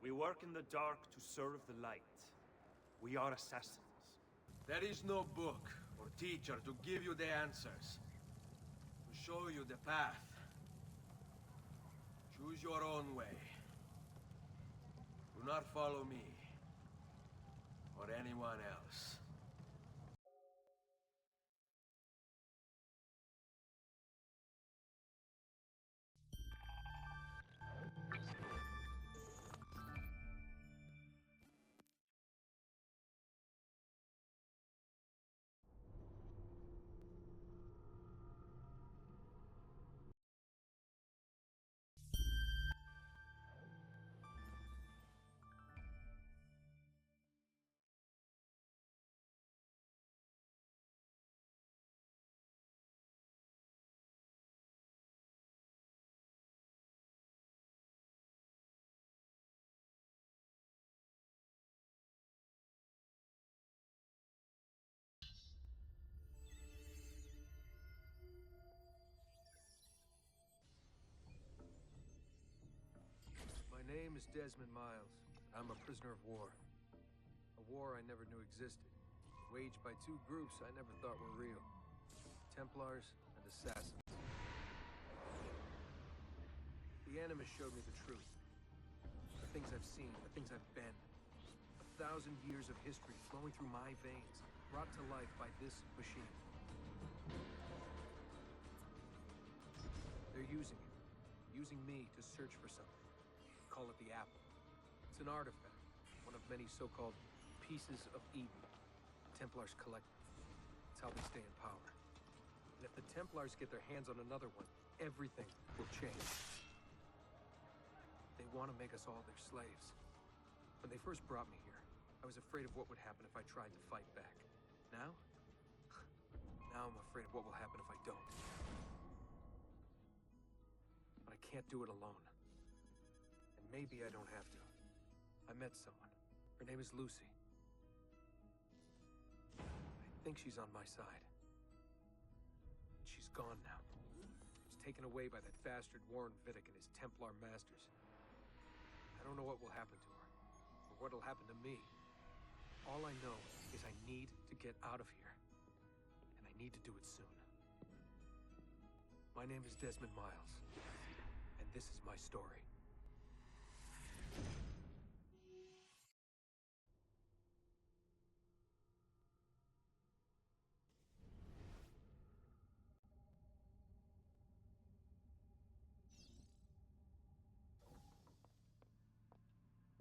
We work in the dark to serve the light. We are assassins. There is no book or teacher to give you the answers. To show you the path. Choose your own way. Do not follow me. Or anyone else. My name is Desmond Miles. I'm a prisoner of war. A war I never knew existed. Waged by two groups I never thought were real. Templars and assassins. The Animus showed me the truth. The things I've seen, the things I've been. 1,000 years of history flowing through my veins, brought to life by this machine. They're using it. Using me to search for something. Call it the Apple. It's an artifact, one of many so-called pieces of Eden. Templars collect them. It's how they stay in power. And if the Templars get their hands on another one, everything will change. They want to make us all their slaves. When they first brought me here, I was afraid of what would happen if I tried to fight back. Now? Now I'm afraid of what will happen if I don't. But I can't do it alone. And maybe I don't have to. I met someone. Her name is Lucy. I think she's on my side. She's gone now. She's taken away by that bastard Warren Vidic and his Templar masters. I don't know what will happen to her, or what'll happen to me. All I know is I need to get out of here. And I need to do it soon. My name is Desmond Miles, and this is my story.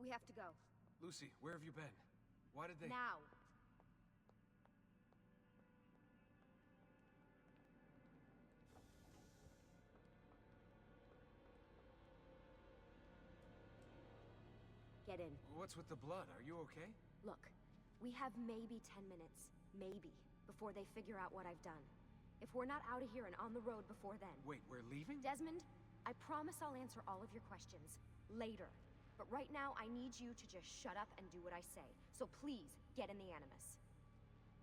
We have to go. Lucy, where have you been? Why did they... Now! Get in. What's with the blood? Are you okay? Look, we have maybe 10 minutes, maybe, before they figure out what I've done. If we're not out of here and on the road before then... Wait, we're leaving? Desmond, I promise I'll answer all of your questions later. But right now, I need you to just shut up and do what I say. So please, get in the Animus.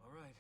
All right.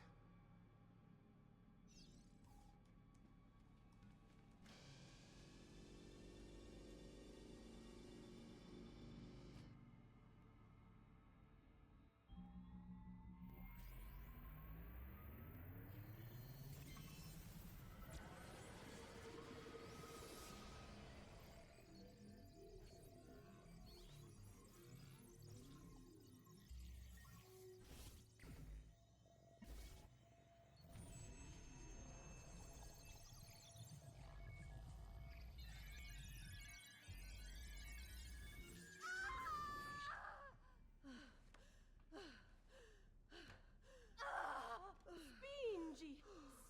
Spingi!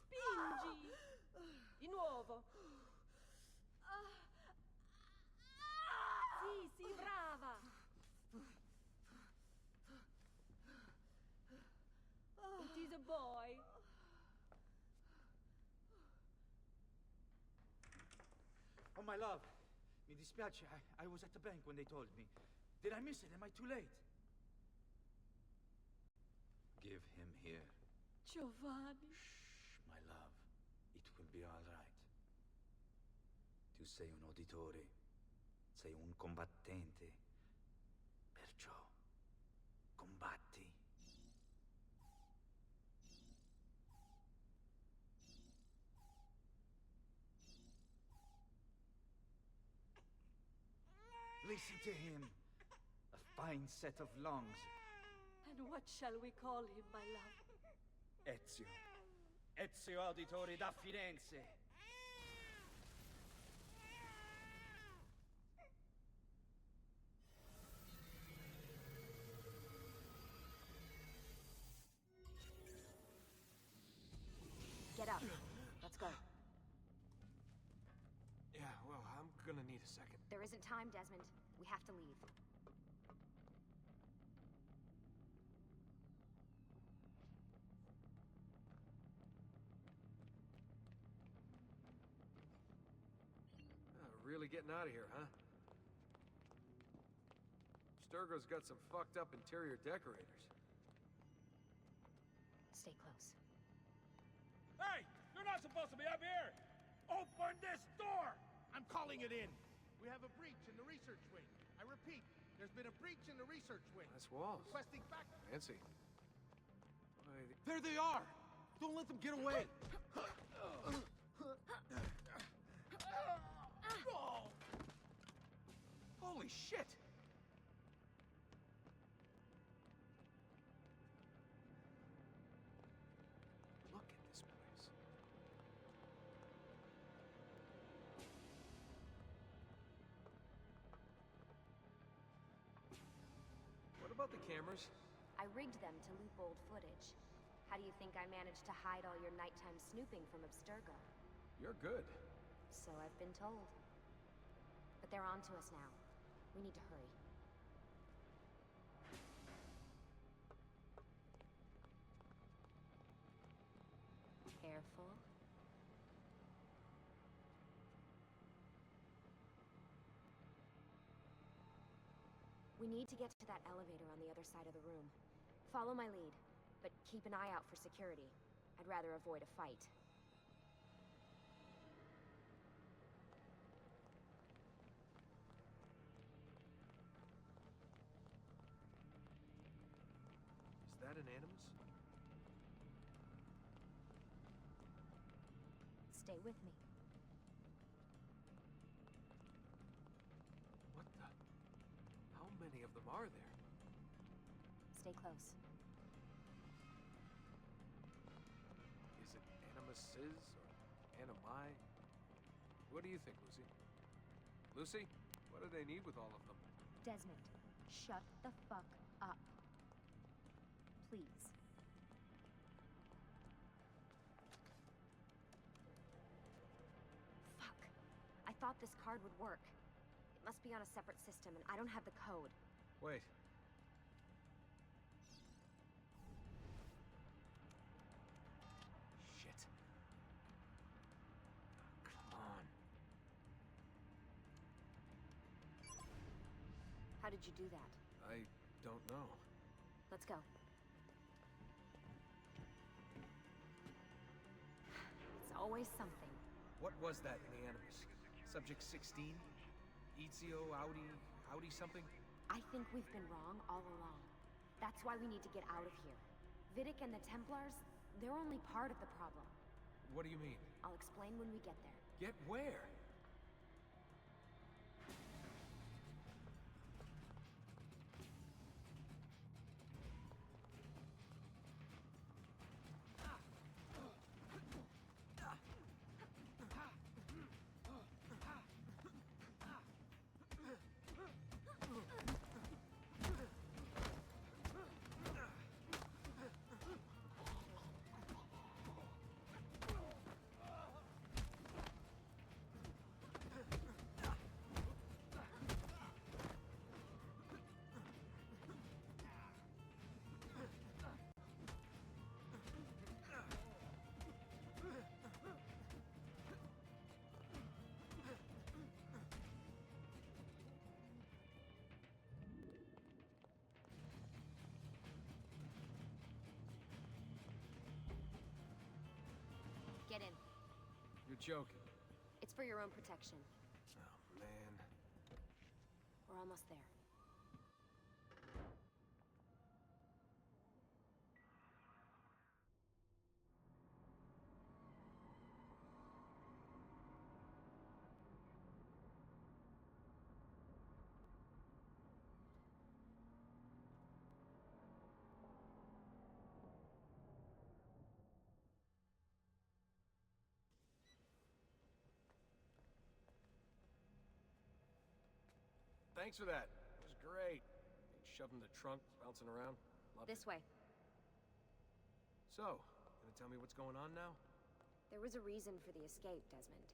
Spingi! Di nuovo! Sì, sì, brava! It is a boy. Oh, my love. Mi dispiace. I was at the bank when they told me. Did I miss it? Am I too late? Give him here. Giovanni. Shh, my love. It will be all right. Tu sei un uditore. Sei un combattente. listen to him. A fine set of lungs. And what shall we call him, my love? Ezio. Ezio Auditore da Firenze. Get up. Let's go. Yeah, well, I'm gonna need a second. There isn't time, Desmond. We have to leave. Really getting out of here, huh? Sturgo's got some fucked up interior decorators. Stay close. Hey! You're not supposed to be up here! Open this door! I'm calling it in. We have a breach in the research wing. I repeat, there's been a breach in the research wing. Nice walls. Requesting back. Fancy. There they are! Don't let them get away! Holy shit! Look at this place. What about the cameras? I rigged them to loop old footage. How do you think I managed to hide all your nighttime snooping from Abstergo? You're good. So I've been told. But they're on to us now. We need to hurry. Careful. We need to get to that elevator on the other side of the room. Follow my lead, but keep an eye out for security. I'd rather avoid a fight. Is that an Animus? Stay with me. What the? How many of them are there? Stay close. Is it Animuses or Animi? What do you think, Lucy? Lucy, what do they need with all of them? Desmond, shut the fuck up. Please. Fuck. I thought this card would work. It must be on a separate system, and I don't have the code. Wait. Shit. Come on. How did you do that? I don't know. Let's go. It's always something. What was that in the Animus? Subject 16? Ezio, Audi something? I think we've been wrong all along. That's why we need to get out of here. Vidic and the Templars, they're only part of the problem. What do you mean? I'll explain when we get there. Get where? Get in. You're joking. It's for your own protection. Oh, man. We're almost there. thanks for that. That was great. Shoved in the trunk, bouncing around. Loved This way. So, gonna tell me what's going on now? There was a reason for the escape, Desmond.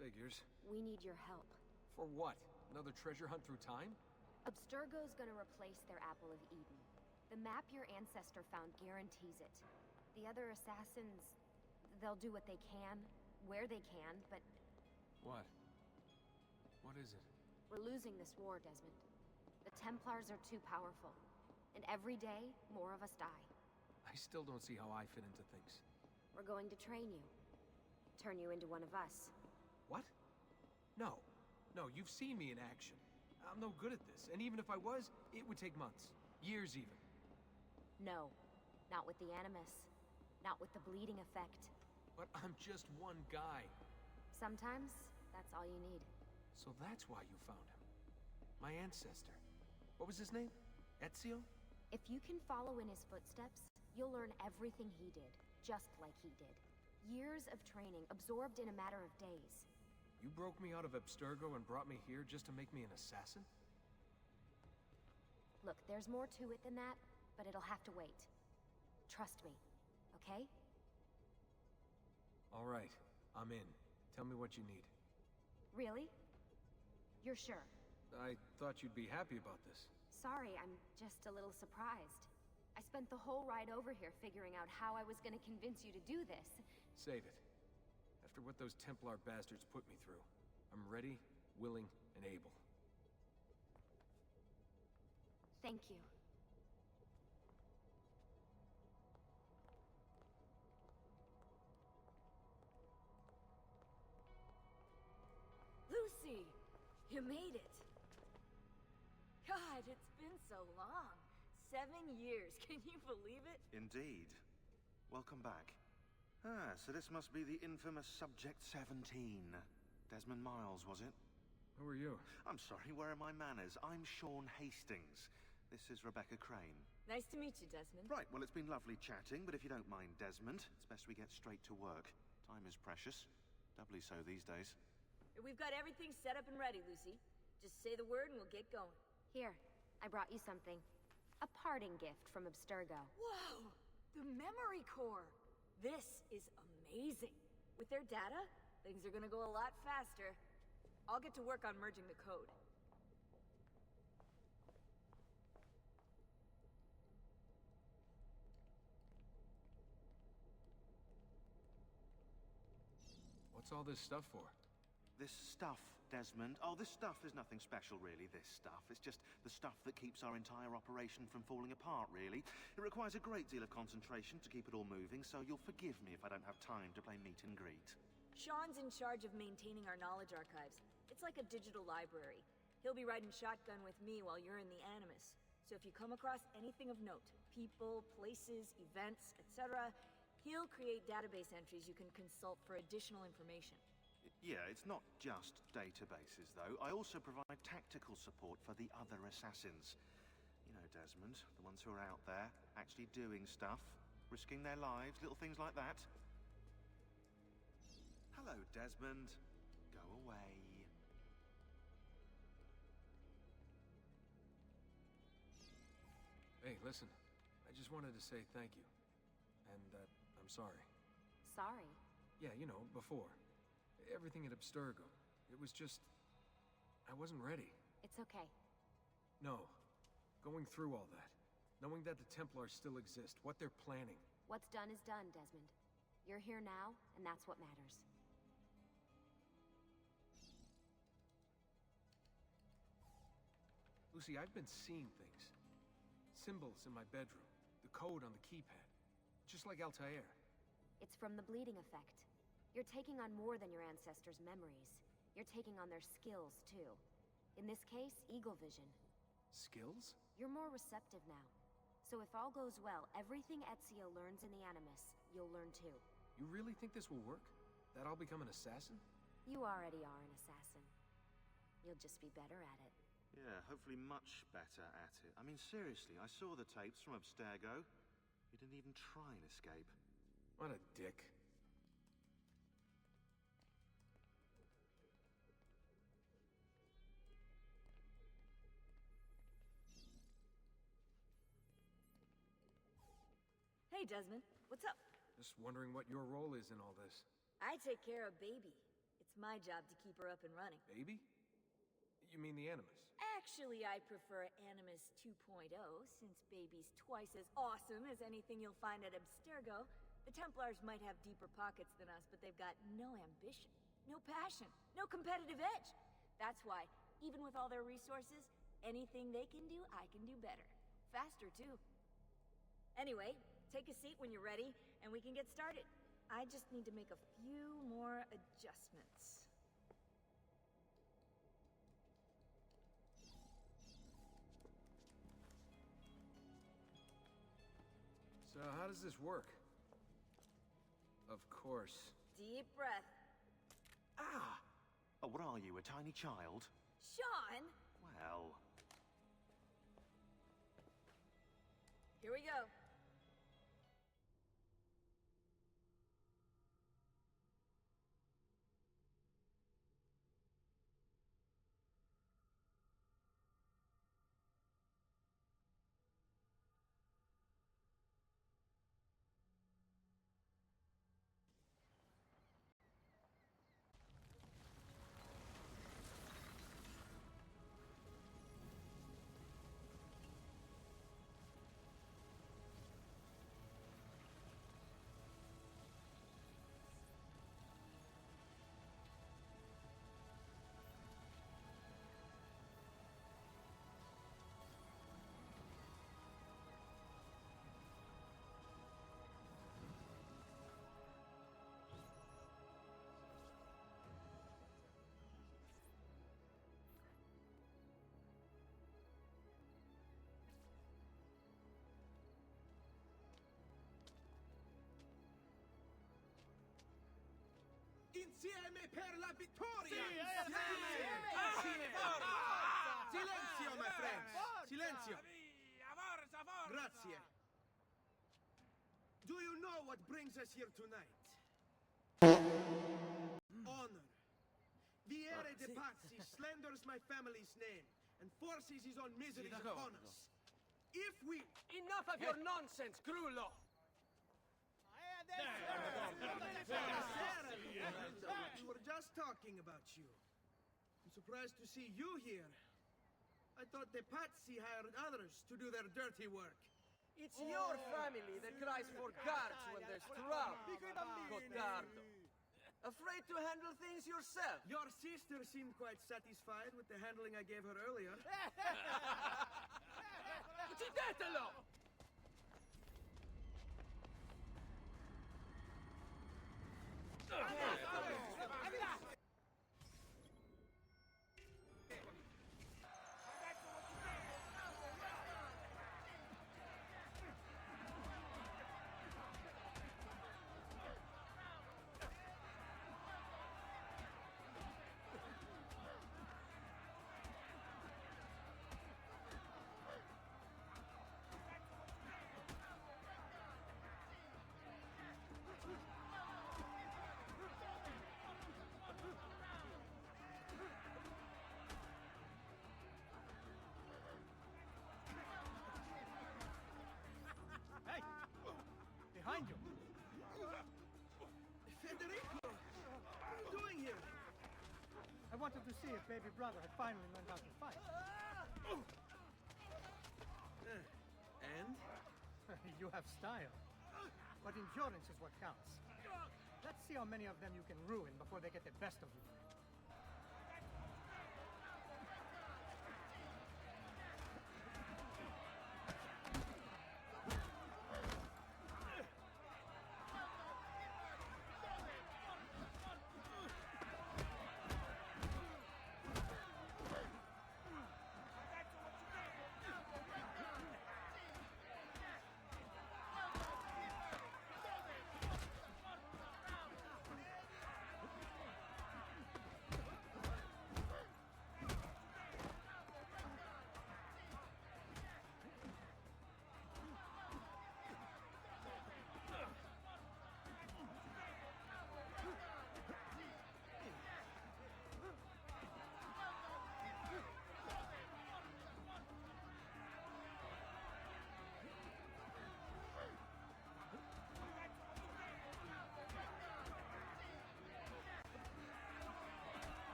Figures. We need your help. For what? Another treasure hunt through time? Abstergo's gonna replace their Apple of Eden. The map your ancestor found guarantees it. The other assassins, they'll do what they can, where they can, but What? What is it? we're losing this war, Desmond. The Templars are too powerful. And every day, more of us die. I still don't see how I fit into things. We're going to train you. Turn you into one of us. What? No. No, you've seen me in action. I'm no good at this, and even if I was, it would take months. Years even. No. Not with the Animus. Not with the bleeding effect. But I'm just one guy. Sometimes, that's all you need. So that's why you found him. My ancestor. What was his name? Ezio? If you can follow in his footsteps, you'll learn everything he did, just like he did. Years of training, absorbed in a matter of days. You broke me out of Abstergo and brought me here just to make me an assassin? Look, there's more to it than that, but it'll have to wait. Trust me, okay? All right, I'm in. Tell me what you need. Really? You're sure? I thought you'd be happy about this. Sorry, I'm just a little surprised. I spent the whole ride over here figuring out how I was gonna convince you to do this. Save it. After what those Templar bastards put me through, I'm ready, willing, and able. Thank you. Lucy! You made it! God, it's been so long. 7 years, can you believe it? Indeed. Welcome back. Ah, so this must be the infamous Subject 17. Desmond Miles, was it? Who are you? I'm sorry, where are my manners? I'm Sean Hastings. This is Rebecca Crane. Nice to meet you, Desmond. Right, well, it's been lovely chatting, but if you don't mind, Desmond, it's best we get straight to work. Time is precious. Doubly so these days. We've got everything set up and ready, Lucy. Just say the word and we'll get going. Here, I brought you something. A parting gift from Abstergo. Whoa! The memory core! This is amazing. With their data, things are gonna go a lot faster. I'll get to work on merging the code. What's all this stuff for? This stuff, Desmond. Oh, this stuff is nothing special, really, this stuff. It's just the stuff that keeps our entire operation from falling apart, really. It requires a great deal of concentration to keep it all moving, so you'll forgive me if I don't have time to play meet and greet. Sean's in charge of maintaining our knowledge archives. It's like a digital library. He'll be riding shotgun with me while you're in the Animus. So if you come across anything of note, people, places, events, etc., he'll create database entries you can consult for additional information. Yeah, it's not just databases, though. I also provide tactical support for the other assassins. You know, Desmond, the ones who are out there, actually doing stuff, risking their lives, little things like that. Hello, Desmond. Go away. Hey, listen. I just wanted to say thank you. And that I'm sorry. Sorry. Yeah, you know, before. Everything at Abstergo. It was just... I wasn't ready. It's okay. No. Going through all that. Knowing that the Templars still exist, what they're planning. What's done is done, Desmond. You're here now, and that's what matters. Lucy, I've been seeing things. Symbols in my bedroom. The code on the keypad. Just like Altair. It's from the bleeding effect. You're taking on more than your ancestors' memories. You're taking on their skills, too. In this case, eagle vision. Skills? You're more receptive now. So if all goes well, everything Ezio learns in the Animus, you'll learn too. You really think this will work? That I'll become an assassin? You already are an assassin. You'll just be better at it. Yeah, hopefully much better at it. I mean, seriously, I saw the tapes from Abstergo. You didn't even try and escape. What a dick. Hey, Desmond. What's up? Just wondering what your role is in all this. I take care of Baby. It's my job to keep her up and running. Baby? You mean the Animus? Actually, I prefer Animus 2.0, since Baby's twice as awesome as anything you'll find at Abstergo. The Templars might have deeper pockets than us, but they've got no ambition, no passion, no competitive edge. That's why, even with all their resources, anything they can do, I can do better. Faster, too. Anyway, take a seat when you're ready, and we can get started. I just need to make a few more adjustments. So how does this work? Of course. Deep breath. Ah! Oh, what are you, a tiny child? Sean! Well... Here we go. Insieme per la vittoria! Forza! Silenzio, my friends! Silenzio! Via, forza, forza! Grazie. Do you know what brings us here tonight? Honor. Viere de Pazzi slanders my family's name and forces his own miseries upon us. If we... Enough of your nonsense, Grullo! We were just talking about you. I'm surprised to see you here. I thought the Pazzi hired others to do their dirty work. It's your family that cries for guards when there's trouble, Gottardo. Afraid to handle things yourself? Your sister seemed quite satisfied with the handling I gave her earlier. Uccidetelo! Behind you! Federico! What are you doing here? I wanted to see if baby brother had finally learned how to fight. And? You have style. But endurance is what counts. Let's see how many of them you can ruin before they get the best of you.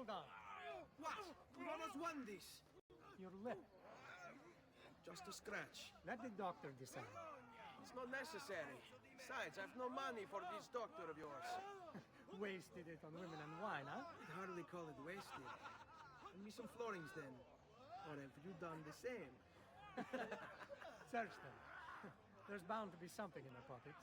hold on. What? You almost won this. Your lip. Just a scratch. Let the doctor decide. It's not necessary. Besides, I've no money for this doctor of yours. Wasted it on women and wine, huh? I'd hardly call it wasted. Send me some florins then. Or have you done the same? Search them. There's bound to be something in their pockets.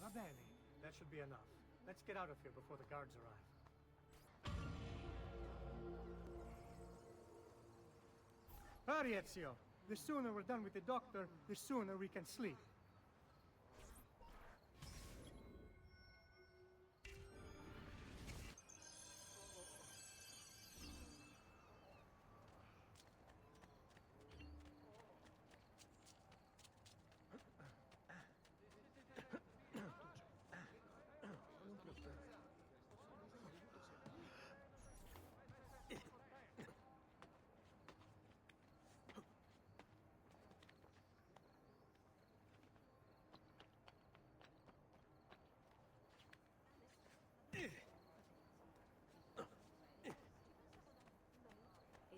Va bene. That should be enough. Let's get out of here before the guards arrive. Hurry, Ezio! The sooner we're done with the doctor, the sooner we can sleep.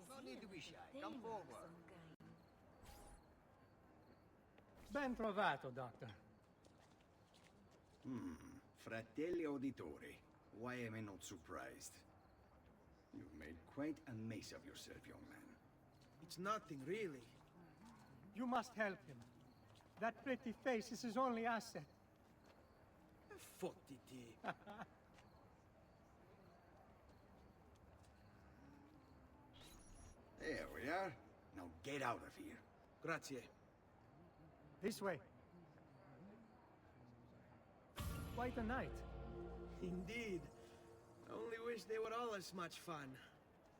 No need to be shy. Come forward. Ben trovato, Doctor. Fratelli auditori, why am I not surprised? You've made quite a mess of yourself, young man. It's nothing, really. You must help him. That pretty face is his only asset. Fottiti. There we are. Now get out of here. Grazie. This way. Quite a night. Indeed. I only wish they were all as much fun.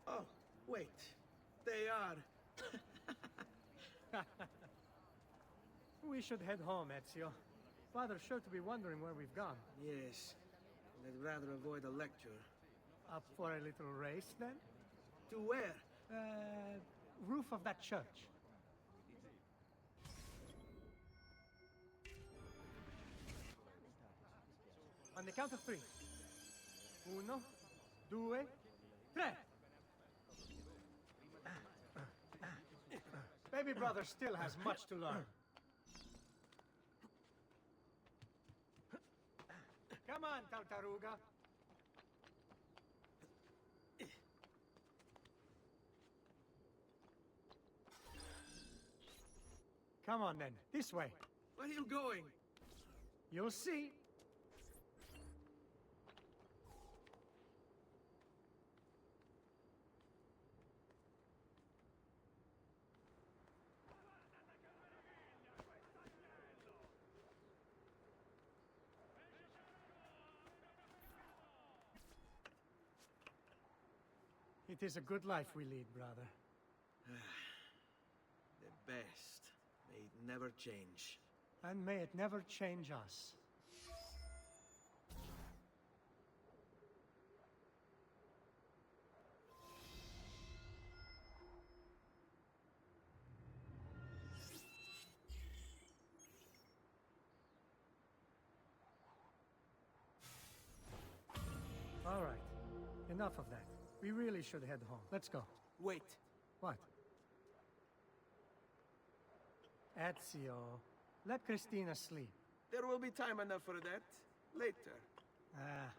Oh, wait. They are. We should head home, Ezio. Father's sure to be wondering where we've gone. Yes. And I'd rather avoid a lecture. Up for a little race, then? To where? Roof of that church. On the count of three. Uno, due, tre. Baby brother still has much to learn. Come on, Tartaruga. Come on then, this way. Where are you going? You'll see. It is a good life we lead, brother. The best. May it never change. And may it never change us. All right. Enough of that. We really should head home. Let's go. Wait. What? Ezio, let Christina sleep. There will be time enough for that. Later. Ah.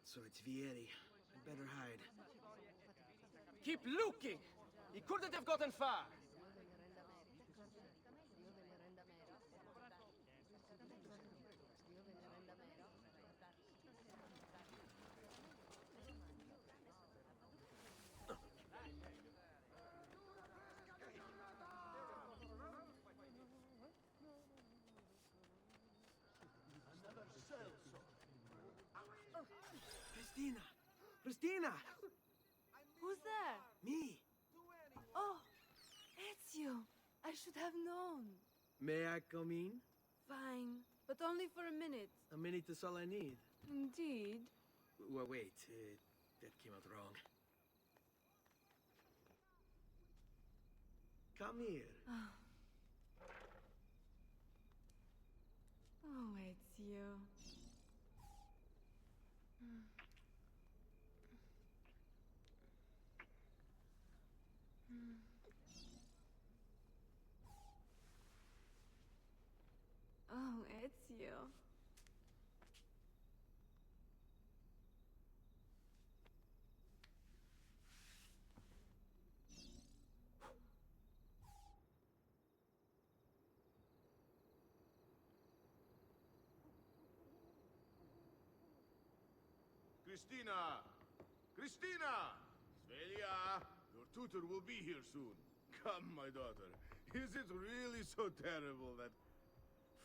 So it's Vieri. I'd better hide. Keep looking! He couldn't have gotten far! Christina! Christina! Who's there? Me! Oh, it's you. I should have known. May I come in? Fine, but only for a minute. A minute is all I need. Indeed. Well, wait. That came out wrong. Come here. Oh, it's you. Oh, it's you. Christina! Christina! Svelia! Your tutor will be here soon. Come, my daughter. Is it really so terrible that...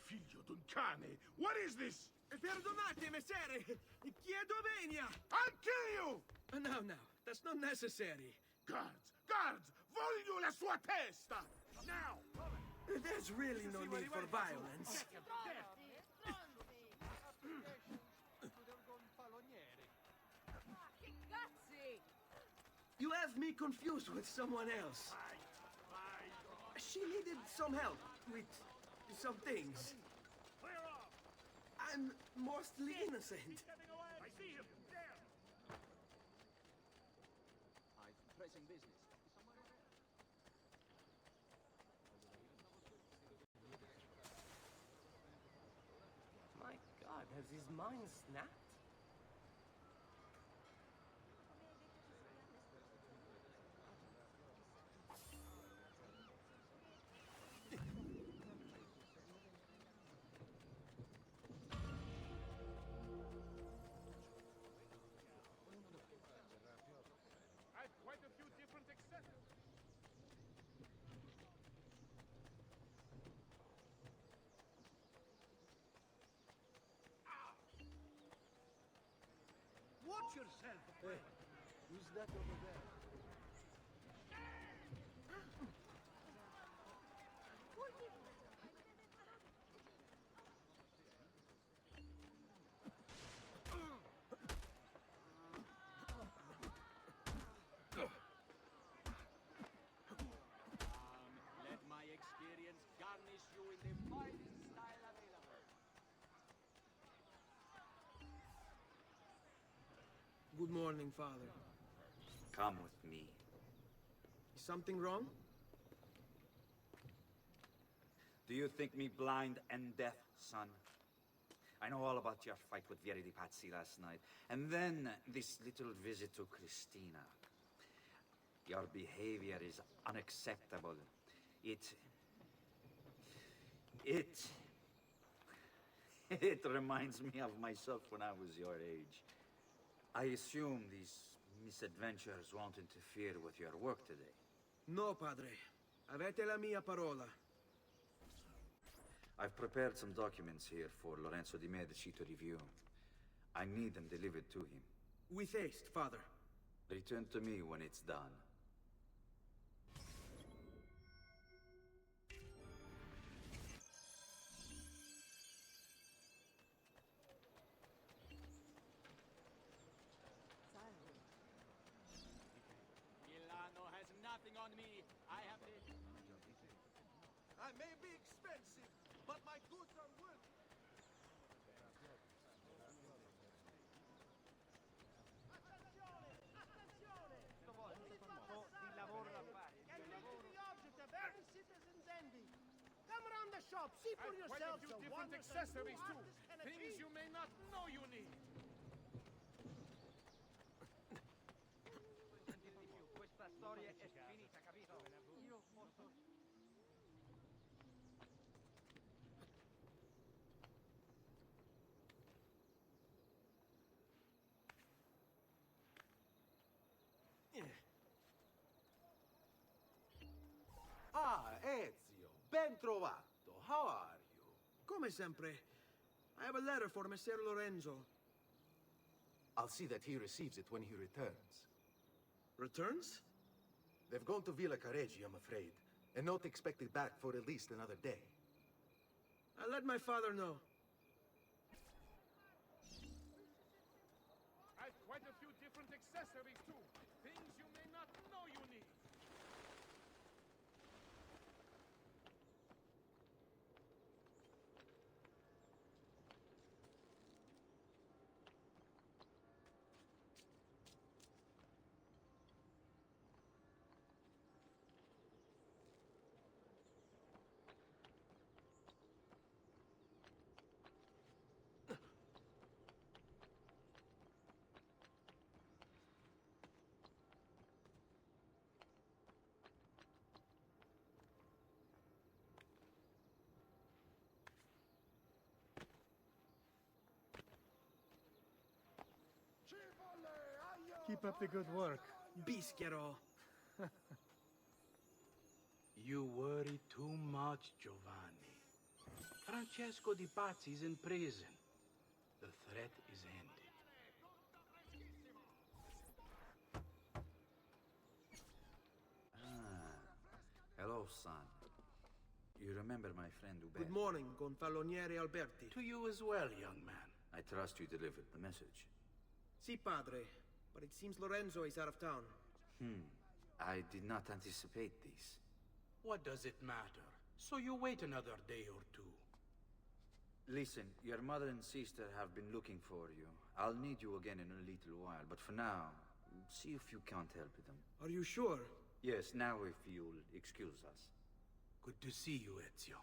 Figlio d'un cane! What is this? Perdonate, messere! Chiedo venia! I'll kill you! No. That's not necessary. Guards! Guards! Voglio la sua testa! Now! There's really no need for violence. You have me confused with someone else. She needed some help with some things. Clear off! I'm mostly innocent. Getting away! I see him! There! Pressing business. My God, has his mind snapped? I've quite a few different accessories. Watch yourself! Hey, who's that over there? Let my experience garnish you in the finest style available. Good morning, Father. Come with me. Is something wrong? Do you think me blind and deaf, son? I know all about your fight with Vieri di Pazzi last night. And then this little visit to Christina. Your behavior is unacceptable. It reminds me of myself when I was your age. I assume these misadventures won't interfere with your work today. No, Padre. Avete la mia parola. I've prepared some documents here for Lorenzo di Medici to review. I need them delivered to him. With haste, Father. Return to me when it's done. may be expensive, but my goods are worth it. Come around the shop, see for I've quite a yourselves. few different accessories too. Things you may not know you need. Questa storia è finita, capito? Io posso... Ah, Ezio, ben trovato. How are you? Come sempre. I have a letter for Messer Lorenzo. I'll see that he receives it when he returns. Returns? They've gone to Villa Careggi, I'm afraid, and not expected back for at least another day. I'll let my father know. I've quite a few different accessories too. Things you may not know you need. Keep up the good work. Bischero. You worry too much, Giovanni. Francesco Di Pazzi's in prison. The threat is ended. Hello, son. You remember my friend Ube? Good morning, Gonfaloniere Alberti. To you as well, young man. I trust you delivered the message. Si, padre. But it seems Lorenzo is out of town. I did not anticipate this. What does it matter? So you wait another day or two. Listen, your mother and sister have been looking for you. I'll need you again in a little while, but for now, see if you can't help them. Are you sure? Yes, now if you'll excuse us. Good to see you, Ezio.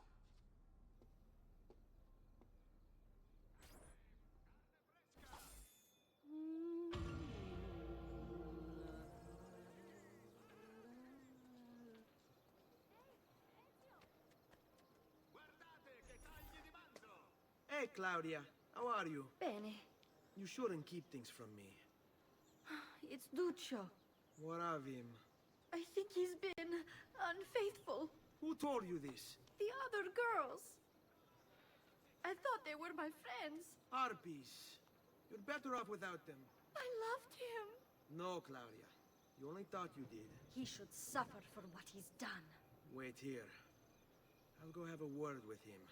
Hey, Claudia. How are you? Bene. You shouldn't keep things from me. It's Duccio. What of him? I think he's been unfaithful. Who told you this? The other girls. I thought they were my friends. Harpies. You're better off without them. I loved him. No, Claudia. You only thought you did. He should suffer for what he's done. Wait here. I'll go have a word with him.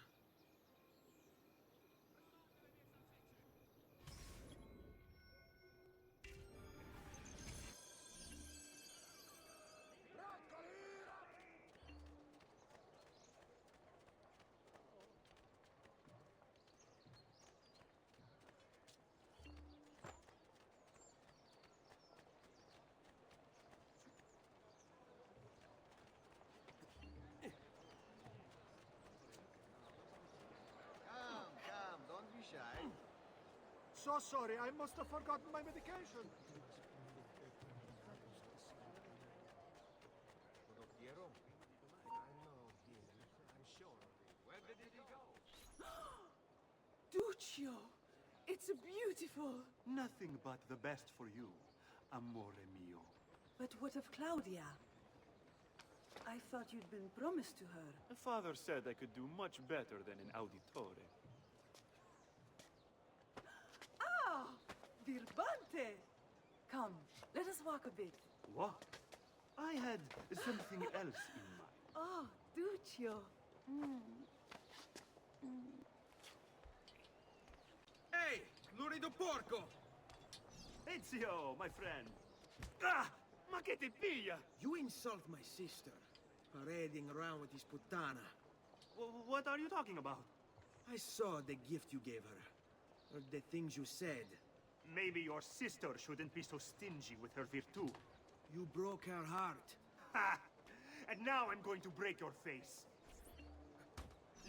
So sorry, I must have forgotten my medication. Where did he go? Duccio! It's beautiful. Nothing but the best for you, amore mio. But what of Claudia? I thought you'd been promised to her. The father said I could do much better than in Auditore. Ah! Birbante! Come, let us walk a bit. What? I had something else in mind. Oh, Duccio. Hey, lurido porco! Ezio, my friend. Ah! Ma che ti piglia? You insult my sister, parading around with this puttana. What are you talking about? I saw the gift you gave her. Or the things you said. Maybe your sister shouldn't be so stingy with her virtu. You broke her heart. Ha! And now I'm going to break your face.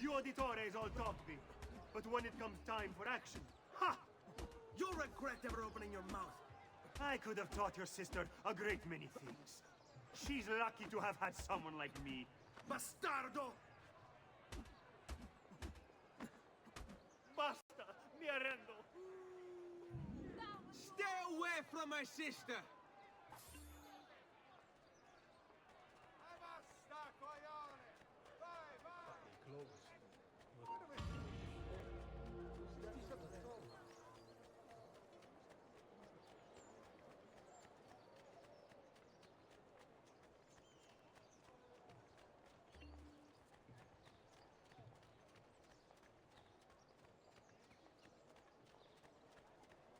You auditores all talk big, but when it comes time for action, ha! You'll regret ever opening your mouth. I could have taught your sister a great many things. She's lucky to have had someone like me. Bastardo! Basta! Mi arrendo! Stay away from my sister!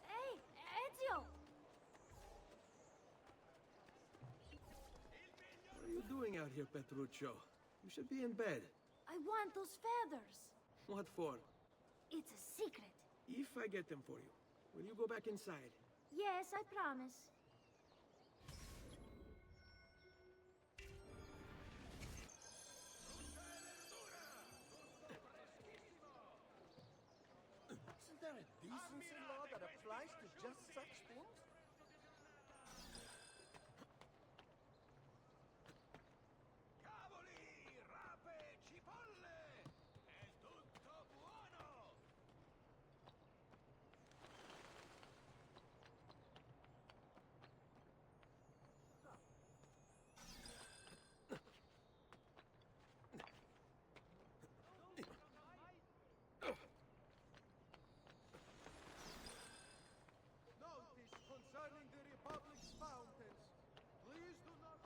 Hey, Ezio! What are you doing out here, Petruccio? You should be in bed. I want those feathers. What for? It's a secret. If I get them for you, will you go back inside? Yes, I promise. Isn't there a decency law that applies to just such things? Notice concerning the Republic's fountains. Please do not...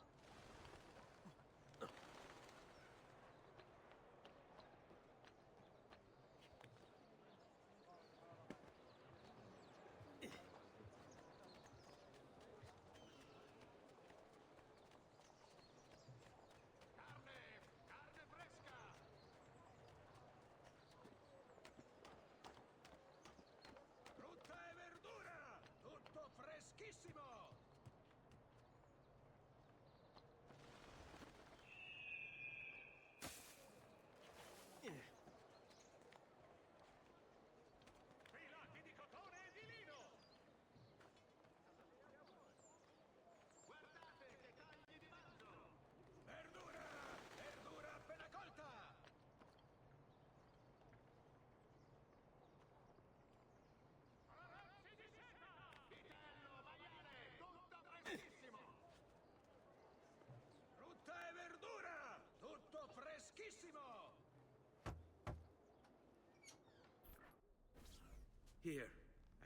Here,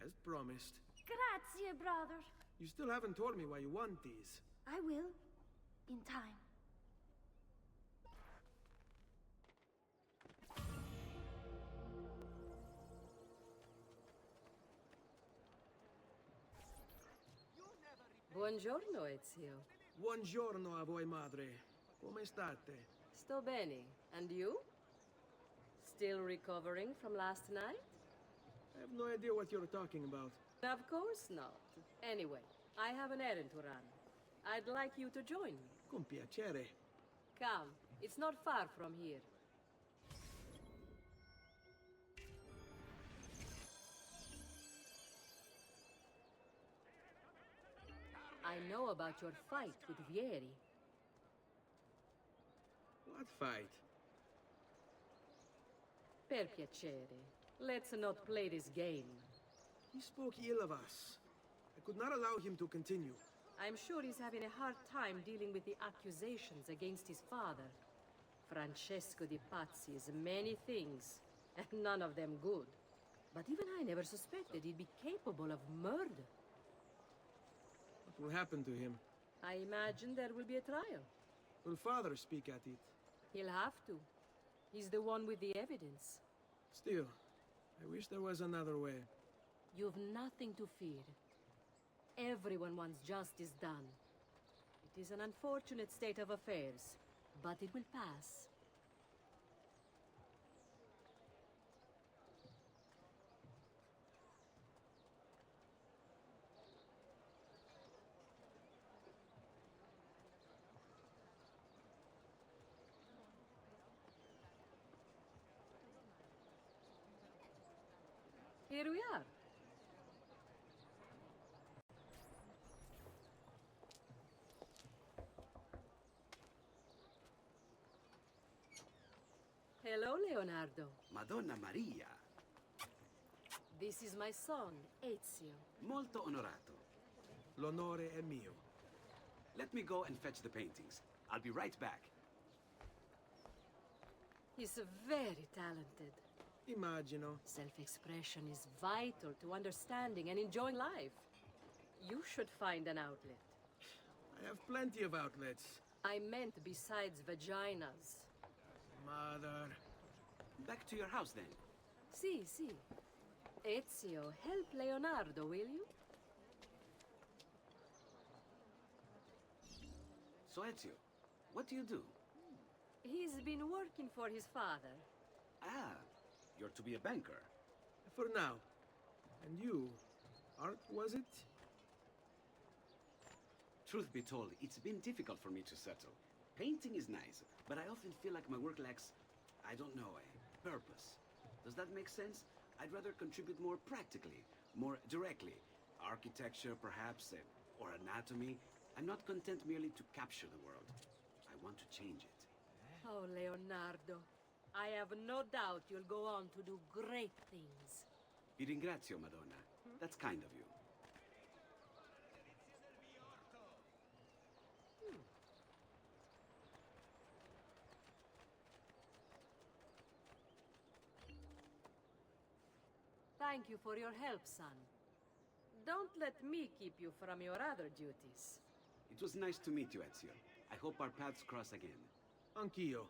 as promised. Grazie, brother. You still haven't told me why you want these. I will. In time. Buongiorno, Ezio. Buongiorno a voi, madre. Come state? Sto bene. And you? Still recovering from last night? I have no idea what you're talking about. Of course not. Anyway, I have an errand to run. I'd like you to join me. Con piacere. Come, it's not far from here. I know about your fight with Vieri. What fight? Per piacere. Let's not play this game. He spoke ill of us. I could not allow him to continue. I'm sure he's having a hard time dealing with the accusations against his father. Francesco di Pazzi is many things, and none of them good. But even I never suspected he'd be capable of murder. What will happen to him? I imagine there will be a trial. Will father speak at it? He'll have to. He's the one with the evidence. Still, I wish there was another way. You've nothing to fear. Everyone wants justice done. It is an unfortunate state of affairs, but it will pass. here we are. Hello, Leonardo. Madonna Maria. This is my son, Ezio. Molto onorato. L'onore è mio. Let me go and fetch the paintings. I'll be right back. He's very talented. Immagino. Self-expression is vital to understanding and enjoying life. You should find an outlet. I have plenty of outlets. I meant besides vaginas. Mother. Back to your house, then. Si, si. Ezio, help Leonardo, will you? So, Ezio, what do you do? He's been working for his father. Ah, you're to be a banker. For now. And you? Art, was it? Truth be told, it's been difficult for me to settle. Painting is nice, but I often feel like my work lacks, I don't know, a purpose. Does that make sense? I'd rather contribute more practically, more directly. Architecture, perhaps, or anatomy. I'm not content merely to capture the world. I want to change it. Oh, Leonardo. I have no doubt you'll go on to do great things. Vi ringrazio, Madonna. That's kind of you. Thank you for your help, son. Don't let me keep you from your other duties. It was nice to meet you, Ezio. I hope our paths cross again. Anch'io.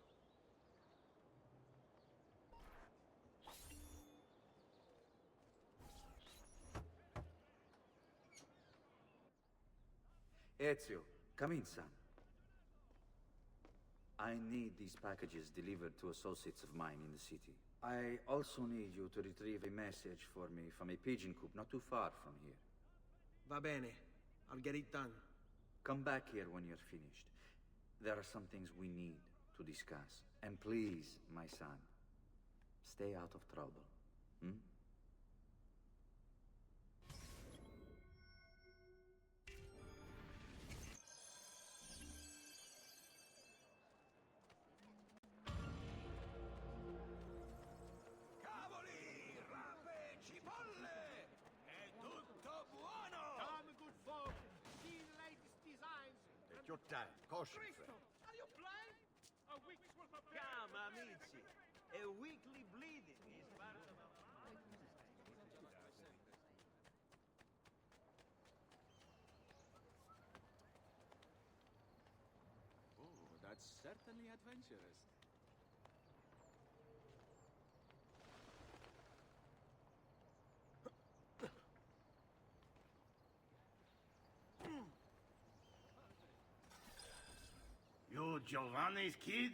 Ezio, come in, son. I need these packages delivered to associates of mine in the city. I also need you to retrieve a message for me from a pigeon coop not too far from here. Va bene. I'll get it done. Come back here when you're finished. There are some things we need to discuss. And please, my son, stay out of trouble. Hmm? Your time. Caution, friend. Are you blind? A week's worth of Come, amici. A weekly bleeding is part of our... Oh, that's certainly adventurous. You Giovanni's kid?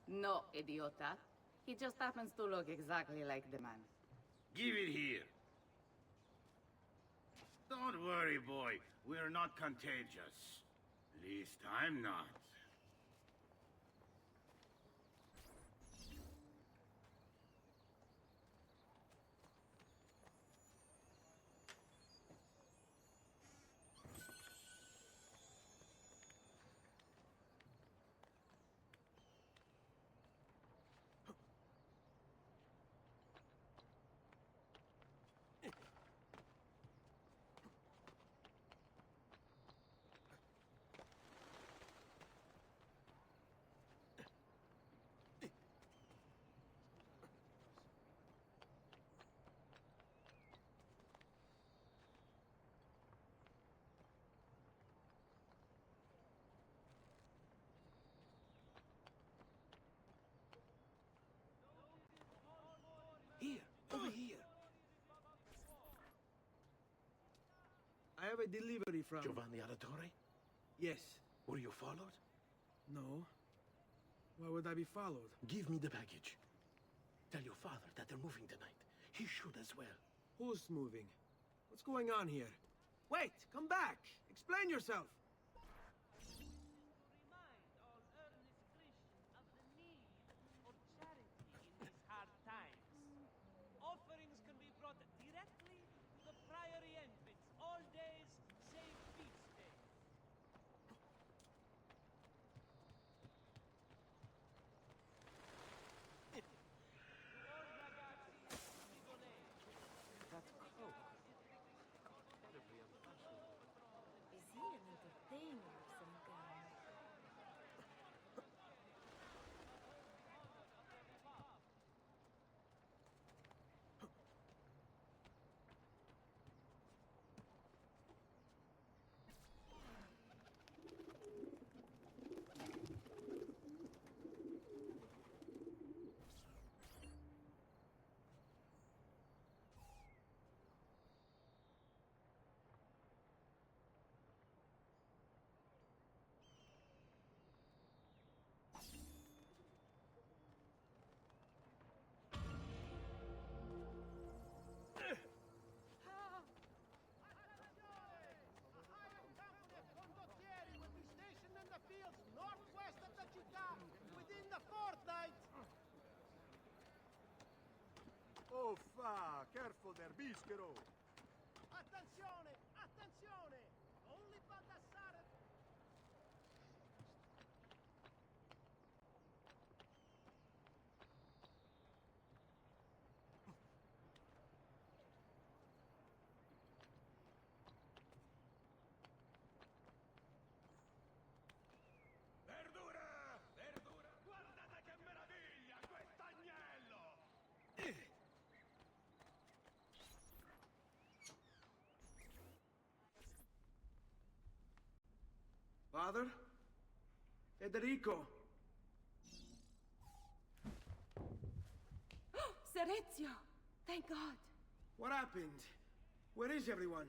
No, idiota. He just happens to look exactly like the man. Give it here. Don't worry, boy. We're not contagious. Least I'm not. Here, over here. I have a delivery from... Giovanni Auditore? Yes. Were you followed? No. Why would I be followed? Give me the package. Tell your father that they're moving tonight. He should as well. Who's moving? What's going on here? Wait! Come back! Explain yourself! Offerings can be brought directly Uffa! Careful there, bischero! Attenzione! Attenzione! Only Baldassare! Verdura! Verdura! Guardate che meraviglia, quest'agnello! Father? Federico! Serezio! Thank God. What happened? Where is everyone?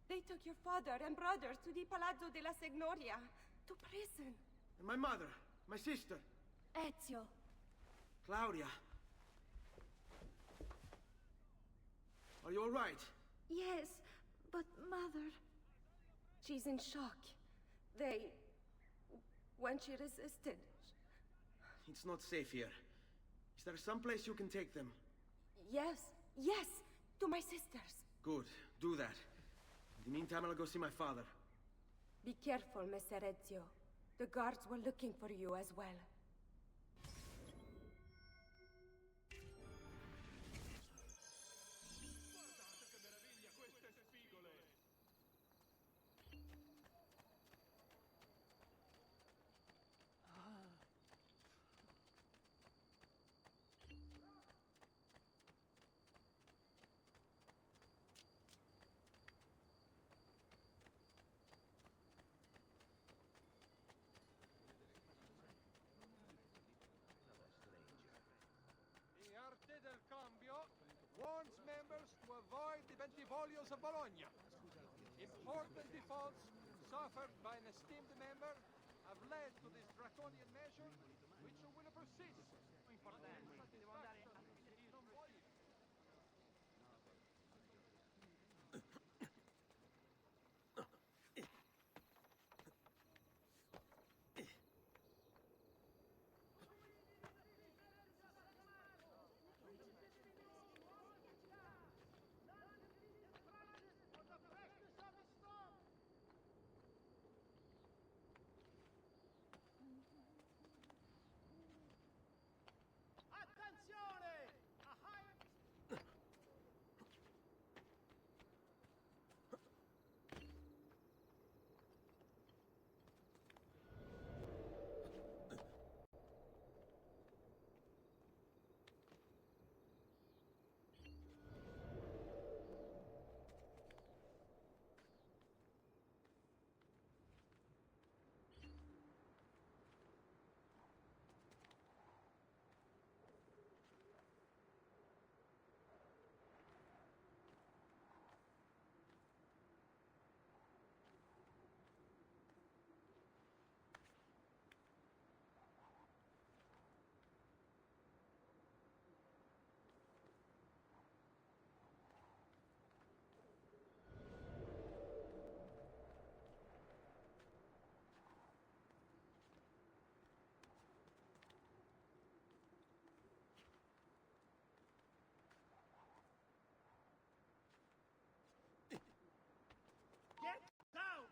They took your father and brother to the Palazzo della Signoria, to prison. And my mother? My sister? Ezio. Claudia? Are you all right? Yes, but Mother... She's in shock. When she resisted... It's not safe here. Is there some place you can take them? Yes, yes, to my sisters. Good, do that. In the meantime, I'll go see my father. Be careful, Messer Ezio. The guards were looking for you as well. The Arte del Cambio warns members to avoid the Bentivolios of Bologna. Important defaults suffered by an esteemed member have led to this draconian measure, which will persist. Attenzione! A higher... Get down!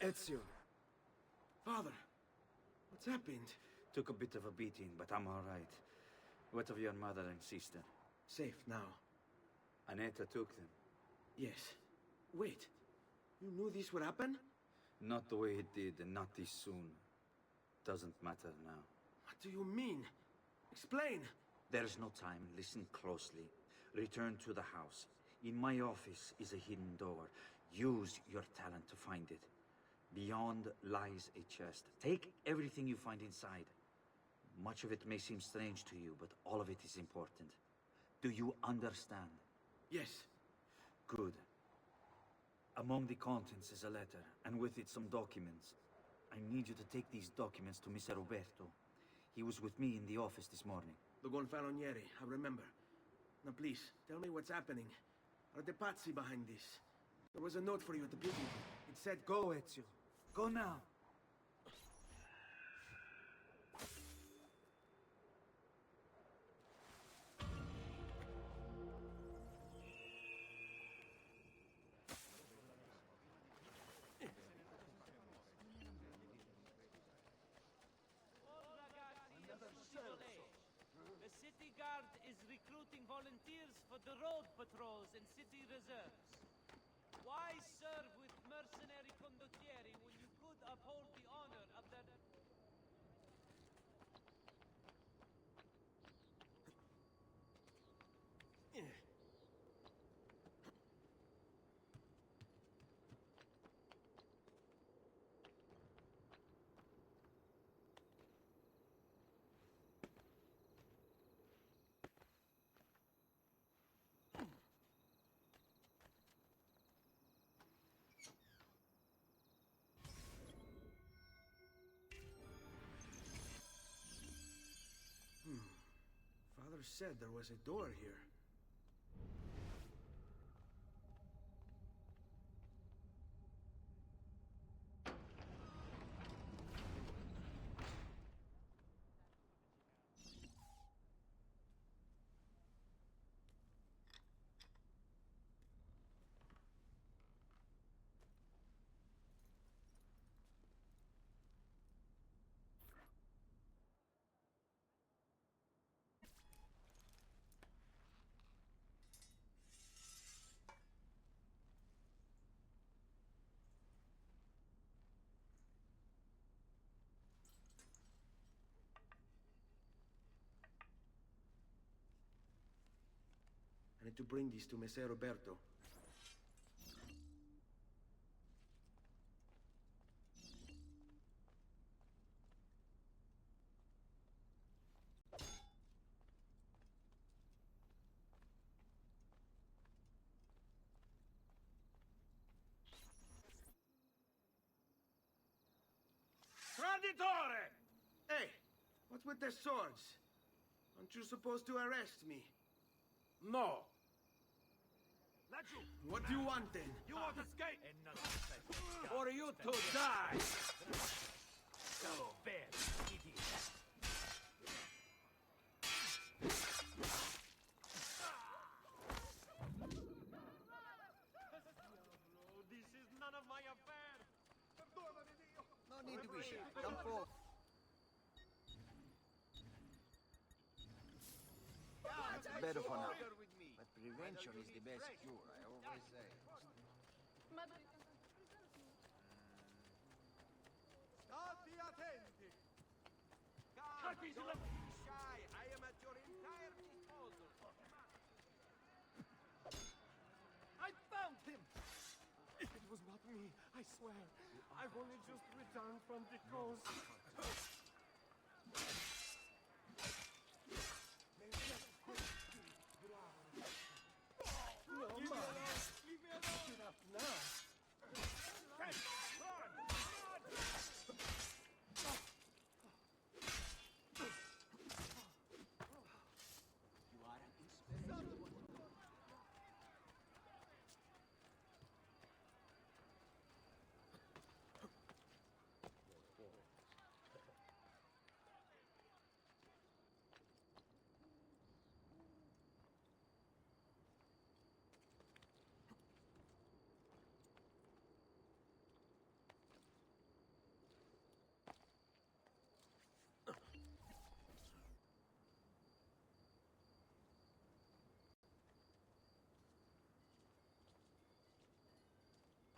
Ezio. Father, what's happened? Took a bit of a beating, but I'm all right. What of your mother and sister? Safe now. Annetta took them. Yes. Wait. You knew this would happen? Not the way it did, and not this soon. Doesn't matter now. What do you mean? Explain! There's no time. Listen closely. Return to the house. In my office is a hidden door. Use your talent to find it. Beyond lies a chest. Take everything you find inside. Much of it may seem strange to you, but all of it is important. Do you understand? Yes. Good. Among the contents is a letter, and with it some documents. I need you to take these documents to Mr. Roberto. He was with me in the office this morning. The Gonfalonieri, I remember. Now please, tell me what's happening. Are the Pazzi behind this? There was a note for you at the beginning. It said, "Go, Ezio. Go now." The city guard is recruiting volunteers for the road patrols and city reserves. Why serve with mercenary condottieri when you could uphold the honor of the... Father said there was a door here. I need to bring these to Messer Roberto. Traditore! Hey, what's with the swords? Aren't you supposed to arrest me? No. What do you want then? You want to escape? For you to die! So bad, idiot. This is none of my affair! No need to be shy. Jump off. That's better for now. But prevention is the best cure, I always say. Stati attenti! Shy, I am at your entire disposal. I found him! It was not me, I swear. I've only just returned from the coast. No, man. Leave me alone. Get up now.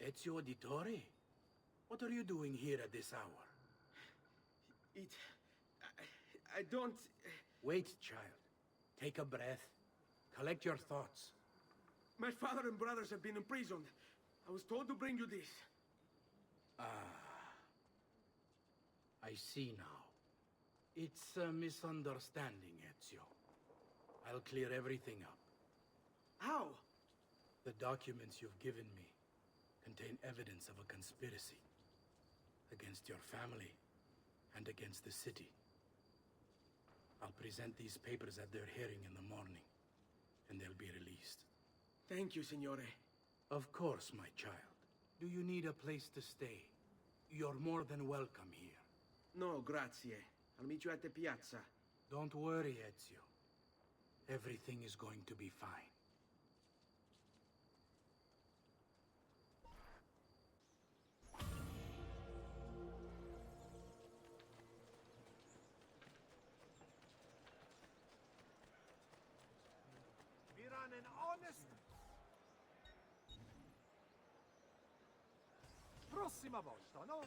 Ezio Auditore? What are you doing here at this hour? I don't... Wait, child. Take a breath. Collect your thoughts. My father and brothers have been imprisoned. I was told to bring you this. Ah. I see now. It's a misunderstanding, Ezio. I'll clear everything up. How? The documents you've given me contain evidence of a conspiracy against your family and against the city. I'll present these papers at their hearing in the morning, and they'll be released. Thank you, Signore. Of course, my child. Do you need a place to stay? You're more than welcome here. No, grazie. I'll meet you at the piazza. Don't worry, Ezio. Everything is going to be fine. We're on an honest... Prossima volta, no?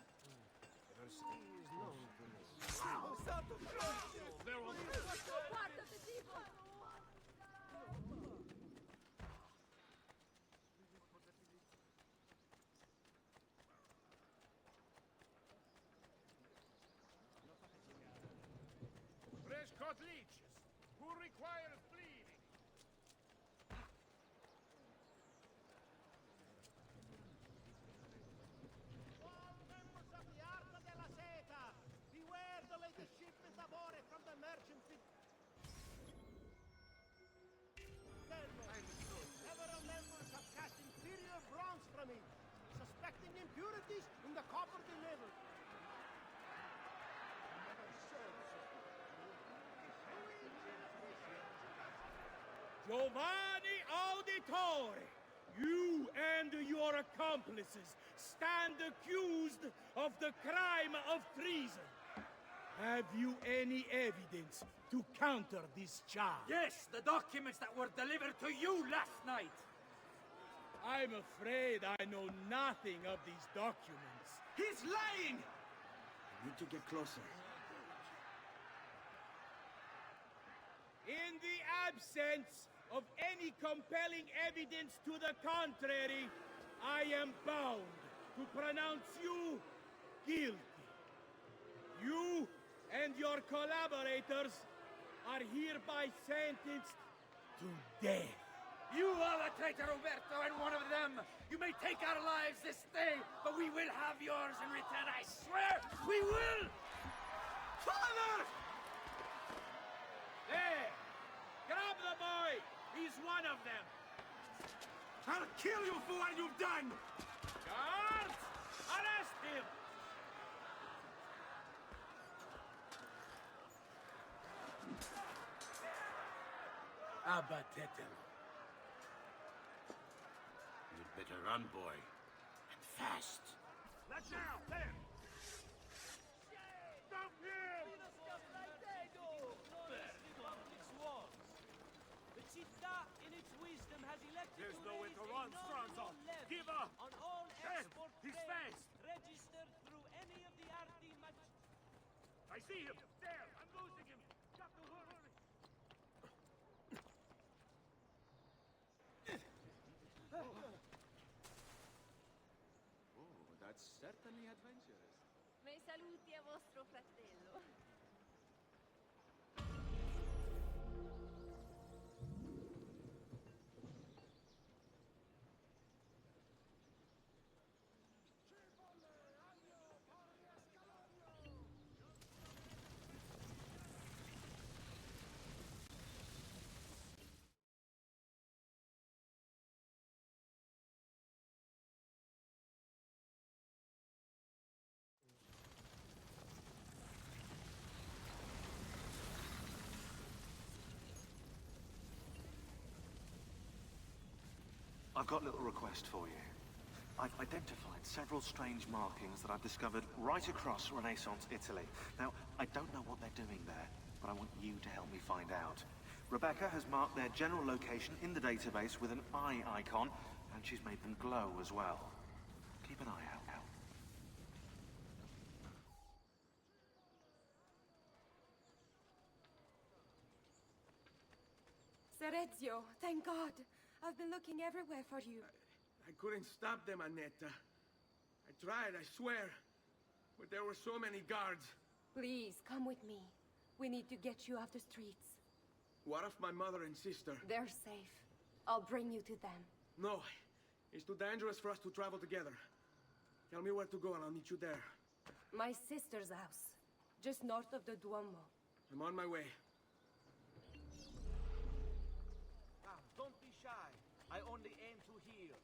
Prestige non to me. Oh, santo Croce! Guarda, tipo! Fresh cut leeches. Who requires bleeding? All members of the Arca della Seta, beware the latest shipment of ore from the merchant fleet. Several members have cast inferior bronze from it, suspecting impurities in the copper delivered. Giovanni Auditore, you and your accomplices stand accused of the crime of treason. Have you any evidence to counter this charge? Yes, the documents that were delivered to you last night. I'm afraid I know nothing of these documents. He's lying! I need to get closer. In the absence of any compelling evidence to the contrary, I am bound to pronounce you guilty. You and your collaborators are hereby sentenced to death. You are the traitor, Roberto, and one of them. You may take our lives this day, but we will have yours in return, I swear! We will! Father! There! Grab the boy! He's one of them! I'll kill you for what you've done! Guards! Arrest him! Abatetelo. You'd better run, boy. And fast. Let's now, there! Stop him! The città, in its wisdom, has elected There's to nowhere raise to a run, nominal Stronzo. levy Give up! on all There, export he's trade fast. registered through any of the Arti I see him! There! I'm losing him! Got to hurry! Oh, that's certainly adventurous. Miei saluti a vostro fratello. I've got a little request for you. I've identified several strange markings that I've discovered right across Renaissance Italy. Now, I don't know what they're doing there, but I want you to help me find out. Rebecca has marked their general location in the database with an eye icon, and she's made them glow as well. Keep an eye out. Ser Ezio, thank God. I've been looking everywhere for you. I couldn't stop them, Annetta. I tried, I swear. But there were so many guards. Please, come with me. We need to get you off the streets. What of my mother and sister? They're safe. I'll bring you to them. No. It's too dangerous for us to travel together. Tell me where to go and I'll meet you there. My sister's house. Just north of the Duomo. I'm on my way. Now, don't be shy. I only aim to heal.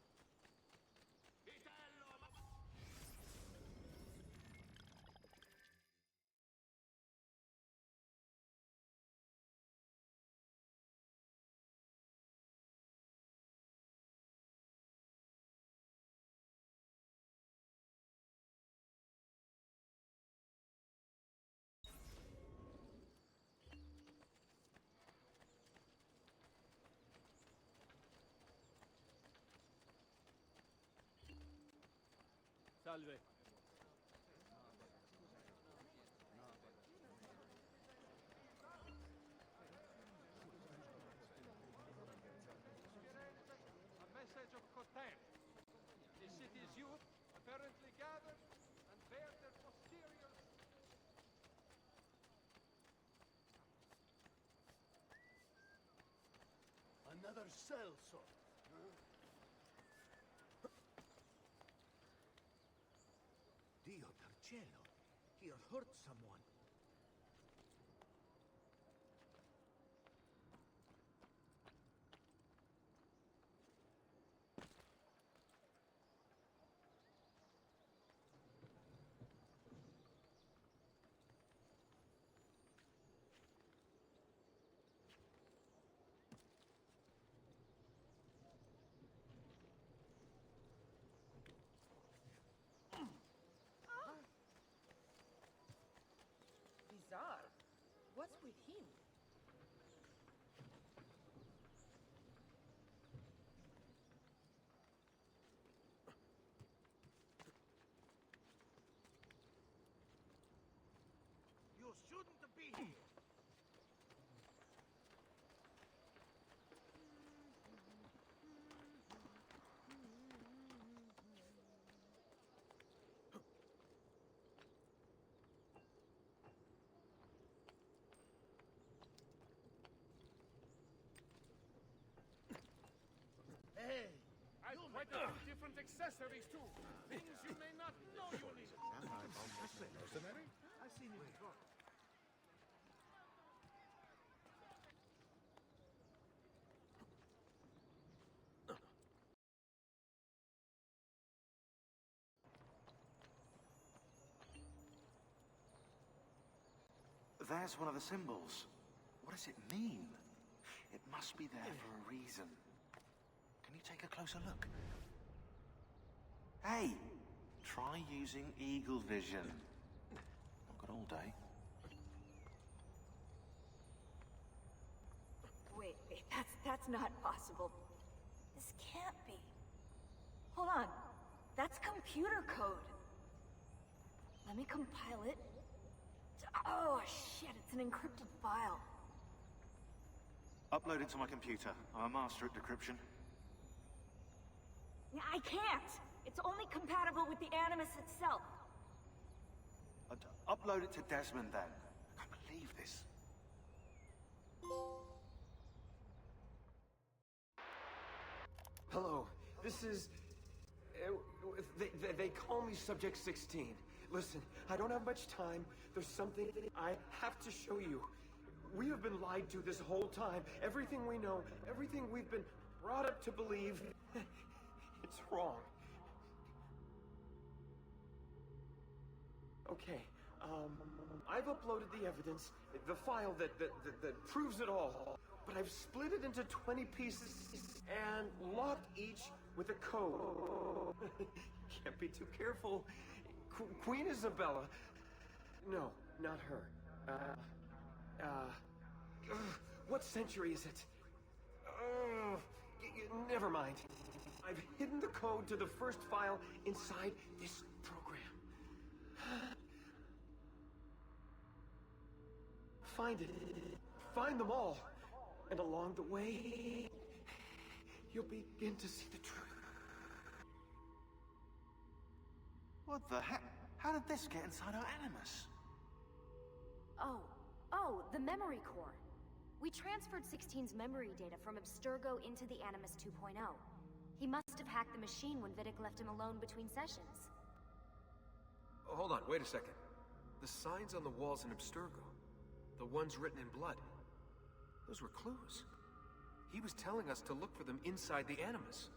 Salve. A message of contempt. The city's youth apparently gathered and bared their posterior. Another cell sort. Dio del cielo. He hurt someone. Bizarre. What's with him? You shouldn't be here. Hey, I've quite a few different accessories too. Things you may not know you need. mercenary? I've seen it before. There's one of the symbols. What does it mean? It must be there for a reason. Can you take a closer look? Hey! Try using eagle vision. Not got all day. Wait, that's not possible. This can't be. Hold on. That's computer code. Let me compile it. Oh, shit, it's an encrypted file. Upload it to my computer. I'm a master at decryption. I can't. It's only compatible with the Animus itself. Upload it to Desmond then. I can't believe this. Hello, this is... They call me Subject 16. Listen, I don't have much time. There's something I have to show you. We have been lied to this whole time. Everything we know, everything we've been brought up to believe, it's wrong. Okay, I've uploaded the evidence, the file that proves it all. But I've split it into 20 pieces and locked each with a code. Can't be too careful. Queen Isabella. No, not her. What century is it? Never mind. I've hidden the code to the first file inside this program. Find it. Find them all. And along the way, you'll begin to see the truth. What the heck? How did this get inside our Animus? Oh, the memory core. We transferred 16's memory data from Abstergo into the Animus 2.0. He must have hacked the machine when Vidic left him alone between sessions. Oh, hold on, wait a second. The signs on the walls in Abstergo, the ones written in blood, those were clues. He was telling us to look for them inside the Animus.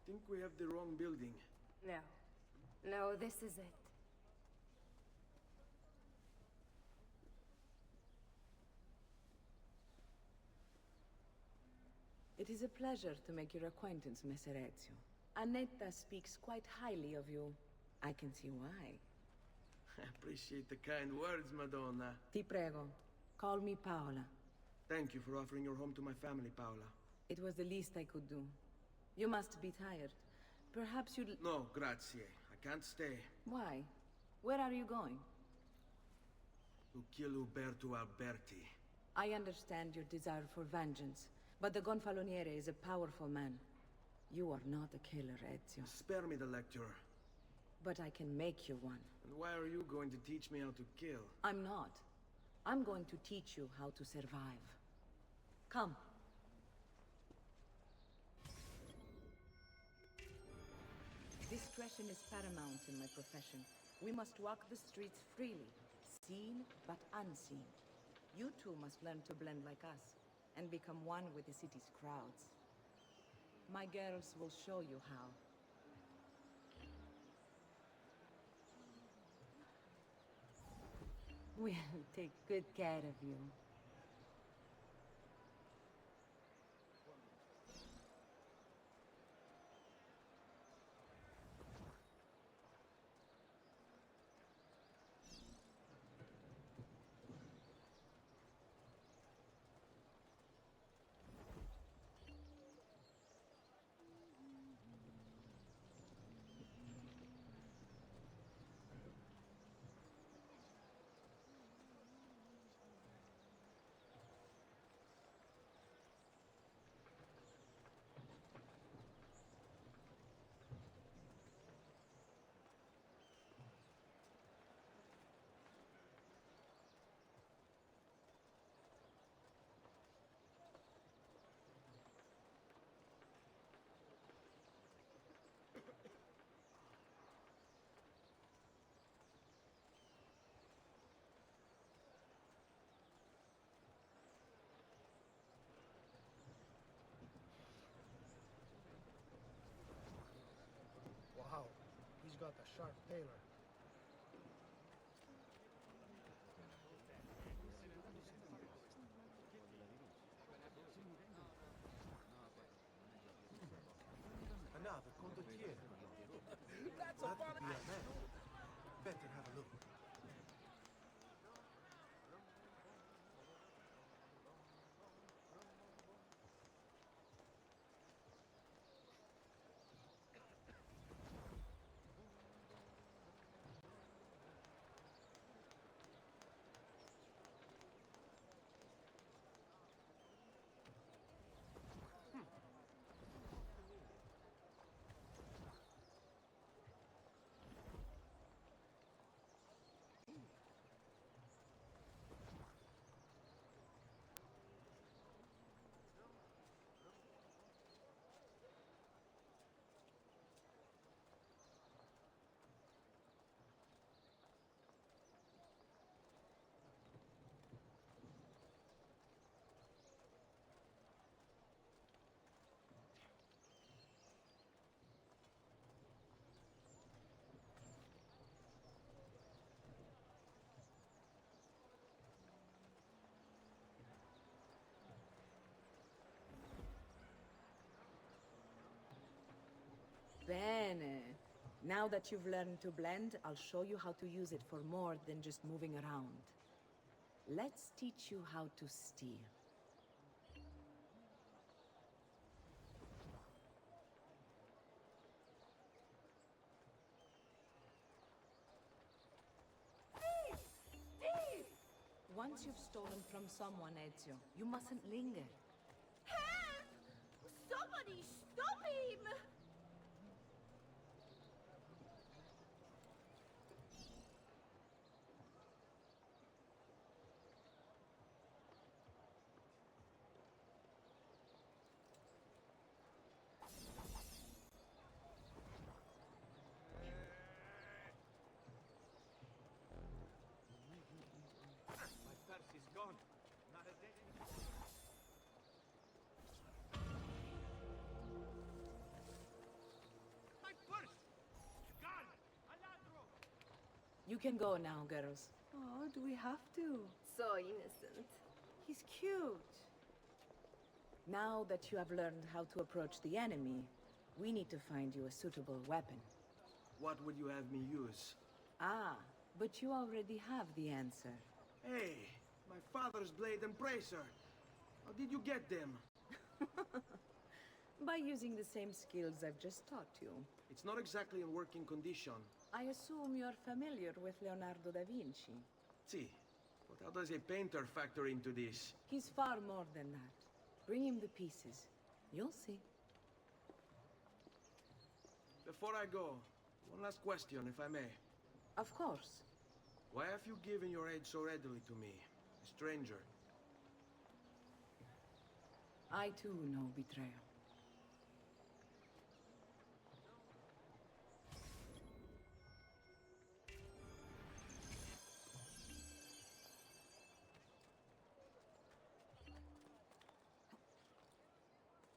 I think we have the wrong building. No. No, this is it. It is a pleasure to make your acquaintance, Messer Ezio. Annetta speaks quite highly of you. I can see why. I appreciate the kind words, Madonna. Ti prego, call me Paola. Thank you for offering your home to my family, Paola. It was the least I could do. You must be tired. Perhaps you'd... No, grazie. I can't stay. Why? Where are you going? To kill Uberto Alberti. I understand your desire for vengeance, but the Gonfaloniere is a powerful man. You are not a killer, Ezio. Spare me the lecture. But I can make you one. And why are you going to teach me how to kill? I'm not. I'm going to teach you how to survive. Come. Discretion is paramount in my profession. We must walk the streets freely, seen but unseen. You too must learn to blend like us, and become one with the city's crowds. My girls will show you how. We'll take good care of you. Wow, he's got a sharp tailor. Another condottiere. better have a look. Bene. Now that you've learned to blend, I'll show you how to use it for more than just moving around. Let's teach you how to steal. Once you've stolen from someone, Ezio, you mustn't linger. Help! Somebody stop him! My purse is gone. Not a day. My purse! Gone! Aladro! You can go now, girls. Oh, do we have to? So innocent. He's cute. Now that you have learned how to approach the enemy, we need to find you a suitable weapon. What would you have me use? Ah, but you already have the answer. Hey, my father's blade and bracer. How did you get them? By using the same skills I've just taught you. It's not exactly in working condition. I assume you're familiar with Leonardo da Vinci. See, but how does a painter factor into this? He's far more than that. Bring him the pieces. You'll see. Before I go, one last question, if I may. Of course. Why have you given your aid so readily to me, a stranger? I too know betrayal.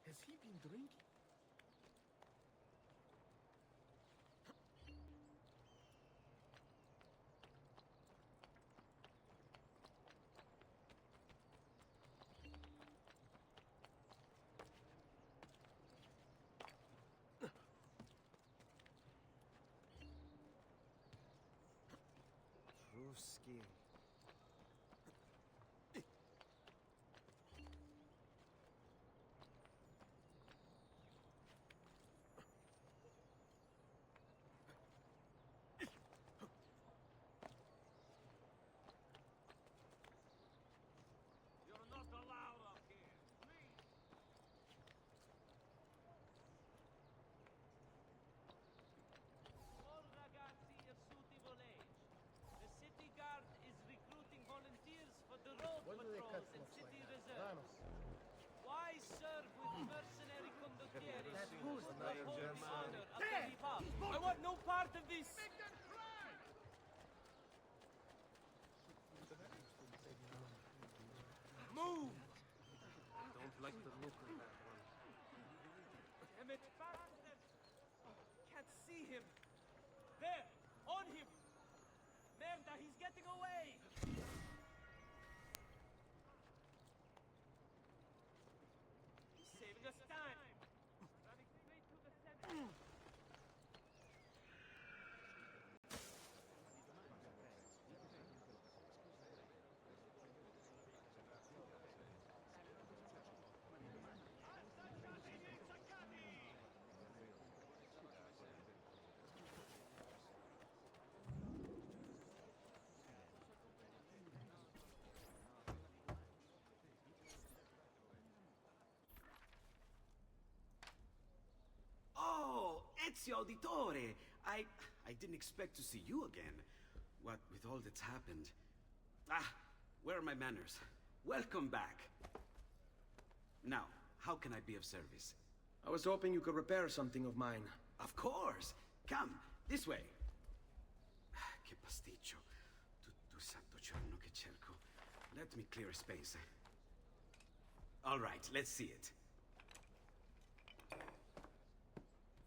Has he been drinking? True skill. You're not allowed up here. Please. All ragazzi of suitable age. The city guard is recruiting volunteers for the road patrols and city reserves. Why serve with mercenary condottieri who could uphold the honor of the Republic? I want no part of this! Move! Don't like the look of that one. Damn it, bastard! Can't see him! There! On him! Merda, he's getting away! He's saving us time! Running straight to the center! Ezio Auditore! I didn't expect to see you again. What with all that's happened. Where are my manners? Welcome back. Now, how can I be of service? I was hoping you could repair something of mine. Of course! Come, this way. Che pasticcio. Tutto santo giorno che cerco. Let me clear a space. All right, let's see it.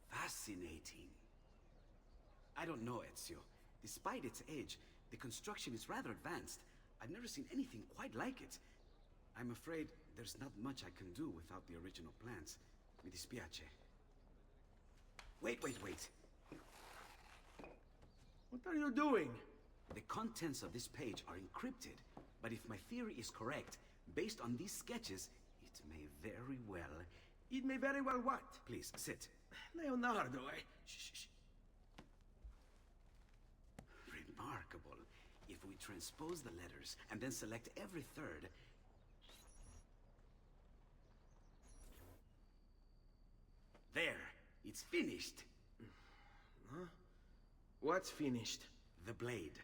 Fascinating. I don't know, Ezio. Despite its age, the construction is rather advanced. I've never seen anything quite like it. I'm afraid there's not much I can do without the original plans. Mi dispiace. Wait. What are you doing? The contents of this page are encrypted, but if my theory is correct, based on these sketches, it may very well... It may very well what? Please, sit. Leonardo, Shh. Remarkable. If we transpose the letters and then select every third... There! It's finished! Huh? What's finished? The blade.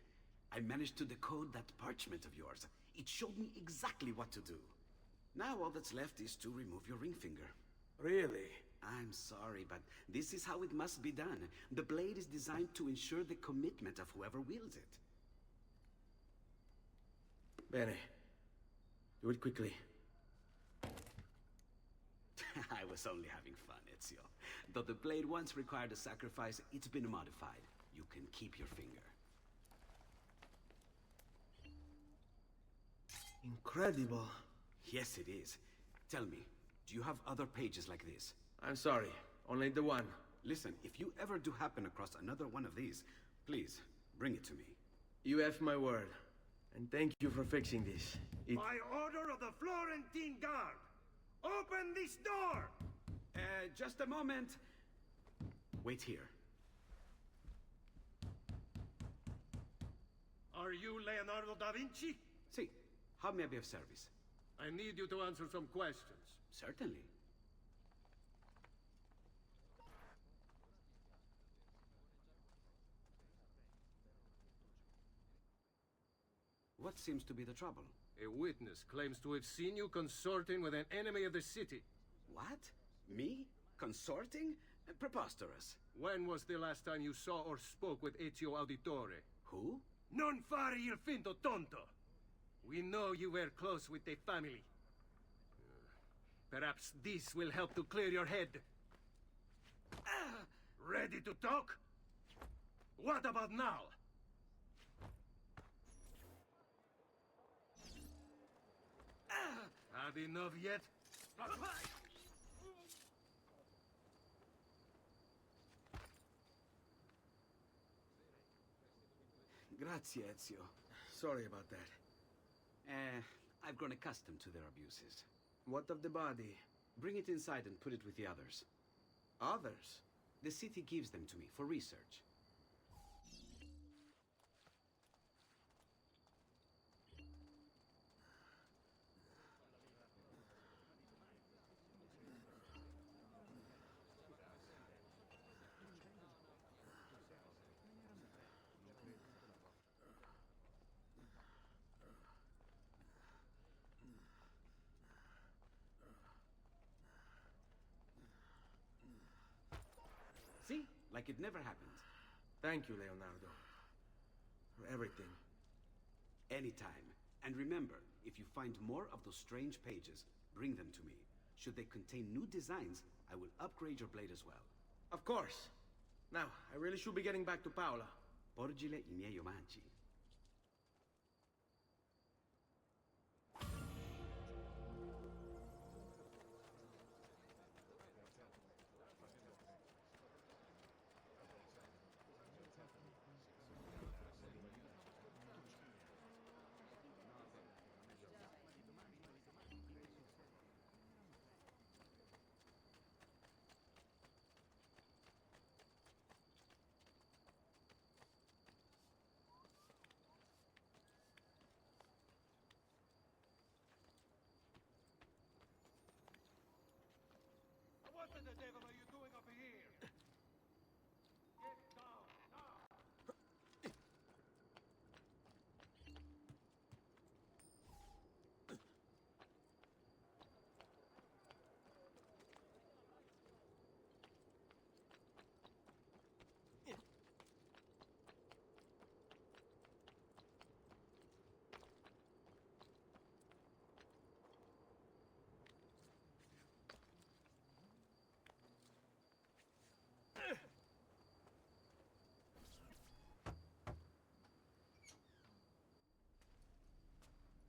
I managed to decode that parchment of yours. It showed me exactly what to do. Now all that's left is to remove your ring finger. Really? I'm sorry, but this is how it must be done. The blade is designed to ensure the commitment of whoever wields it. Bene. Do it quickly. I was only having fun, Ezio. Though the blade once required a sacrifice, it's been modified. You can keep your finger. Incredible. Yes, it is. Tell me, do you have other pages like this? I'm sorry, only the one. Listen, if you ever do happen across another one of these, please, bring it to me. You have my word. And thank you for fixing this. By order of the Florentine Guard! Open this door! Just a moment. Wait here. Are you Leonardo da Vinci? Si. How may I be of service? I need you to answer some questions. Certainly. What seems to be the trouble? A witness claims to have seen you consorting with an enemy of the city. What? Me? Consorting? Preposterous. When was the last time you saw or spoke with Ezio Auditore? Who? Non fare il finto tonto! We know you were close with the family. Perhaps this will help to clear your head. Ready to talk? What about now? Had enough yet? Grazie, Ezio. Sorry about that. I've grown accustomed to their abuses. What of the body? Bring it inside and put it with the others. Others? The city gives them to me for research. See? Like it never happened. Thank you, Leonardo. For everything. Anytime. And remember, if you find more of those strange pages, bring them to me. Should they contain new designs, I will upgrade your blade as well. Of course. Now, I really should be getting back to Paola. Porgile I miei omaggi.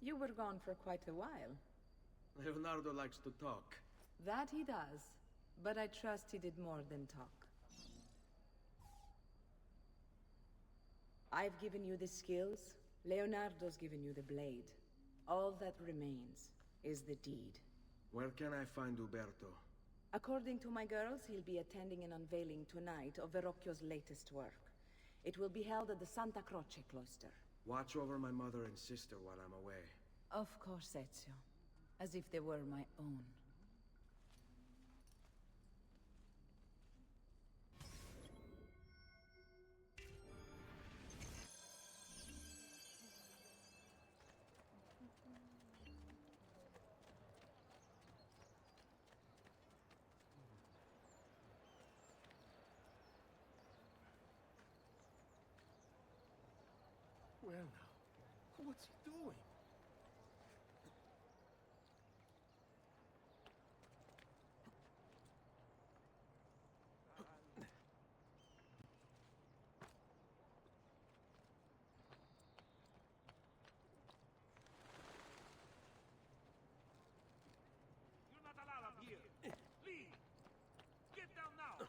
You were gone for quite a while. Leonardo likes to talk. That he does. But I trust he did more than talk. I've given you the skills. Leonardo's given you the blade. All that remains is the deed. Where can I find Uberto? According to my girls, he'll be attending an unveiling tonight of Verrocchio's latest work. It will be held at the Santa Croce cloister. Watch over my mother and sister while I'm away. Of course, Ezio. As if they were my own. Well now, what's he doing? You're not allowed up here. Leave. Get down now.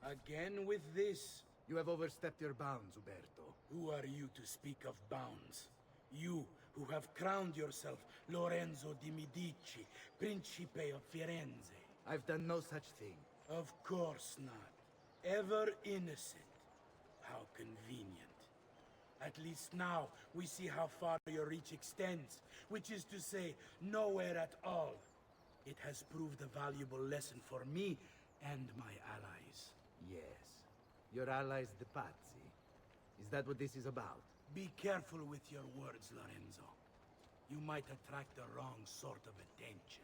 Again with this? You have overstepped your bounds, Uberto. Who are you to speak of bounds? You, who have crowned yourself Lorenzo di Medici, Principe of Firenze. I've done no such thing. Of course not. Ever innocent. How convenient. At least now, we see how far your reach extends, which is to say, nowhere at all. It has proved a valuable lesson for me and my allies. Yes. Your allies, the Pazzi. Is that what this is about? Be careful with your words, Lorenzo. You might attract the wrong sort of attention.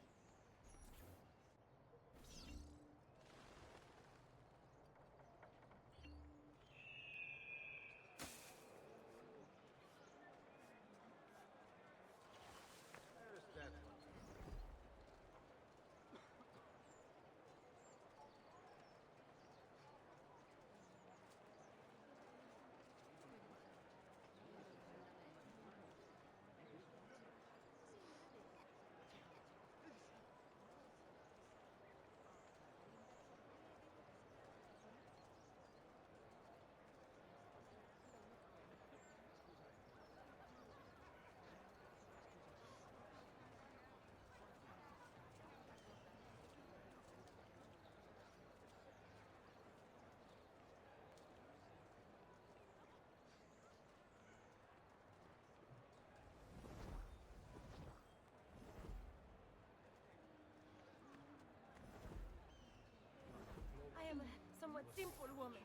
I am a somewhat simple woman.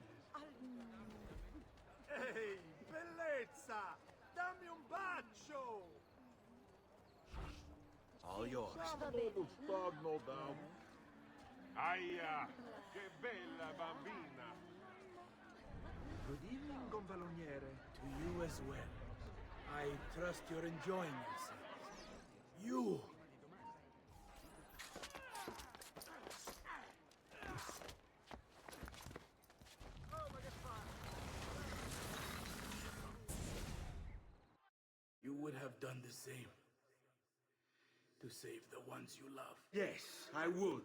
Ehi, bellezza! Dammi un bacio! All yours. Stanno down. Aia, che bella bambina. Good evening, Gonfaloniere. To you as well. I trust you're enjoying yourselves. You! You would have done the same. To save the ones you love. Yes, I would.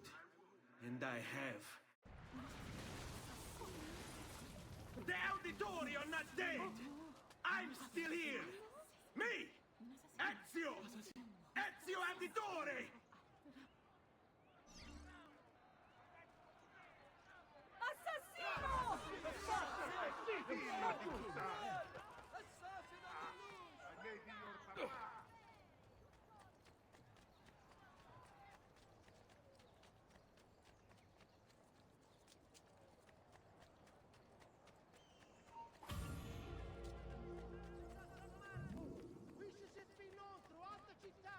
And I have. The Auditori are not dead! I'm still here! Me! Ezio! Ezio Auditore! Assassino! Qui si sente inoltre, alta città!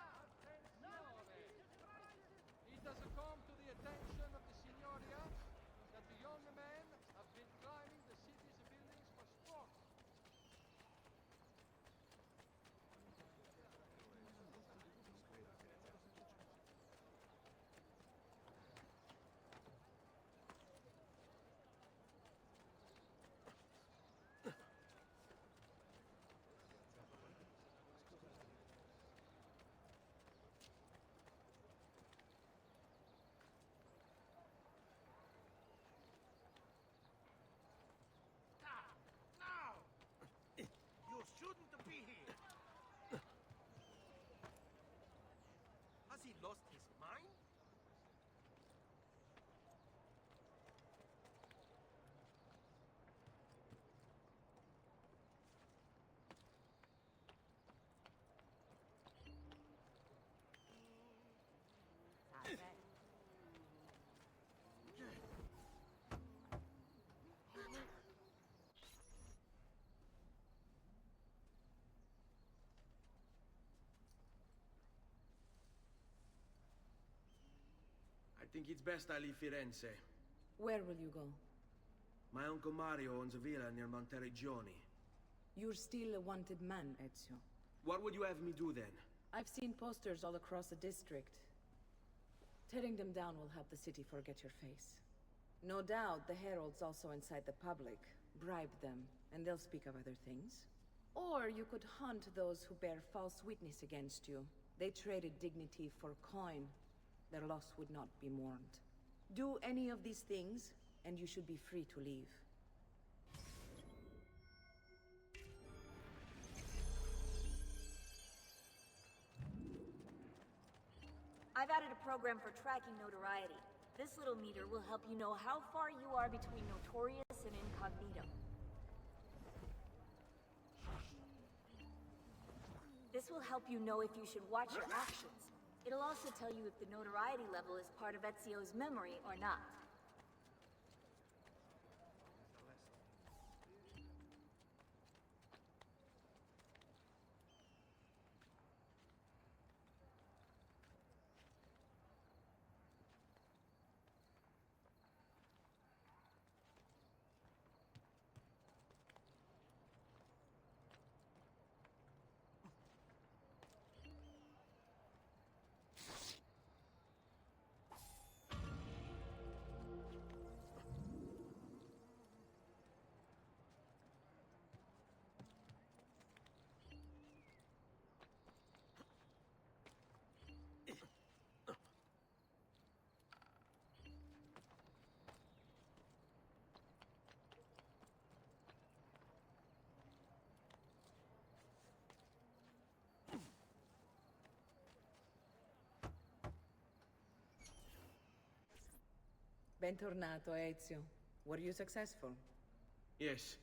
lost his mind? I think it's best I leave Firenze. Where will you go? My uncle Mario owns a villa near Monteriggioni. You're still a wanted man, Ezio. What would you have me do then? I've seen posters all across the district. Tearing them down will help the city forget your face. No doubt the heralds also incite the public. Bribe them, and they'll speak of other things. Or you could hunt those who bear false witness against you. They traded dignity for coin. Their loss would not be mourned. Do any of these things, and you should be free to leave. I've added a program for tracking notoriety. This little meter will help you know how far you are between notorious and incognito. This will help you know if you should watch your actions. It'll also tell you if the notoriety level is part of Ezio's memory or not. Bentornato, Ezio. Were you successful? Yes.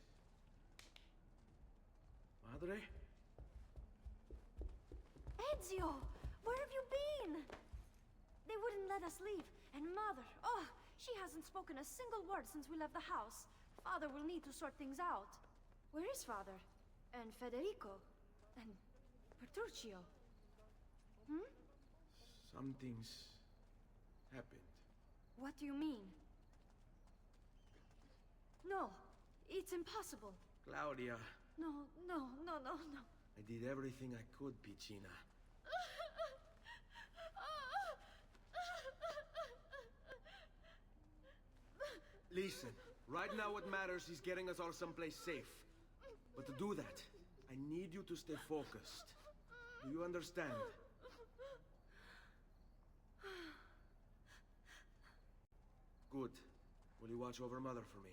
Madre? Ezio! Where have you been? They wouldn't let us leave. And Mother, oh, she hasn't spoken a single word since we left the house. Father will need to sort things out. Where is Father? And Federico? And Petruccio? Hmm? Something's happened. What do you mean? No, it's impossible. Claudia, No. I did everything I could, Piccina. Listen, right now what matters is getting us all someplace safe. But to do that, I need you to stay focused. Do you understand? Good. Will you watch over Mother for me?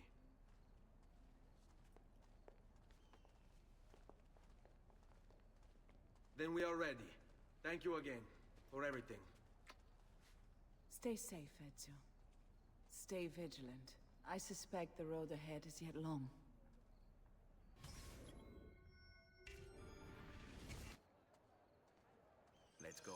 Then we are ready. Thank you again for everything. Stay safe, Ezio. Stay vigilant. I suspect the road ahead is yet long. Let's go.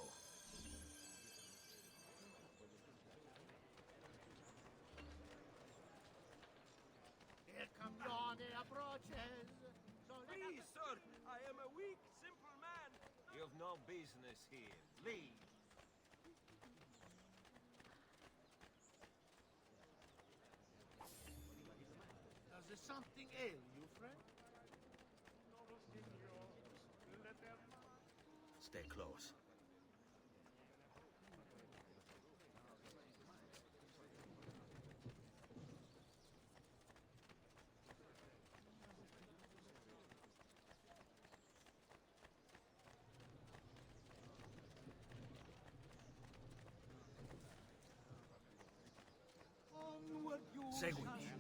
Il campione approaches. Please, sir, I am a weak, simple man. You've no business here. Leave. Does something ail you, friend? Stay close. Onward you Seguimi.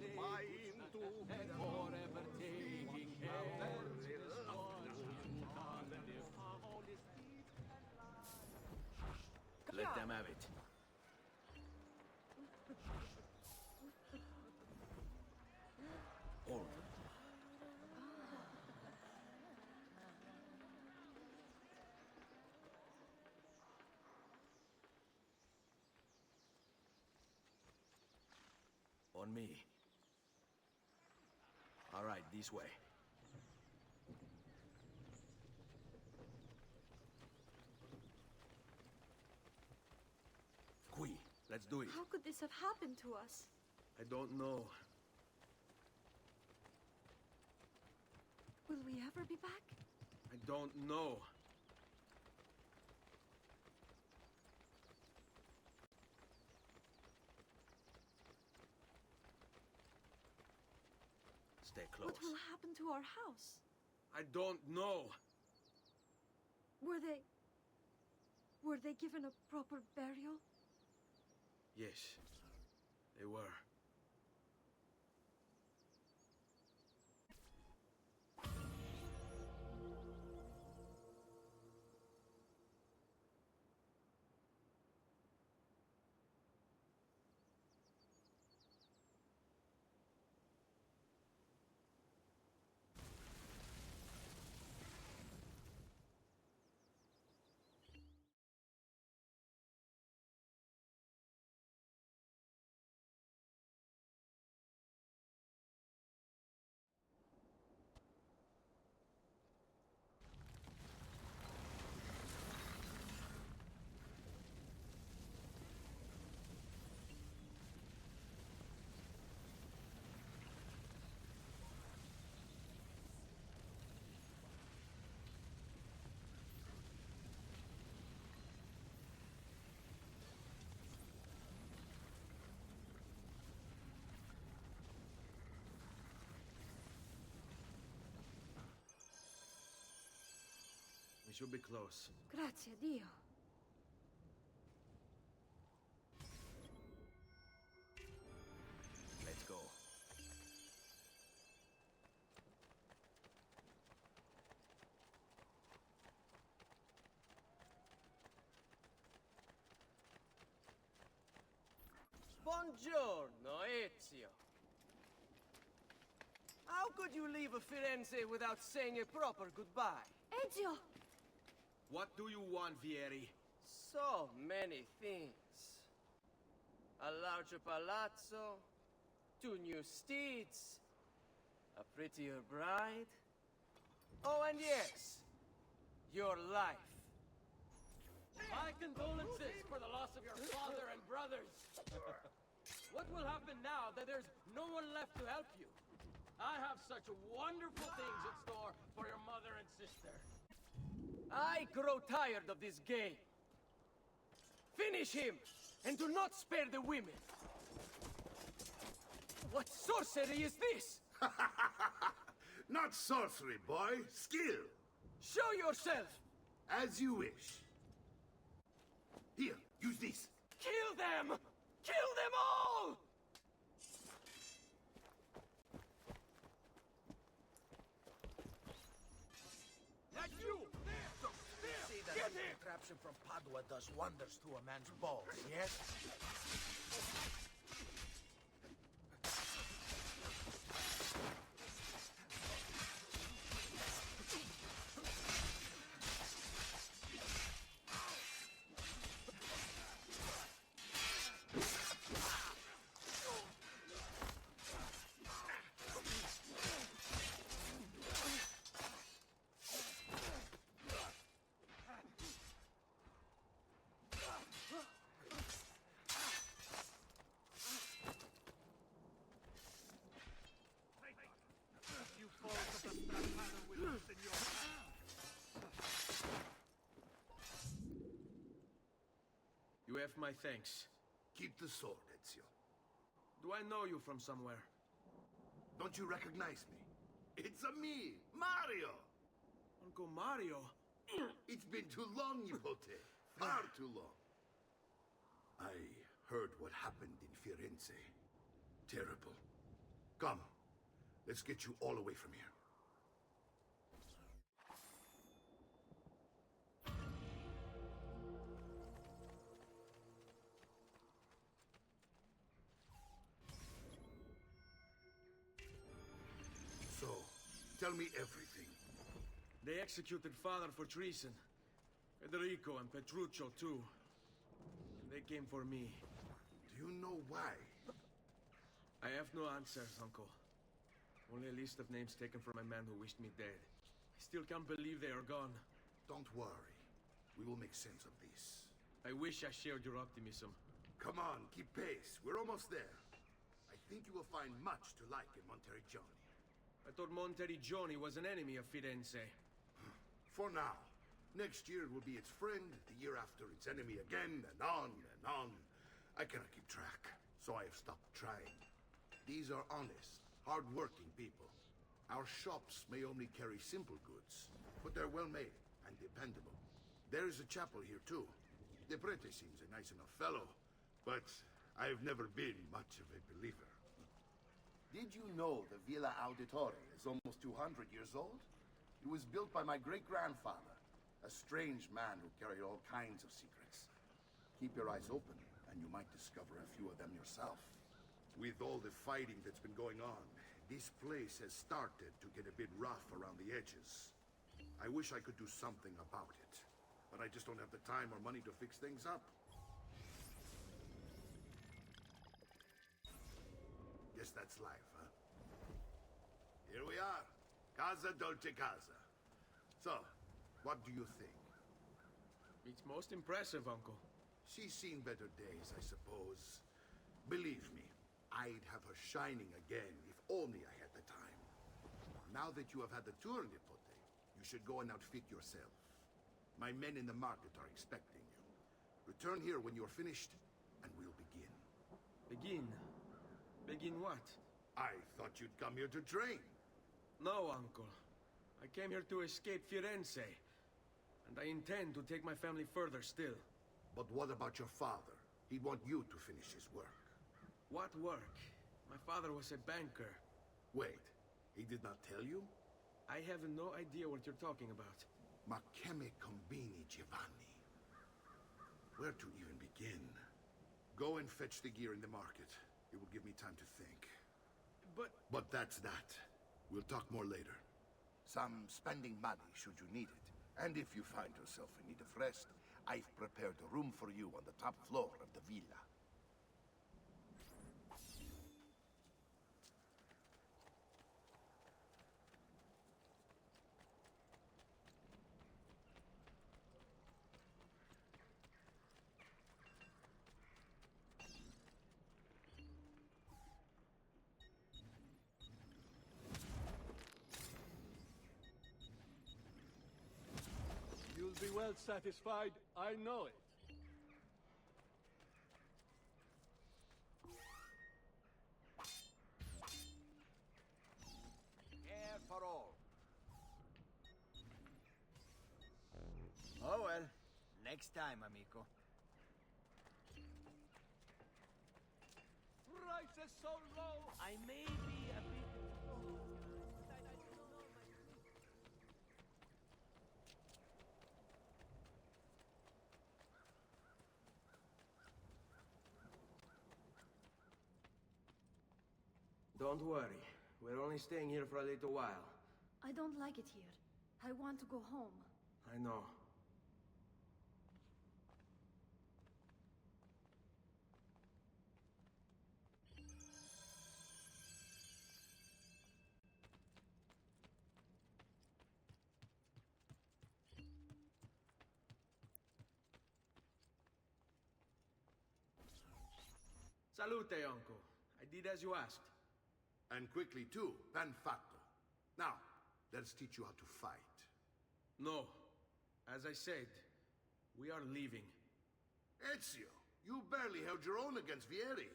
forever taking care. Let them have it. All of them. On me. All right, this way. Qui, let's do it. How could this have happened to us? I don't know. Will we ever be back? I don't know. Stay close. What will happen to our house? I don't know. Were they given a proper burial? Yes, they were. We should be close. Grazie a Dio. Let's go. Buongiorno, Ezio. How could you leave Firenze without saying a proper goodbye? Ezio! What do you want, Vieri? So many things. A larger palazzo, 2 new steeds, a prettier bride. Oh, and yes, your life. My condolences for the loss of your father and brothers. What will happen now that there's no one left to help you? I have such wonderful things in store for your mother and sister. I grow tired of this game. Finish him, and do not spare the women. What sorcery is this? Not sorcery, boy. Skill. Show yourself. As you wish. Here, use this. Kill them! Kill them all! That's you! See that contraption from Padua does wonders to a man's balls, yes? You have my thanks. Keep the sword, Ezio. Do I know you from somewhere? Don't you recognize me? It's a me, Mario! Uncle Mario? It's been too long, Nipote. Far too long. I heard what happened in Firenze. Terrible. Come, let's get you all away from here. Tell me everything. They executed father for treason. Federico and Petruccio, too. They came for me. Do you know why? I have no answers, Uncle. Only a list of names taken from a man who wished me dead. I still can't believe they are gone. Don't worry. We will make sense of this. I wish I shared your optimism. Come on, keep pace. We're almost there. I think you will find much to like in Monteriggioni. I thought Monteriggioni was an enemy of Firenze. For now. Next year it will be its friend, the year after its enemy again, and on and on. I cannot keep track, so I have stopped trying. These are honest, hard-working people. Our shops may only carry simple goods, but they're well-made and dependable. There is a chapel here, too. The Prete seems a nice enough fellow, but I have never been much of a believer. Did you know the Villa Auditore is almost 200 years old? It was built by my great-grandfather, a strange man who carried all kinds of secrets. Keep your eyes open, and you might discover a few of them yourself. With all the fighting that's been going on, this place has started to get a bit rough around the edges. I wish I could do something about it, but I just don't have the time or money to fix things up. Guess that's life, huh? Here we are. Casa Dolce Casa. So, what do you think? It's most impressive, Uncle. She's seen better days, I suppose. Believe me, I'd have her shining again if only I had the time. Now that you have had the tour, Nipote, you should go and outfit yourself. My men in the market are expecting you. Return here when you're finished, and we'll begin. Begin? Begin what? I thought you'd come here to train. No, Uncle. I came here to escape Firenze. And I intend to take my family further still. But what about your father? He'd want you to finish his work. What work? My father was a banker. Wait, he did not tell you? I have no idea what you're talking about. Ma che me combini, Giovanni? Where to even begin? Go and fetch the gear in the market. It will give me time to think. But that's that. We'll talk more later. Some spending money should you need it. And if you find yourself in need of rest, I've prepared a room for you on the top floor of the villa. You'll be well satisfied, I know it. Air for all. Oh well, next time, amico. Price is so low, I may be a bit... Don't worry. We're only staying here for a little while. I don't like it here. I want to go home. I know. Salute, Uncle. I did as you asked. And quickly, too. Ben fatto. Now, let's teach you how to fight. No. As I said, we are leaving. Ezio, you barely held your own against Vieri.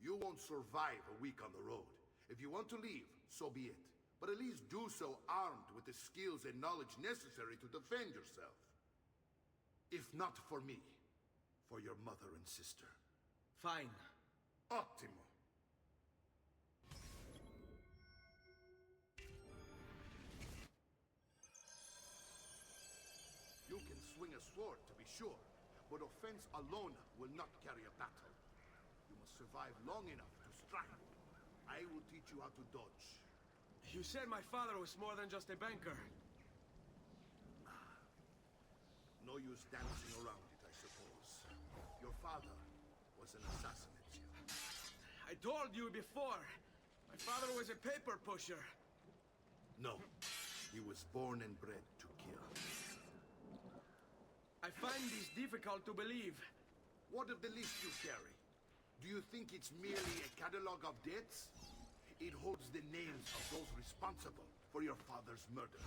You won't survive a week on the road. If you want to leave, so be it. But at least do so armed with the skills and knowledge necessary to defend yourself. If not for me, for your mother and sister. Fine. Ottimo. You can swing a sword, to be sure, but offense alone will not carry a battle. You must survive long enough to strike. I will teach you how to dodge. You said my father was more than just a banker. No use dancing around it, I suppose. Your father was an assassin, Ezio. I told you before. My father was a paper pusher. No. He was born and bred to kill. I find this difficult to believe. What of the list you carry? Do you think it's merely a catalog of debts? It holds the names of those responsible for your father's murder.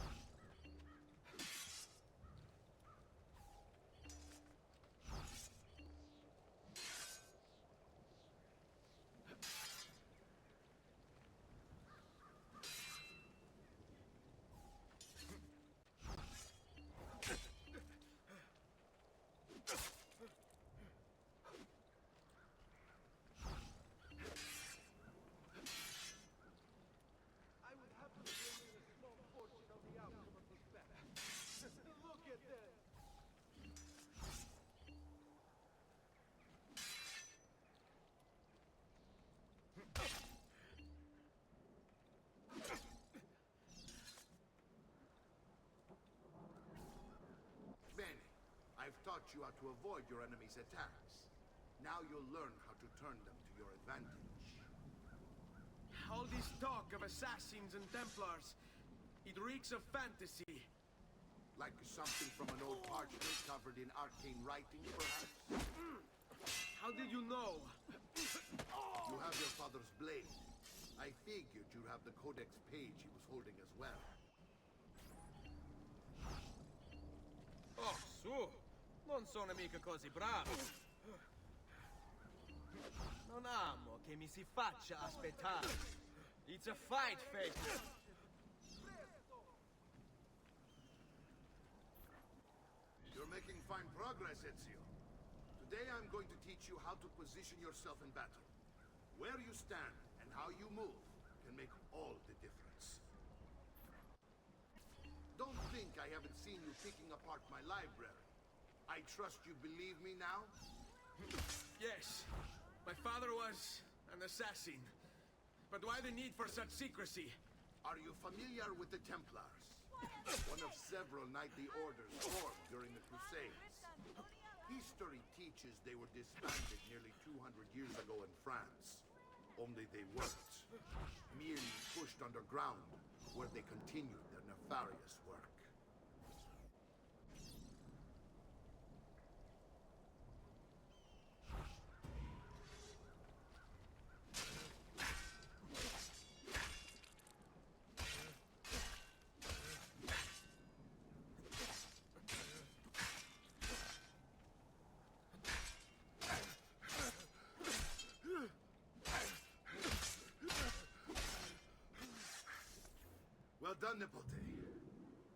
I would happily give you a small portion of the outcome of this battle. Look at that! Bene, I've taught you how to avoid your enemy's attacks. Now you'll learn how to turn them to your advantage. All this talk of assassins and Templars, it reeks of fantasy. Like something from an old parchment covered in arcane writing, perhaps? How did you know? You have your father's blade. I figured you'd have the codex page he was holding as well. Oh, su! Non sono mica così bravo. Non amo che mi si faccia aspettare. It's a fight, Fate. You're making fine progress, Ezio. Today I'm going to teach you how to position yourself in battle. Where you stand and how you move can make all the difference. Don't think I haven't seen you picking apart my library. I trust you believe me now? Yes, my father was an assassin. But why the need for such secrecy? Are you familiar with the Templars? One of several knightly orders formed during the Crusades. History teaches they were disbanded nearly 200 years ago in France. Only they weren't. Merely pushed underground, where they continued their nefarious work. Well done, Nipote.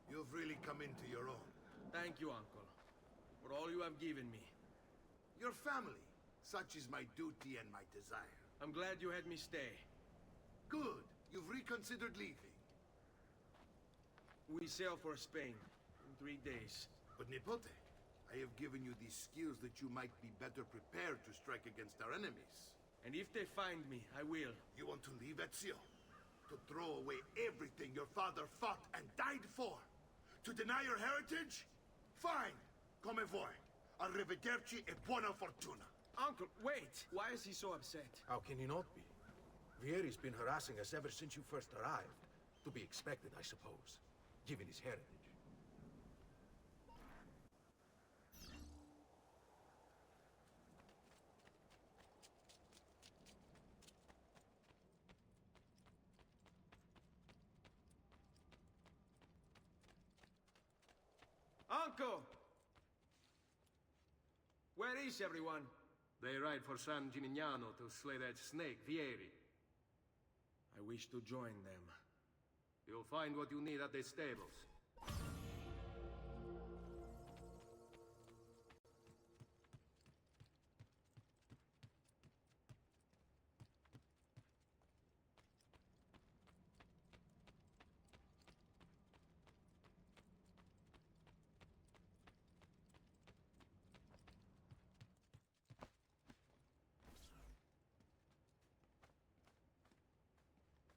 You've really come into your own. Thank you, Uncle, for all you have given me. Your family. Such is my duty and my desire. I'm glad you had me stay. Good. You've reconsidered leaving. We sail for Spain in 3 days. But Nipote, I have given you these skills that you might be better prepared to strike against our enemies. And if they find me, I will. You want to leave, Ezio? To throw away everything your father fought and died for? To deny your heritage? Fine. Come vuoi. Arrivederci e buona fortuna. Uncle, wait! Why is he so upset? How can he not be? Vieri's been harassing us ever since you first arrived. To be expected, I suppose, given his heritage. Uncle! Where is everyone? They ride for San Gimignano to slay that snake, Vieri. I wish to join them. You'll find what you need at the stables.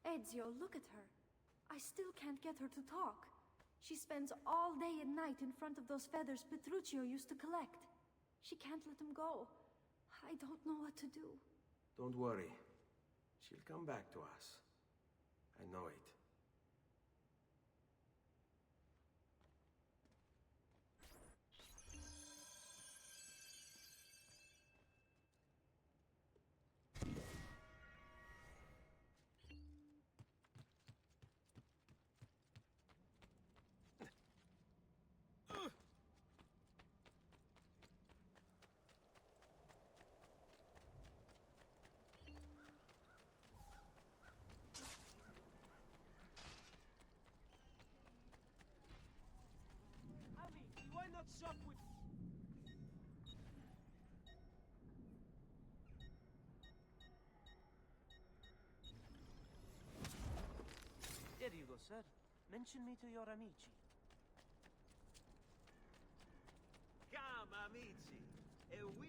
Ezio, look at her. I still can't get her to talk. She spends all day and night in front of those feathers Petruchio used to collect. She can't let them go. I don't know what to do. Don't worry. She'll come back to us. I know it. Why not sup with... There you go, sir. Mention me to your amici. Come, amici. E we...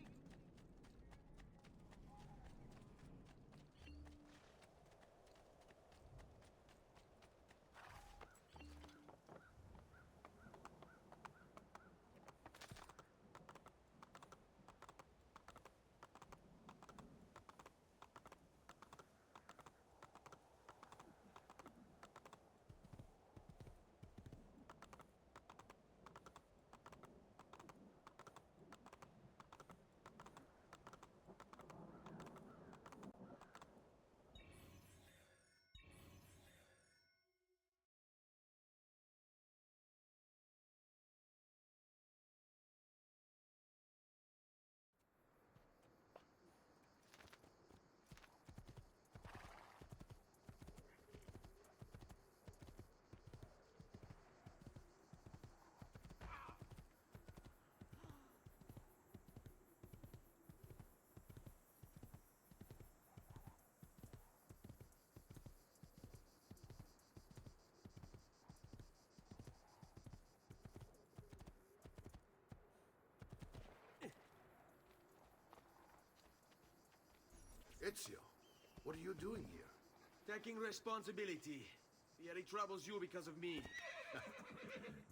Ezio, what are you doing here? Taking responsibility. Vieri troubles you because of me.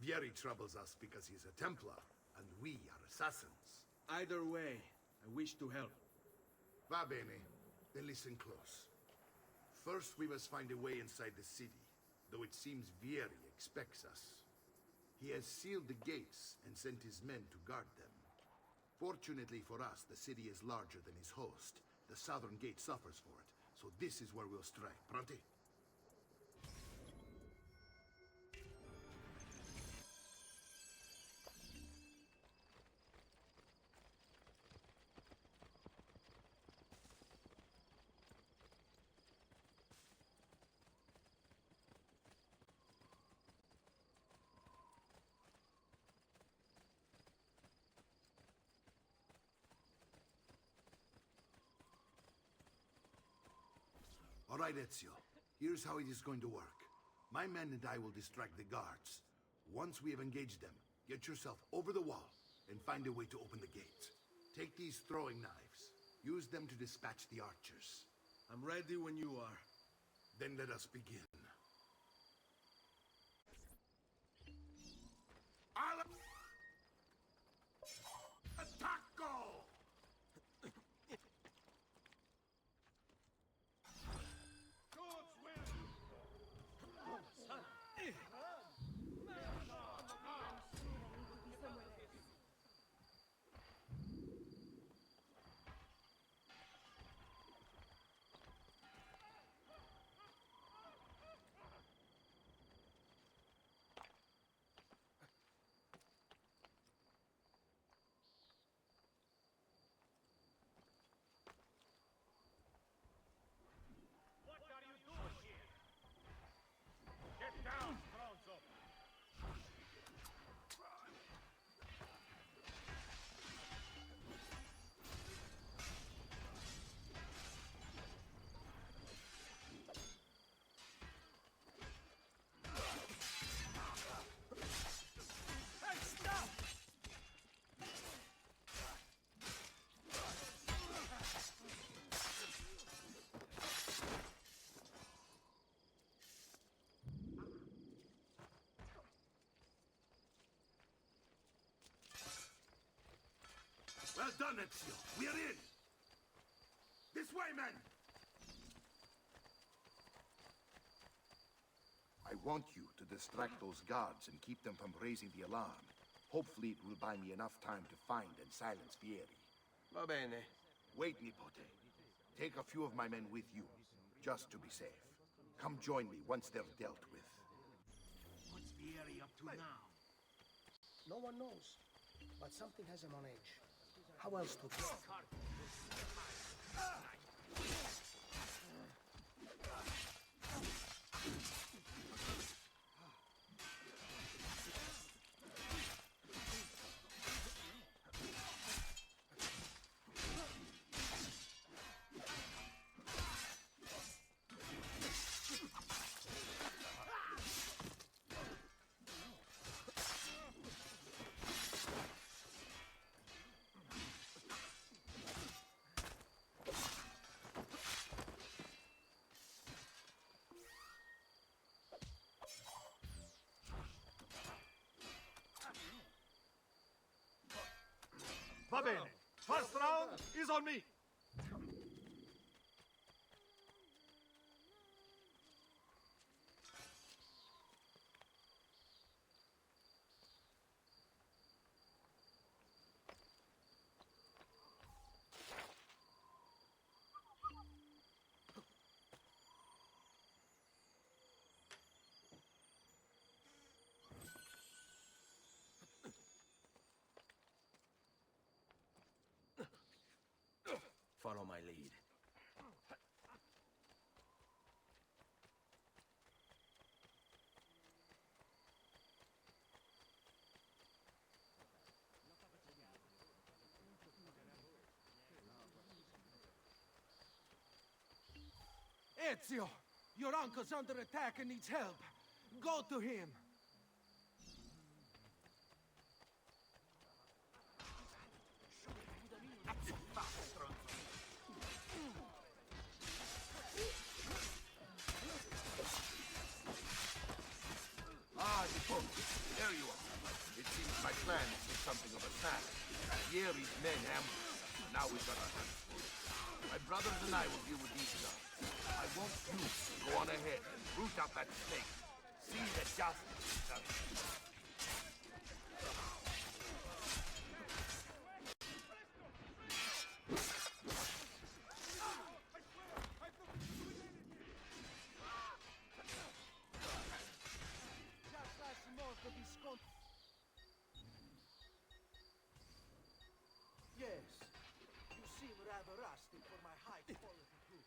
Vieri troubles us because he's a Templar, and we are assassins. Either way, I wish to help. Va bene. Then listen close. First, we must find a way inside the city, though it seems Vieri expects us. He has sealed the gates and sent his men to guard them. Fortunately for us, the city is larger than his host. The southern gate suffers for it, so this is where we'll strike. Pronti? All right, Ezio. Here's how it is going to work. My men and I will distract the guards. Once we have engaged them, get yourself over the wall and find a way to open the gate. Take these throwing knives. Use them to dispatch the archers. I'm ready when you are. Then let us begin. Attacco! Well done, Ezio. We're in. This way, men. I want you to distract those guards and keep them from raising the alarm. Hopefully it will buy me enough time to find and silence Vieri. Va bene. Wait, Nipote. Take a few of my men with you, just to be safe. Come join me once they're dealt with. What's Vieri up to now? No one knows, but something has him on edge. How else to do? Va bene. First round is on me. Follow my lead. Ezio, your uncle's under attack and needs help. Go to him. Ah, Nipote, there you are. It seems my plan took something of a snap. Vieri's men ambushed. Now we've got our hands full. My brothers and I will deal with these guys. I want you to go on ahead and root out that snake. See that justice is done. Yes, you seem rather rusty for my high-quality food.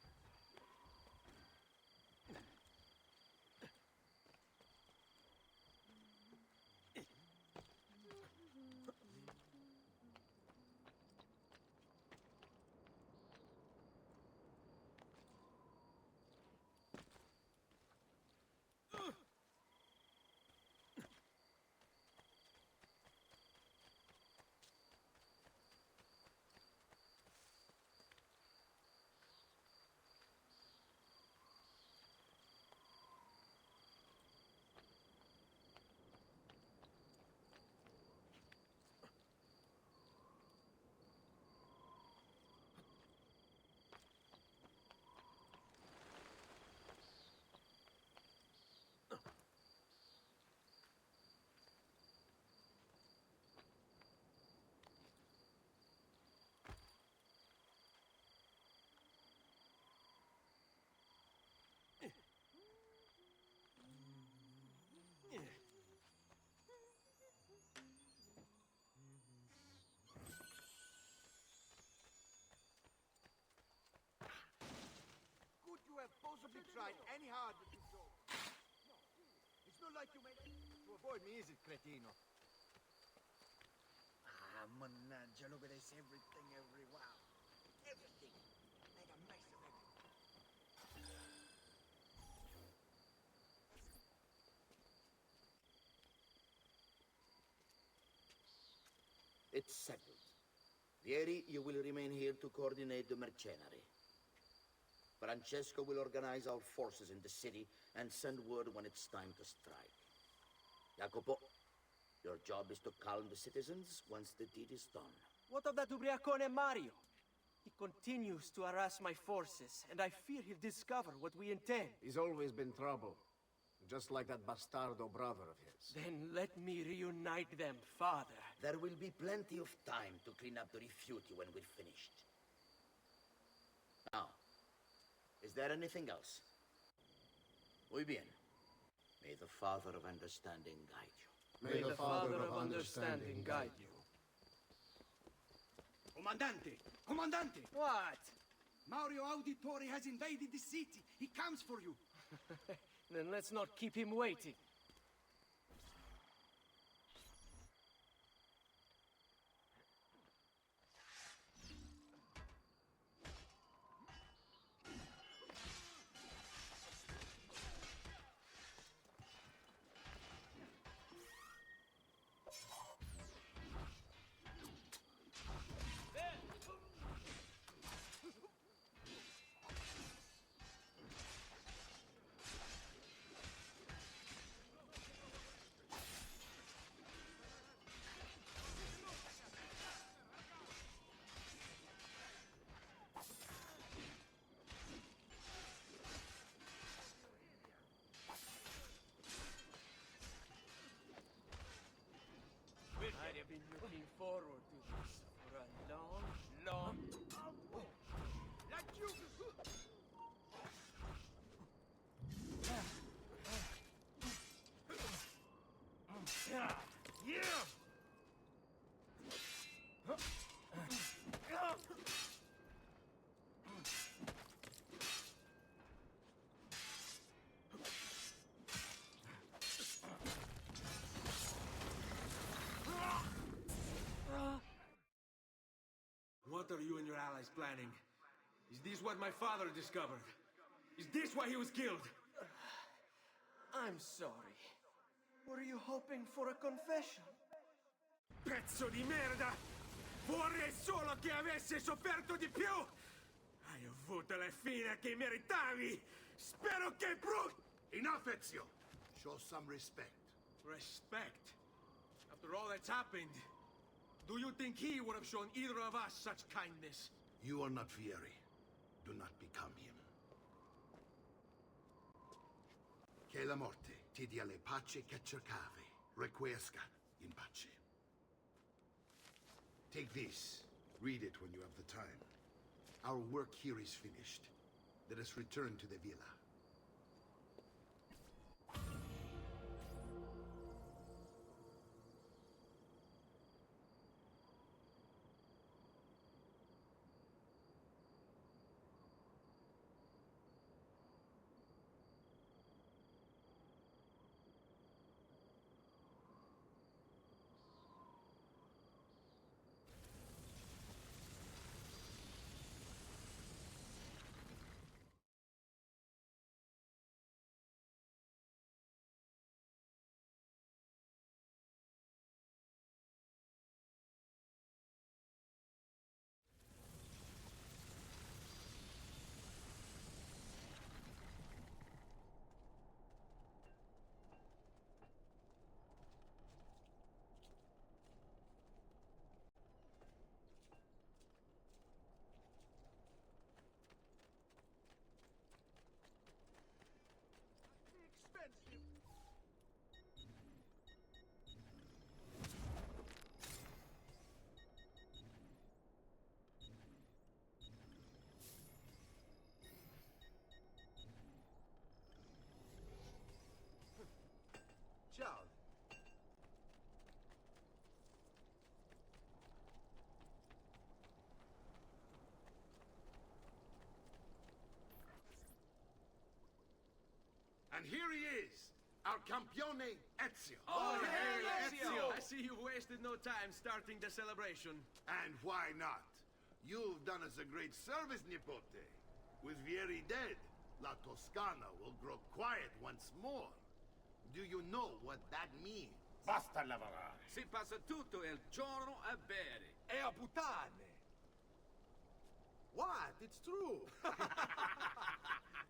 Could you have possibly tried any harder to show? It's not like you made to avoid me, is it, cretino? Ah, mannaggia, look at this, everything everywhere. Everything. Made a mess of everything. It's settled. Vieri, you will remain here to coordinate the mercenary. Francesco will organize our forces in the city and send word when it's time to strike. Jacopo, your job is to calm the citizens once the deed is done. What of that ubriacone Mario? He continues to harass my forces, and I fear he'll discover what we intend. He's always been trouble. Just like that bastardo brother of his. Then let me reunite them, father. There will be plenty of time to clean up the refuge when we're finished. Now, is there anything else? Muy bien. May the Father of Understanding guide you. May the Father of Understanding guide you. Comandante! Comandante! What? Mario Auditore has invaded the city. He comes for you. Then let's not keep him waiting. I've been looking forward to this for a long, long... What are you and your allies planning? Is this what my father discovered? Is this why he was killed? I'm sorry. Were you hoping for a confession? Pezzo di merda! Vorrei solo che avesse sofferto di più! Hai avuto la fine che meritavi! Spero che Enough, Ezio! Show some respect. Respect? After all that's happened, do you think he would have shown either of us such kindness? You are not Vieri. Do not become him. Che la morte ti dia le pace che cercavi. Requiesca in pace. Take this. Read it when you have the time. Our work here is finished. Let us return to the villa. Ciao. And here he is, our campione Ezio. Oh, hey, Ezio! I see you wasted no time starting the celebration. And why not? You've done us a great service, Nipote. With Vieri dead, La Toscana will grow quiet once more. Do you know what that means? Basta lavorare. Si passa tutto il giorno a bere. E a puttane. What? It's true.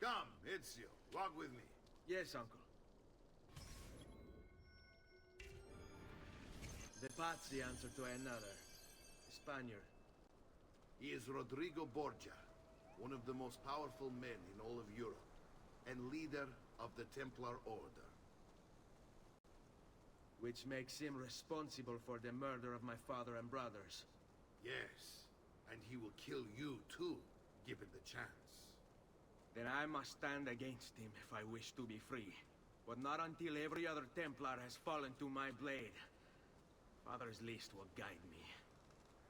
Come, Ezio, walk with me. Yes, uncle. The Pazzi answer to another. Spaniard? He is Rodrigo Borgia, one of the most powerful men in all of Europe, and leader of the Templar Order. Which makes him responsible for the murder of my father and brothers. Yes, and he will kill you too, given the chance. Then I must stand against him if I wish to be free. But not until every other Templar has fallen to my blade. Father's list will guide me.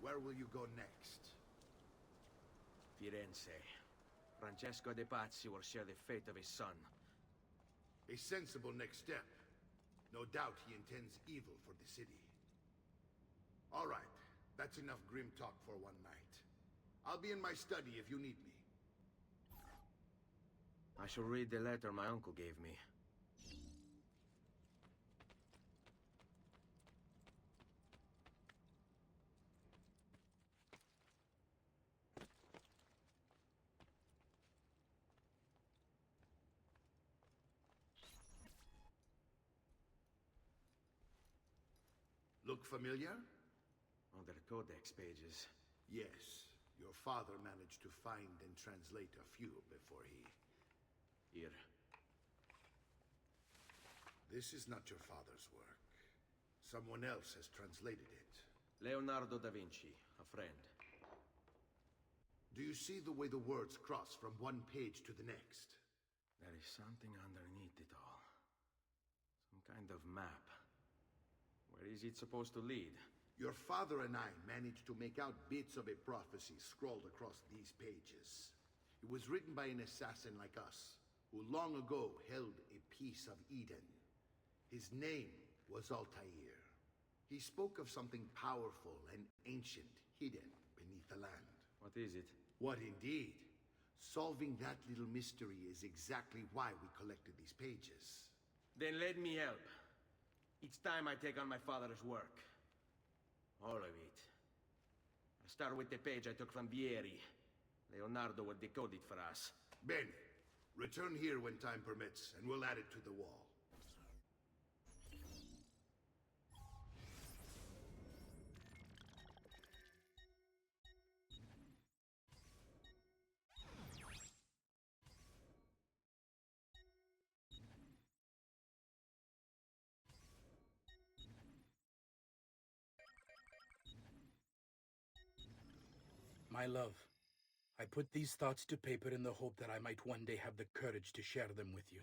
Where will you go next? Firenze. Francesco de Pazzi will share the fate of his son. A sensible next step. No doubt he intends evil for the city. All right, that's enough grim talk for one night. I'll be in my study if you need me. I shall read the letter my uncle gave me. Look familiar? On their codex pages. Yes. Your father managed to find and translate a few before he... Here. This is not your father's work. Someone else has translated it. Leonardo da Vinci, a friend. Do you see the way the words cross from one page to the next? There is something underneath it all. Some kind of map. Where is it supposed to lead? Your father and I managed to make out bits of a prophecy scrawled across these pages. It was written by an assassin like us, who long ago held a piece of Eden. His name was Altair. He spoke of something powerful and ancient hidden beneath the land. What is it? What indeed? Solving that little mystery is exactly why we collected these pages. Then let me help. Each time I take on my father's work. All of it. I'll start with the page I took from Vieri. Leonardo will decode it for us. Bene. Return here when time permits, and we'll add it to the wall. My love, I put these thoughts to paper in the hope that I might one day have the courage to share them with you.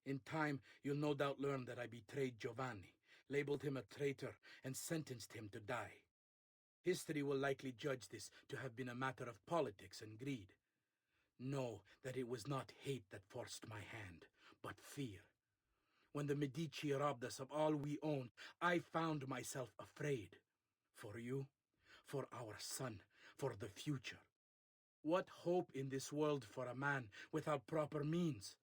In time, you'll no doubt learn that I betrayed Giovanni, labeled him a traitor, and sentenced him to die. History will likely judge this to have been a matter of politics and greed. Know that it was not hate that forced my hand, but fear. When the Medici robbed us of all we owned, I found myself afraid. For you, for our son, for the future. What hope in this world for a man without proper means?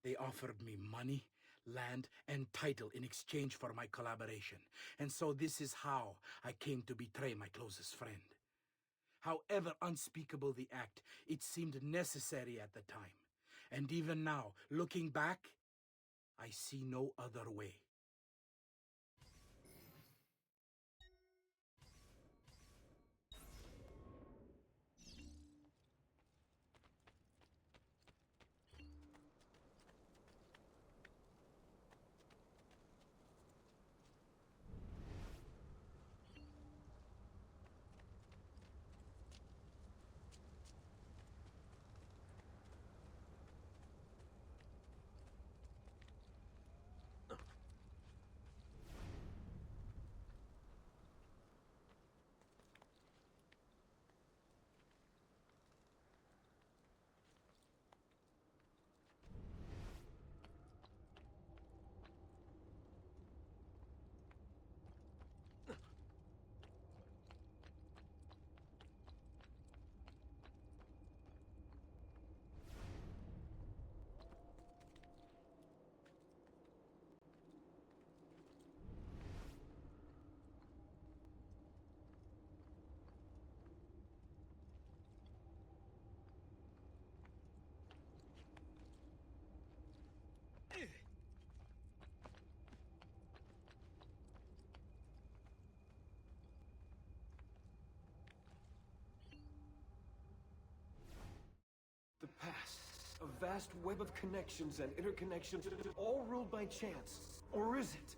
They offered me money, land, and title in exchange for my collaboration. And so this is how I came to betray my closest friend. However unspeakable the act, it seemed necessary at the time. And even now, looking back, I see no other way. A vast web of connections and interconnections, all ruled by chance. Or is it?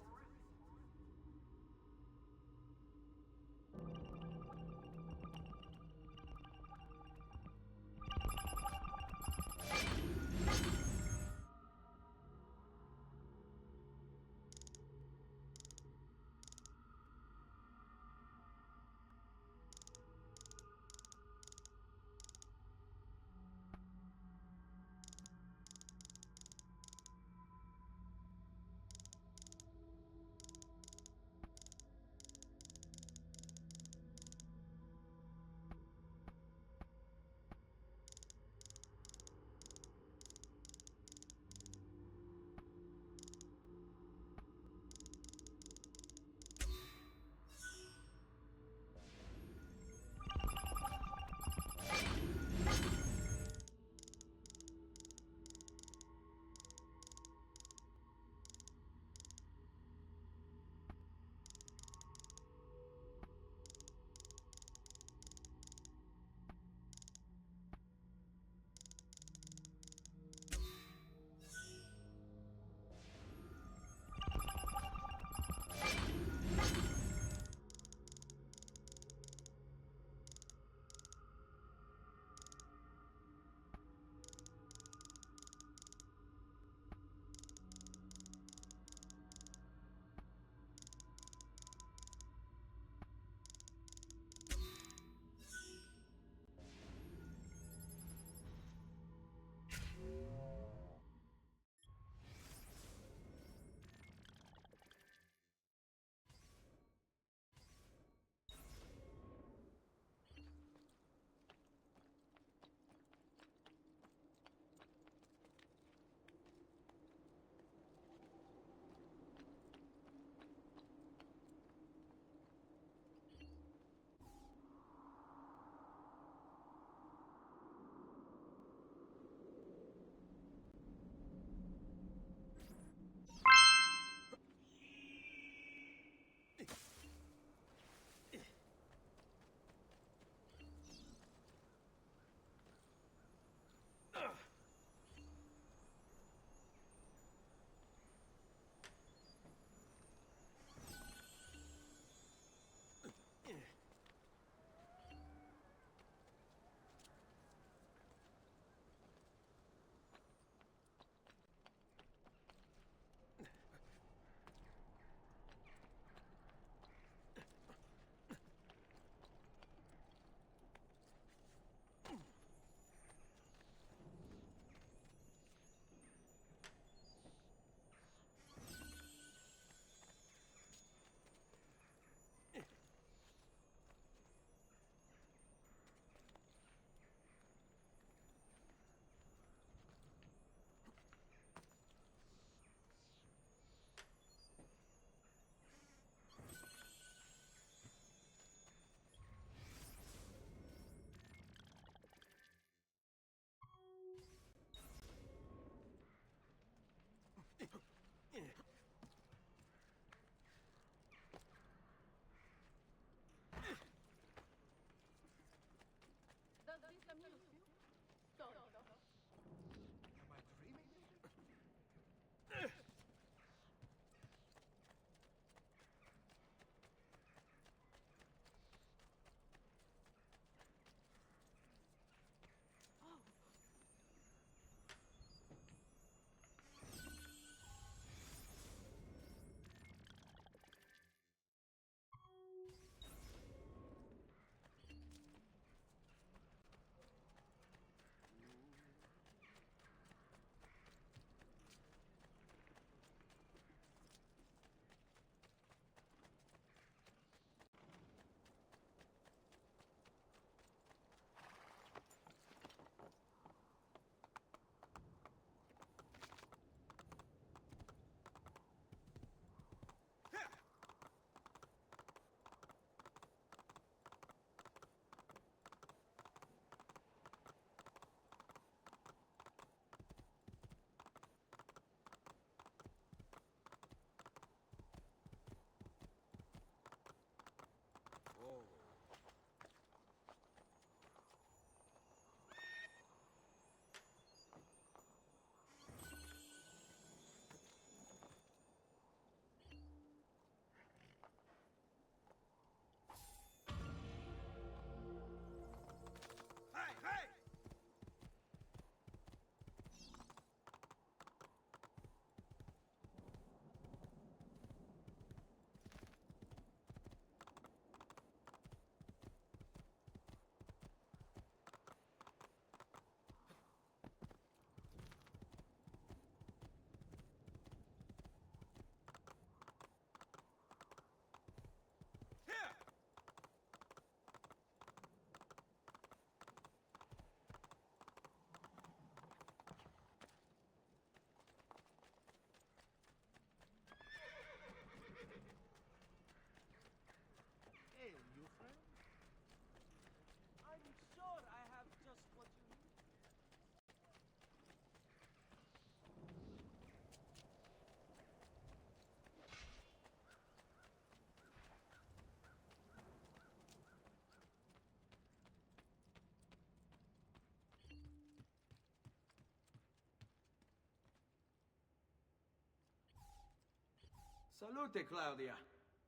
Salute, Claudia.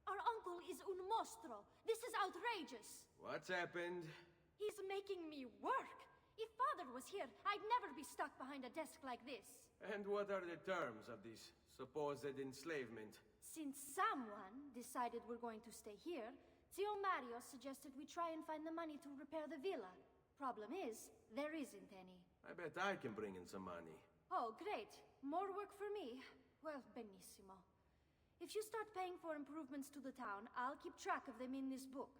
Our uncle is un mostro. This is outrageous. What's happened? He's making me work. If Father was here, I'd never be stuck behind a desk like this. And what are the terms of this supposed enslavement? Since someone decided we're going to stay here, Zio Mario suggested we try and find the money to repair the villa. Problem is, there isn't any. I bet I can bring in some money. Oh, great. More work for me. Well, benissimo. If you start paying for improvements to the town, I'll keep track of them in this book.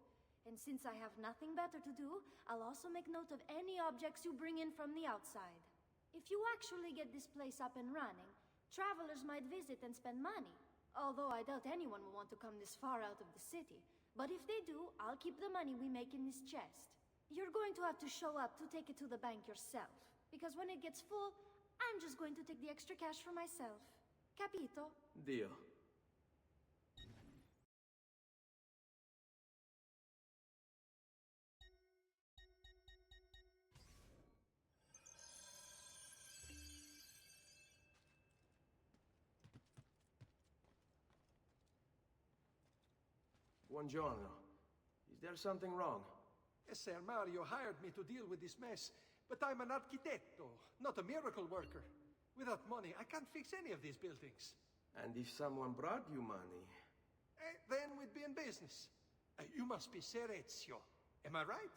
And since I have nothing better to do, I'll also make note of any objects you bring in from the outside. If you actually get this place up and running, travelers might visit and spend money. Although I doubt anyone will want to come this far out of the city. But if they do, I'll keep the money we make in this chest. You're going to have to show up to take it to the bank yourself. Because when it gets full, I'm just going to take the extra cash for myself. Capito? Deal. Buongiorno. Is there something wrong? Yes, Sir Mario hired me to deal with this mess, but I'm an architetto, not a miracle worker. Without money, I can't fix any of these buildings. And if someone brought you money? Then we'd be in business. You must be Ser Ezio. Am I right?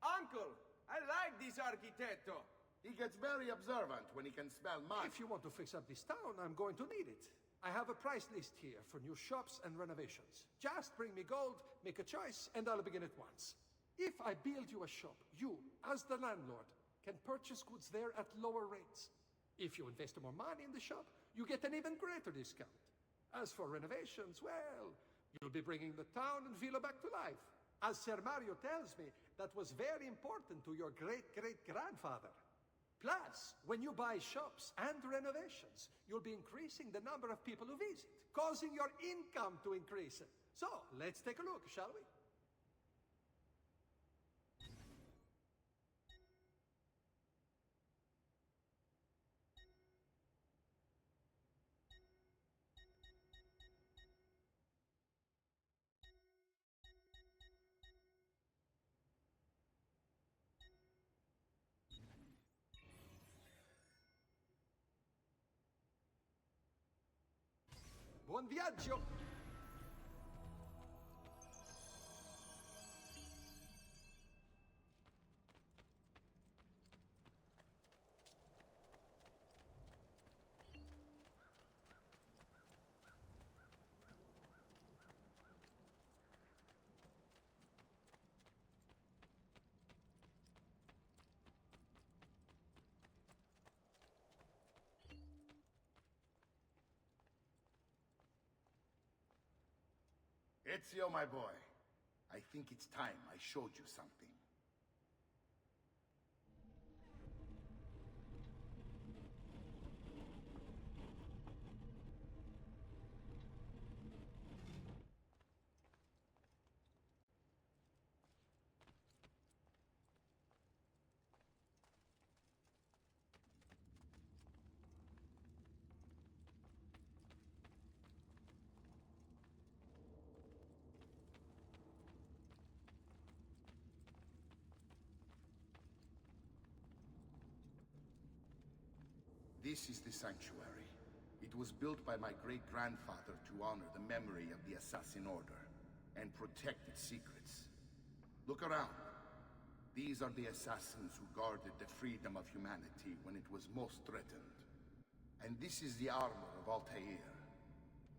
Uncle, I like this architetto. He gets very observant when he can smell mud. If you want to fix up this town, I'm going to need it. I have a price list here for new shops and renovations. Just bring me gold, make a choice, and I'll begin at once. If I build you a shop, you, as the landlord, can purchase goods there at lower rates. If you invest more money in the shop, you get an even greater discount. As for renovations, well, you'll be bringing the town and villa back to life. As Ser Mario tells me, that was very important to your great-great-grandfather. Plus, when you buy shops and renovations, you'll be increasing the number of people who visit, causing your income to increase. So, let's take a look, shall we? Buon viaggio! Ezio, my boy, I think it's time I showed you something. This is the sanctuary. It was built by my great-grandfather to honor the memory of the Assassin Order and protect its secrets. Look around. These are the assassins who guarded the freedom of humanity when it was most threatened. And this is the armor of Altair.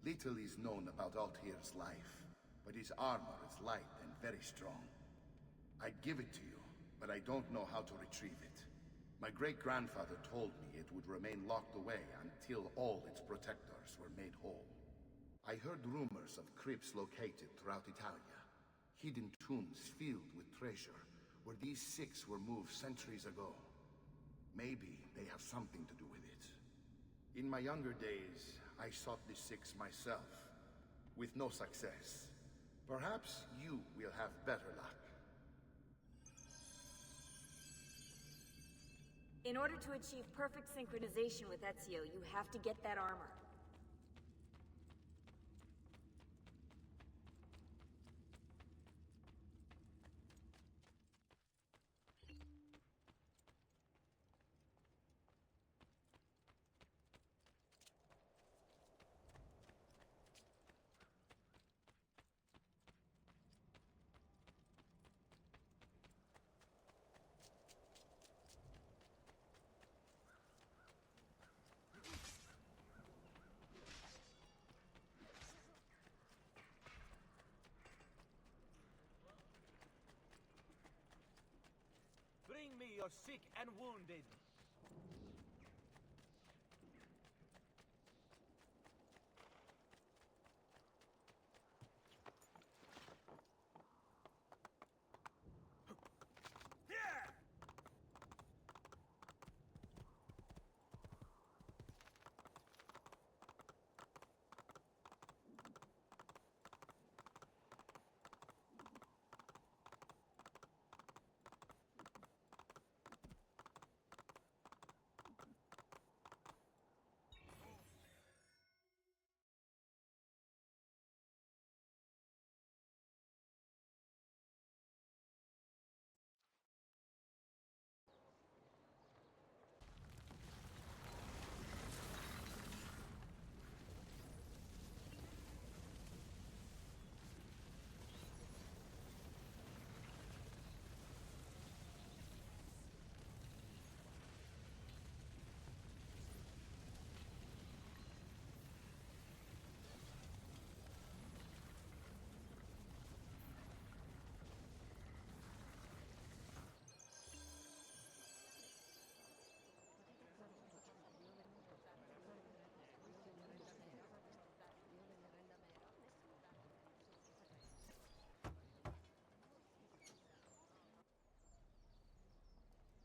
Little is known about Altair's life, but his armor is light and very strong. I'd give it to you, but I don't know how to retrieve it. My great-grandfather told me it would remain locked away until all its protectors were made whole. I heard rumors of crypts located throughout Italia, hidden tombs filled with treasure, where these six were moved centuries ago. Maybe they have something to do with it. In my younger days, I sought the six myself, with no success. Perhaps you will have better luck. In order to achieve perfect synchronization with Ezio, you have to get that armor. Bring me your sick and wounded.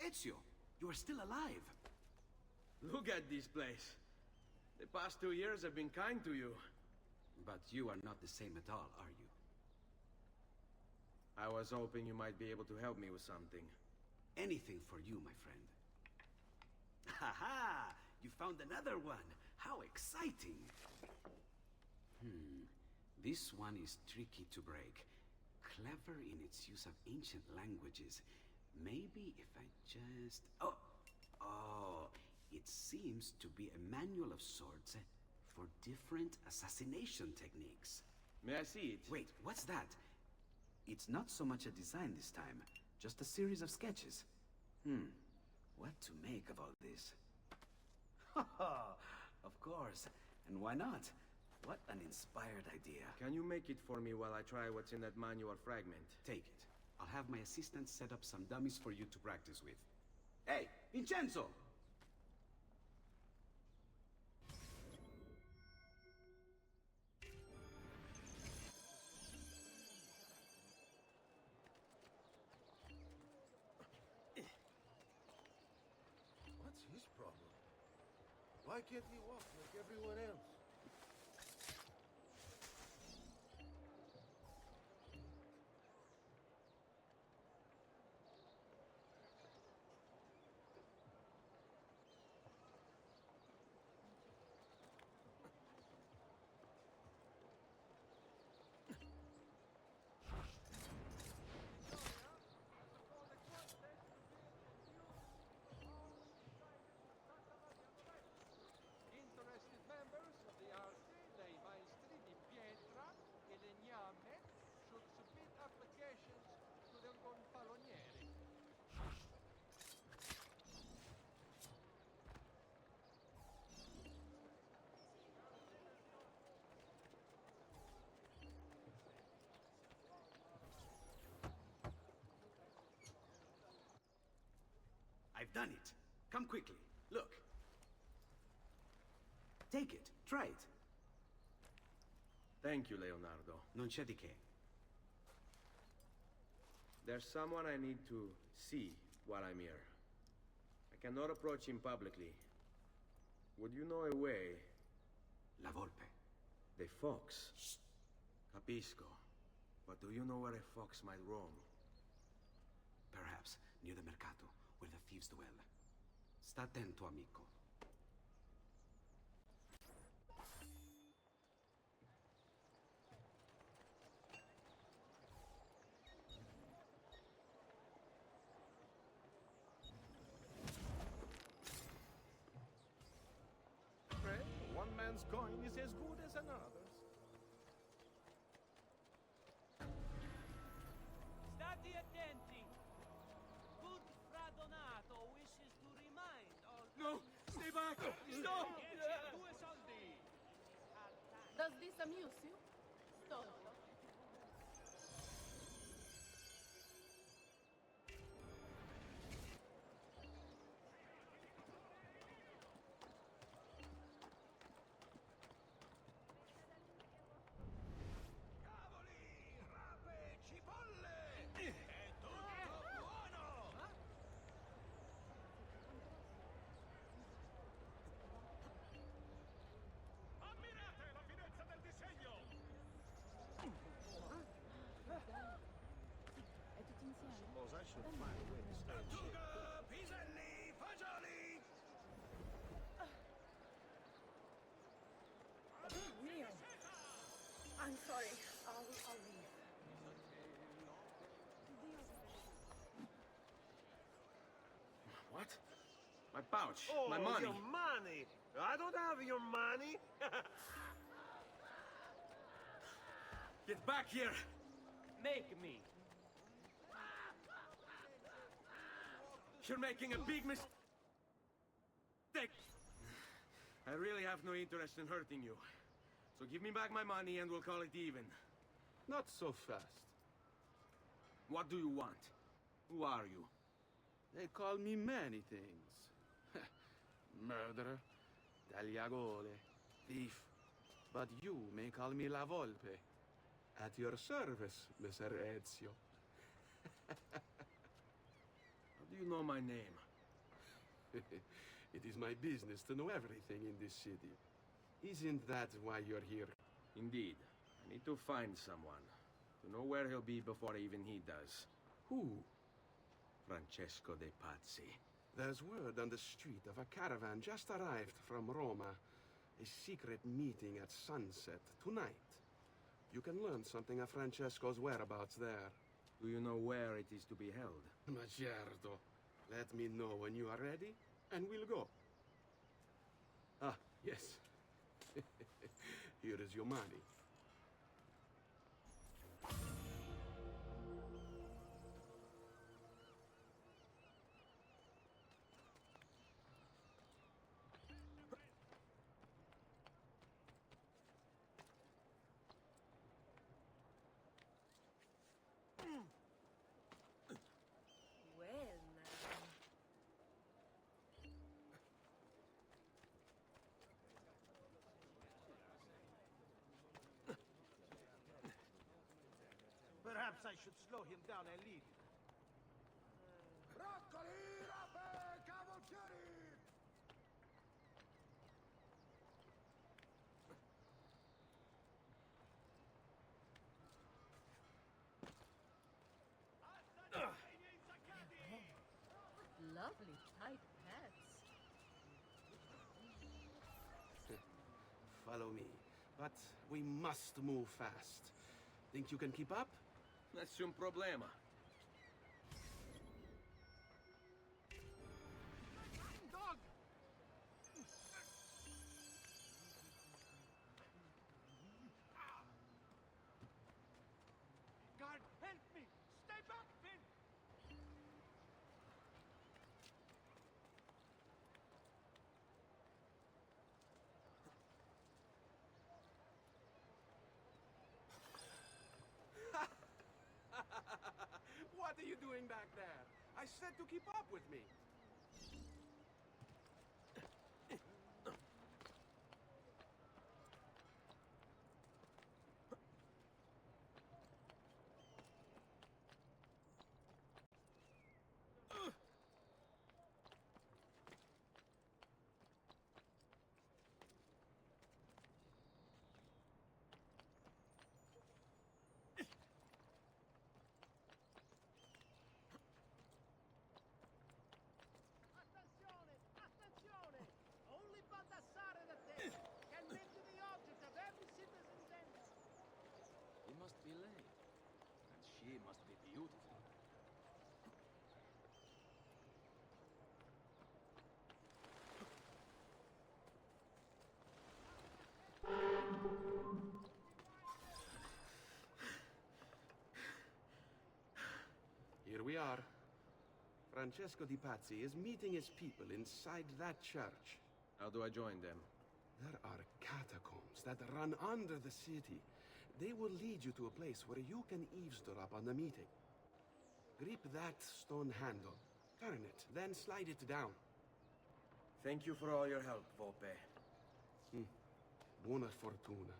Ezio, you are still alive. Look at this place. The past 2 years have been kind to you. But you are not the same at all, are you? I was hoping you might be able to help me with something. Anything for you, my friend. Ha ha! You found another one! How exciting! This one is tricky to break. Clever in its use of ancient languages. Maybe if I just... Oh, it seems to be a manual of sorts for different assassination techniques. May I see it? Wait, what's that? It's not so much a design this time, just a series of sketches. What to make of all this? Of course, and why not? What an inspired idea. Can you make it for me while I try what's in that manual fragment? Take it. I'll have my assistant set up some dummies for you to practice with. Hey, Vincenzo! What's his problem? Why can't he walk like everyone else? Interested members of the arte dei maestri di pietra e legname should submit applications to the gonfalonieri. I've done it. Come quickly. Look. Take it. Try it. Thank you, Leonardo. Non c'è di che. There's someone I need to see while I'm here. I cannot approach him publicly. Would you know a way? La Volpe. The fox. Shh. Capisco. But do you know where a fox might roam? Perhaps near the Mercato, where the thieves dwell. Sta attento, amico. Fred, one man's coin is as good as another's. State attenti. Good Fra Donato wishes to remind all... No! Stay back! Stop! Due soldi. Does this amuse you? Stop. sorry. I'll leave. What? My pouch. Oh, my money. your money. I don't have your money. Get back here! Make me. You're making a big mistake. I really have no interest in hurting you. So give me back my money and we'll call it even. Not so fast. What do you want? Who are you? They call me many things. Murderer, tagliagole, thief. But you may call me La Volpe. At your service, Messer Ezio. How do you know my name? It is my business to know everything in this city. Isn't that why you're here? Indeed. I need to find someone. To know where he'll be before even he does. Who? Francesco de Pazzi. There's word on the street of a caravan just arrived from Roma. A secret meeting at sunset tonight. You can learn something of Francesco's whereabouts there. Do you know where it is to be held? Ma certo. Let me know when you are ready, and we'll go. Ah, yes. Here is your money. Well, now. Perhaps I should slow him down and lead him. Broccoli, rape, cavalcieri! Lovely tight pants. Follow me. But we must move fast. Think you can keep up? Nessun problema. Dog! Guard, help me! Stay back, Finn! What are you doing back there? I said to keep up with me. Attenzione! Attenzione! Only Baldassare the Dead can make you the object of every citizen's envy. He must be late, and she must be beautiful. Here we are. Francesco di Pazzi is meeting his people inside that church. How do I join them? There are catacombs that run under the city. They will lead you to a place where you can eavesdrop on the meeting. Grip that stone handle. Turn it, then slide it down. Thank you for all your help, Volpe. Buona fortuna.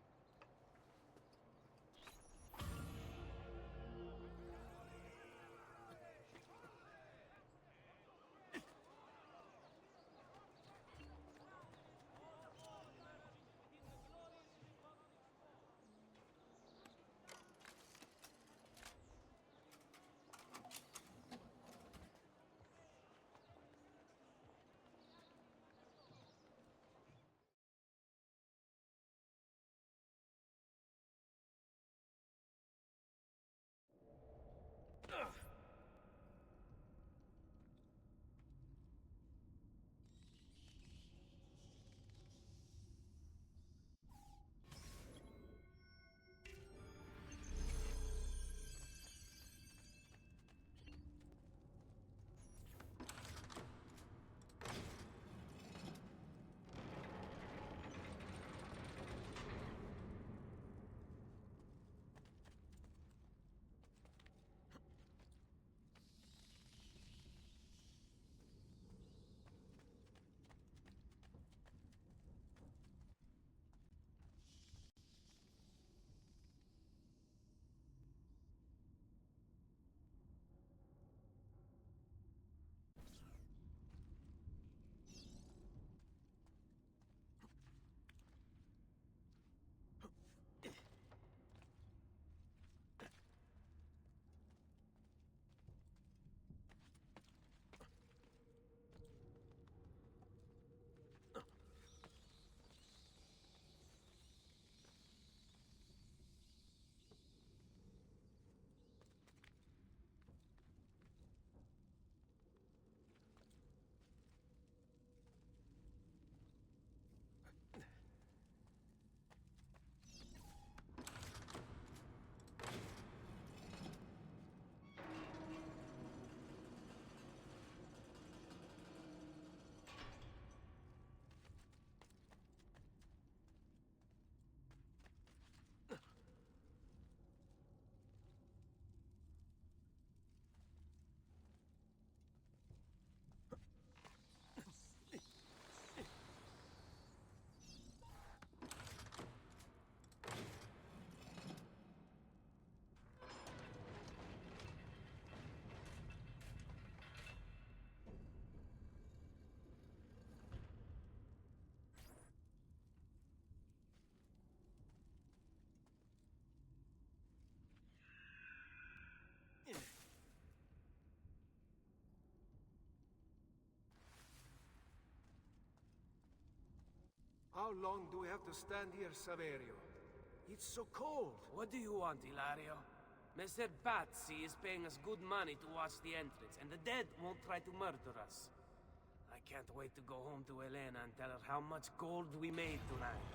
How long do we have to stand here, Saverio? It's so cold. What do you want, Hilario? Mr. Pazzi is paying us good money to watch the entrance, and the dead won't try to murder us. I can't wait to go home to Elena and tell her how much gold we made tonight.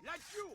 Like you!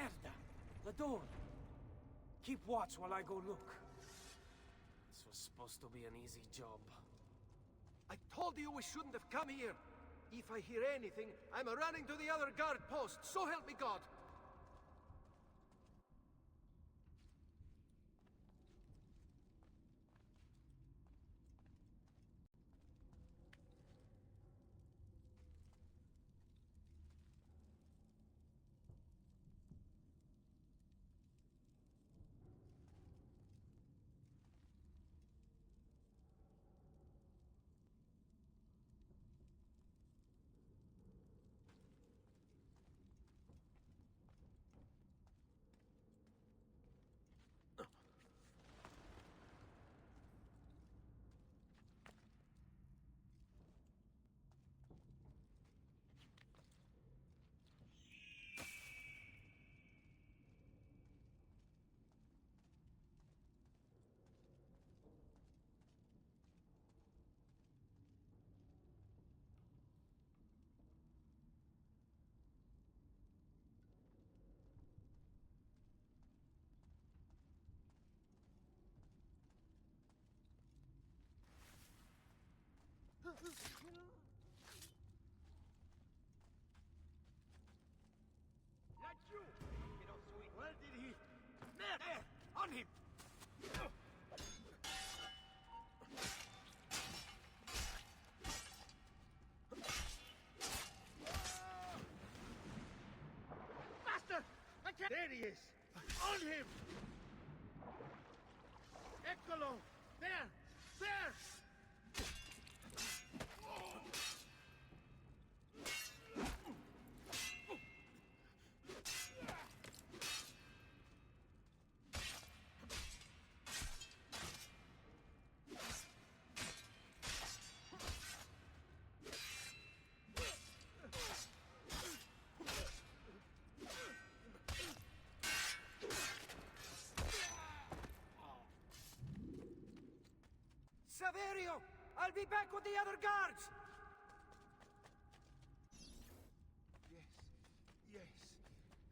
Merda! The door! Keep watch while I go look. This was supposed to be an easy job. I told you we shouldn't have come here. If I hear anything, I'm running to the other guard post. So help me God. Laggiù! Where did he... There! On him! Master! I can't... There he is! On him! Eccolo! There! There! Saverio! I'll be back with the other guards! Yes.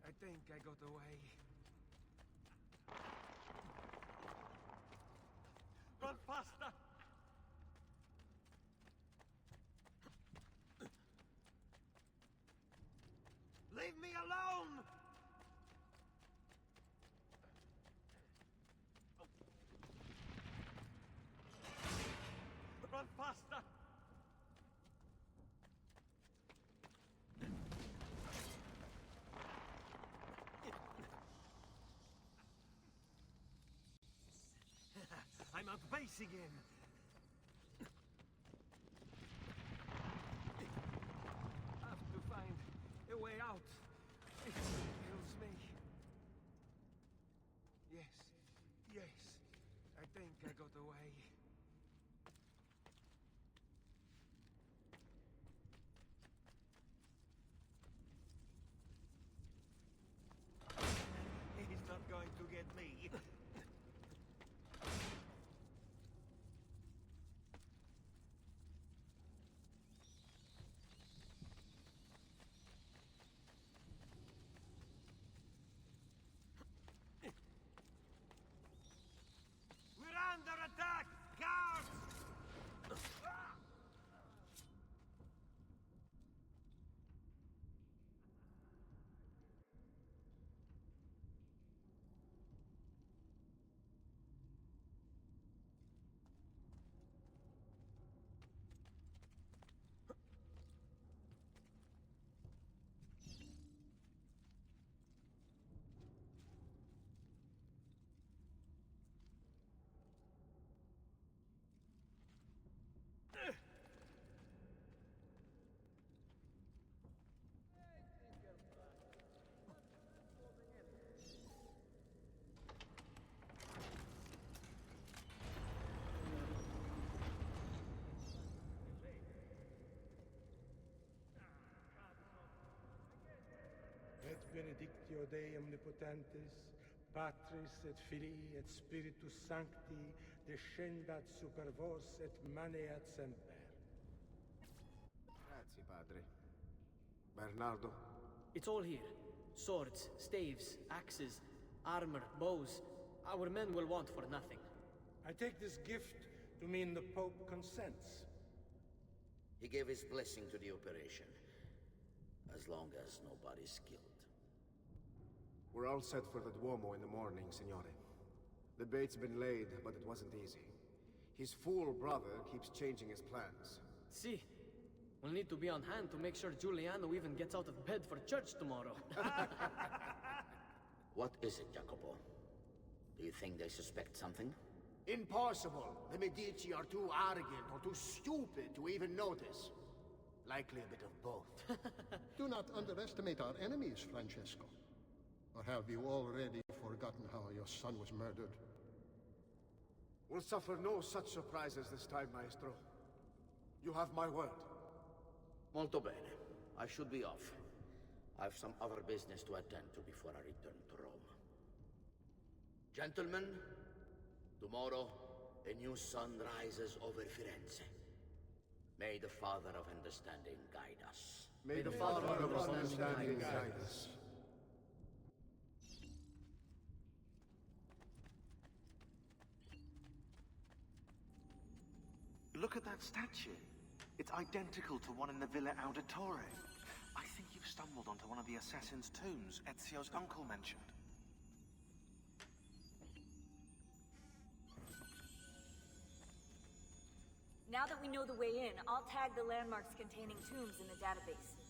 I think I got away. Run faster! Leave me alone! Run faster! I'm out base again. Have to find a way out. It kills me. Yes. I think I got away. He's not going to get me. We're under attack! Guards! Et benedictio Dei omnipotentis, Patris et Filii et Spiritus Sancti, descendat super vos et maneat semper. Grazie, padre. Bernardo? It's all here. Swords, staves, axes, armor, bows. Our men will want for nothing. I take this gift to mean the Pope consents. He gave his blessing to the operation, as long as nobody's killed. We're all set for the Duomo in the morning, Signore. The bait's been laid, but it wasn't easy. His fool brother keeps changing his plans. See, we'll need to be on hand to make sure Giuliano even gets out of bed for church tomorrow. What is it, Jacopo? Do you think they suspect something? Impossible. The Medici are too arrogant or too stupid to even notice. Likely a bit of both. Do not underestimate our enemies, Francesco. Or have you already forgotten how your son was murdered? We'll suffer no such surprises this time, Maestro. You have my word. Molto bene. I should be off. I've some other business to attend to before I return to Rome. Gentlemen, tomorrow, a new sun rises over Firenze. May the Father of Understanding guide us. May the Father of Understanding guide us. Look at that statue. It's identical to one in the Villa Auditore. I think you've stumbled onto one of the assassin's tombs Ezio's uncle mentioned. Now that we know the way in, I'll tag the landmarks containing tombs in the database.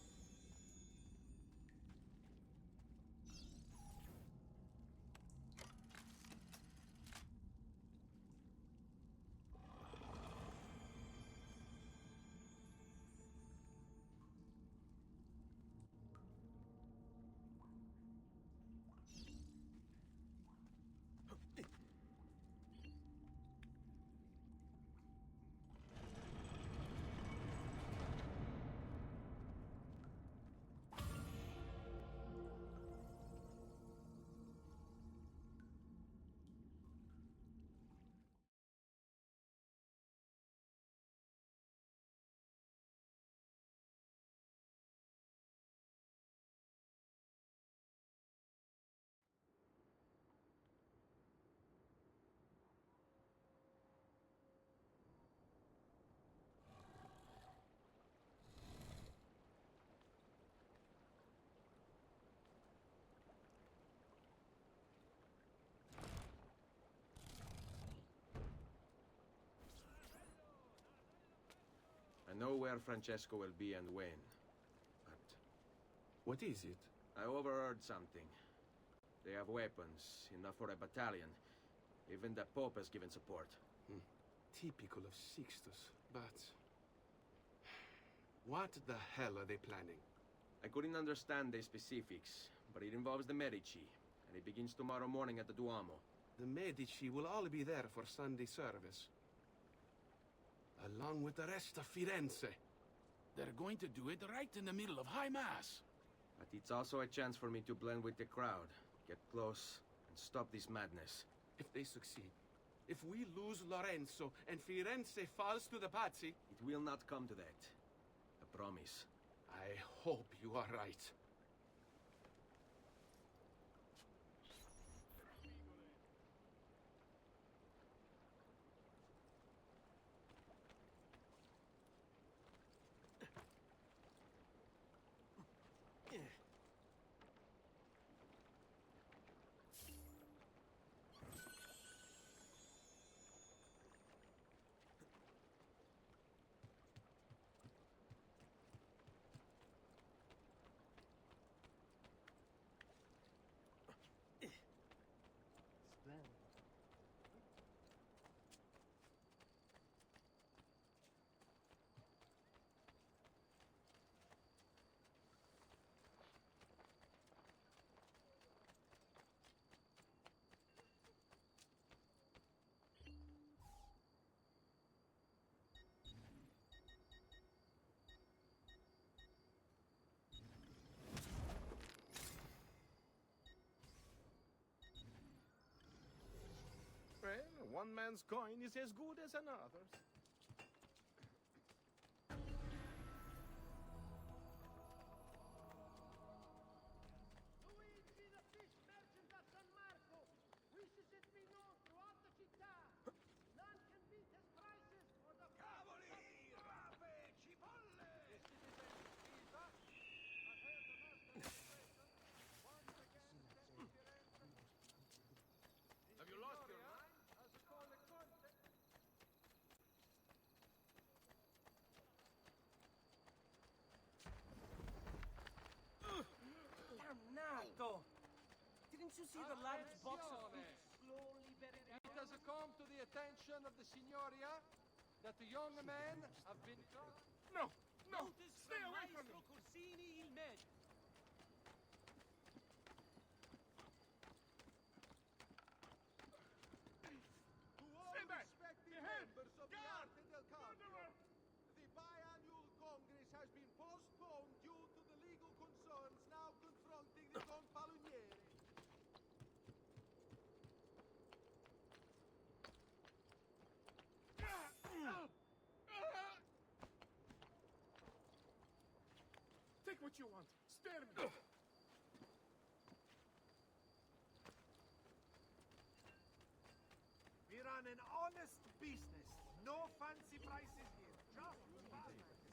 I know where Francesco will be and when, but... What is it? I overheard something. They have weapons, enough for a battalion. Even the Pope has given support. Typical of Sixtus, but... What the hell are they planning? I couldn't understand the specifics, but it involves the Medici, and it begins tomorrow morning at the Duomo. The Medici will all be there for Sunday service. Along with the rest of Firenze. They're going to do it right in the middle of High Mass. But it's also a chance for me to blend with the crowd, get close, and stop this madness. If they succeed, if we lose Lorenzo and Firenze falls to the Pazzi... It will not come to that. I promise. I hope you are right. Well, one man's coin is as good as another's. Luigi, the fish merchant of San Marco, wishes it be known throughout the città. None can beat his prices for the... Cavoli! Rape! Cipolle! The citizen of Pisa have heard the master's impression. Once again, sent to Firenze. Have you lost your mind? As a Colle Conte. Dannato! Didn't you see the large box of fruit slowly buried It has come to the attention of the Signoria that the young men have been caught. No! No! Notice Stay from away from me! Maestro Corsini il Med. To all respected members of the Arte del Cambio, the biannual Congress has been postponed due to the legal concerns now confronting the Gonfalonieri. Take what you want. Spare me. We run an honest business. No fancy prices here. Just business.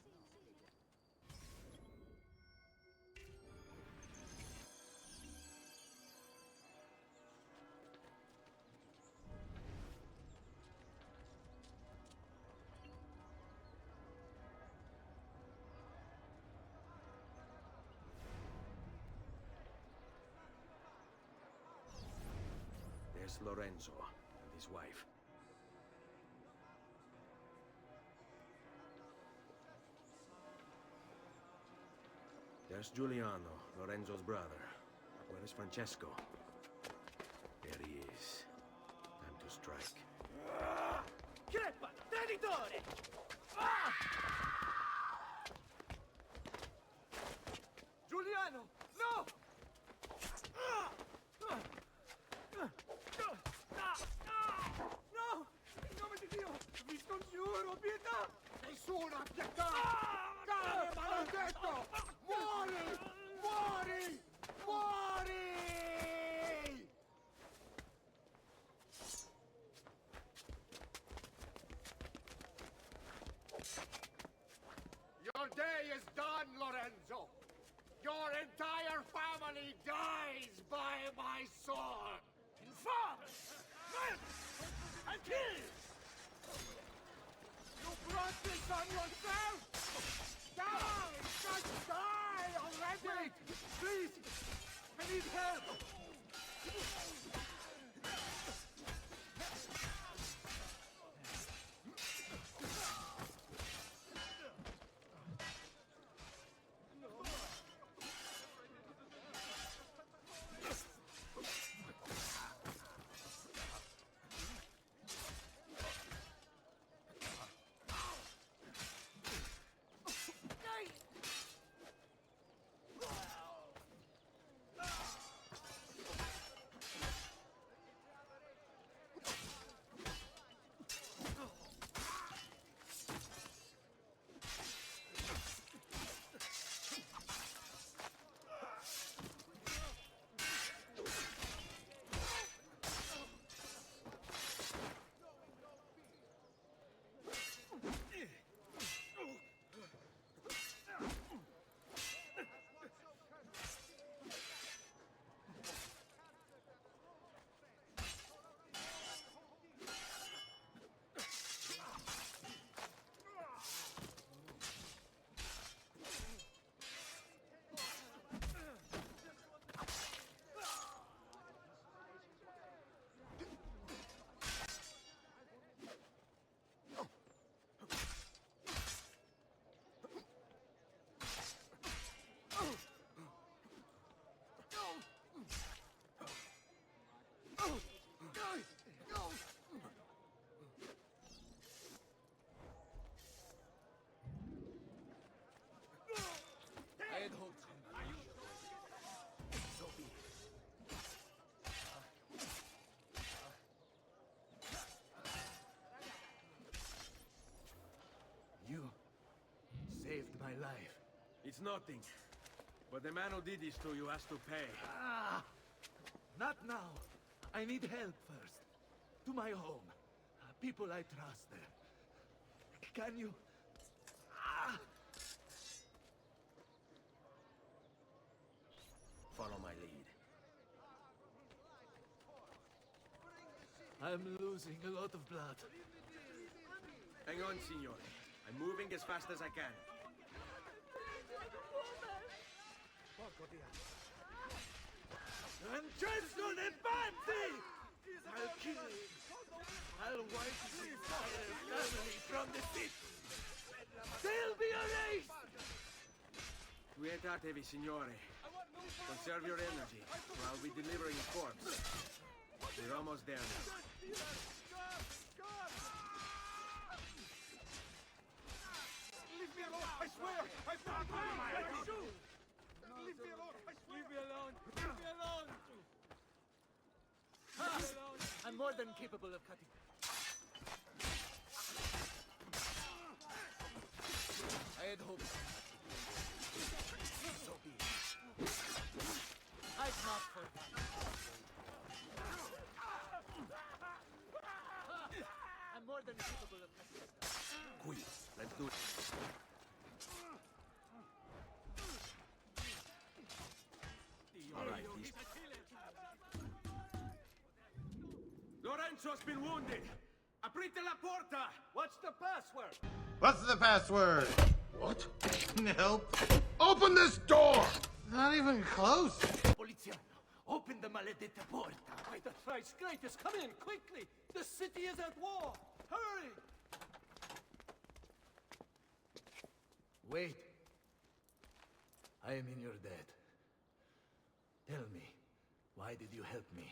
is Lorenzo and his wife. There's Giuliano, Lorenzo's brother. Where is Francesco? There he is. Time to strike. Crepa! Traditore! Giuliano! No! No! In nome di Dio! Vi scongiuro, pietà! Nessuna pietà! Cane maledetto! Muori! Muori! Muori! Your day is done, Lorenzo! Your entire family dies by my sword! Infame! Murder! And kill! You brought this on yourself! Die! Just die already! Wait! Please! I need help! You saved my life. It's nothing. But the man who did this to you has to pay. Not now. I need help first. To my home. People I trust there. Can you... Follow my lead. I'm losing a lot of blood. Hang on, signore. I'm moving as fast as I can. Francesco de Pazzi! I'll kill him. I'll wipe his entire family from the city. They'll be erased! Quietatevi, signore. Conserve your energy, or I'll be delivering a corpse. We're almost there now. Leave me alone! I swear! I found my shoe! Leave me alone! I swear! Leave me alone! Leave me alone! I'm more than capable of cutting. I had hoped. So be it. I'd not forget. I'm more than capable of cutting. Quick, let's do it. All right, Lorenzo's been wounded. Aprite la porta. What's the password? What's the password? What? Help! Open this door! Not even close. Poliziano, Open the maledetta porta! By the thrice greatest, come in, quickly! The city is at war! Hurry! Wait. I am in your debt. Tell me, why did you help me?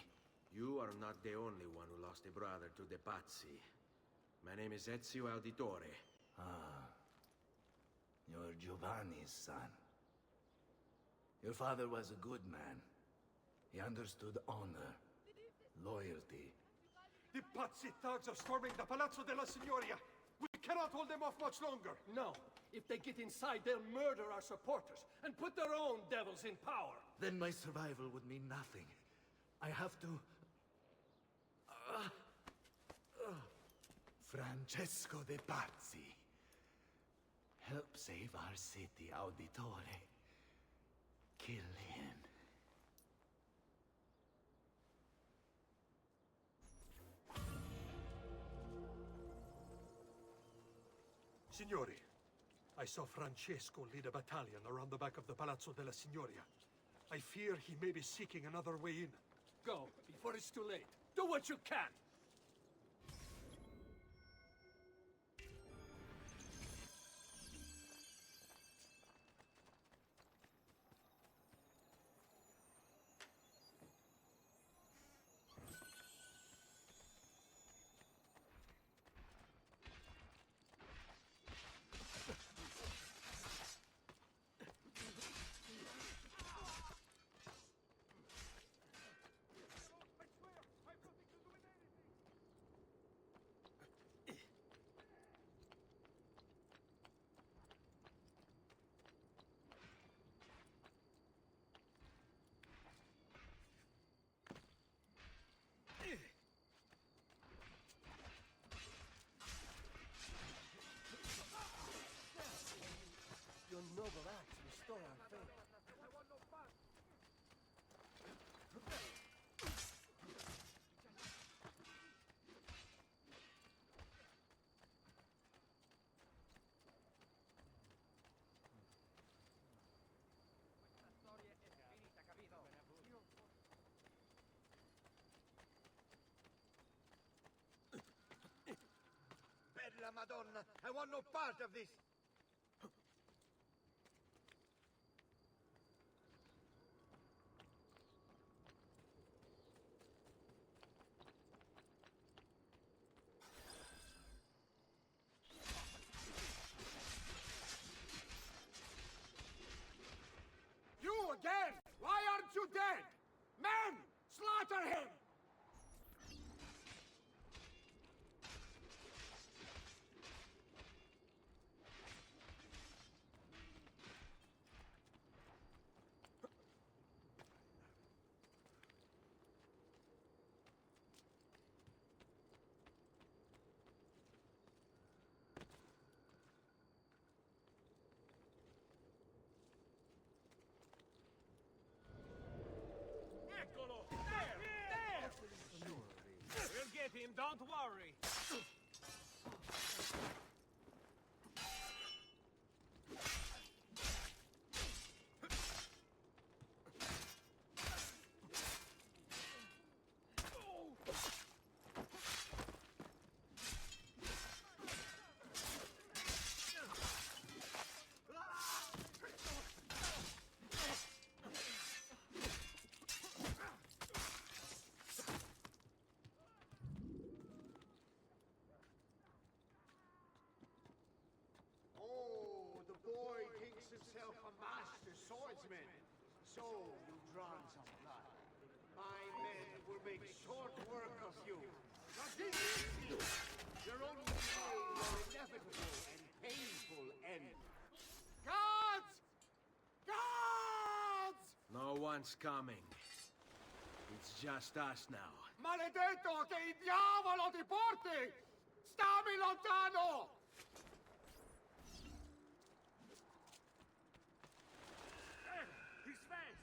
You are not the only one who lost a brother to the Pazzi. My name is Ezio Auditore. Ah. You're Giovanni's son. Your father was a good man. He understood honor, loyalty. The Pazzi thugs are storming the Palazzo della Signoria! We cannot hold them off much longer! No. If they get inside, they'll murder our supporters and put their own devils in power! Then my survival would mean nothing. I have to... Francesco de Pazzi. Help save our city, Auditore. Kill him. Signori, I saw Francesco lead a battalion around the back of the Palazzo della Signoria. I fear he may be seeking another way in. Go, before it's too late. Do what you can! Your noble acts restore our faith. Bella Madonna! I want no part of this! You again! Why aren't you dead? Men! Slaughter him! Eccolo! There! We'll get him, don't worry. Oh, the boy thinks himself a master swordsman. So you've drawn some blood. My men will make short work of you. Not this easy. You're only delaying your inevitable and painful end. Guards! Guards! No one's coming. It's just us now. Maledetto che il diavolo ti porti! Stammi lontano! He's fast!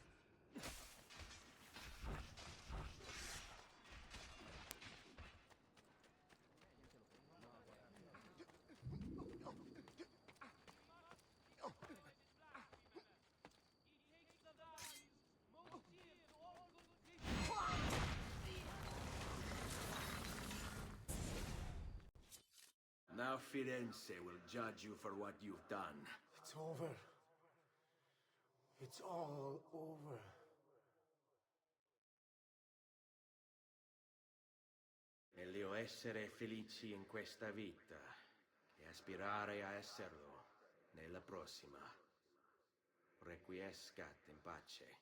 of Firenze will judge you for what you've done. It's over. It's all over. Meglio essere felici in questa vita e aspirare a esserlo nella prossima. Requiescat in pace.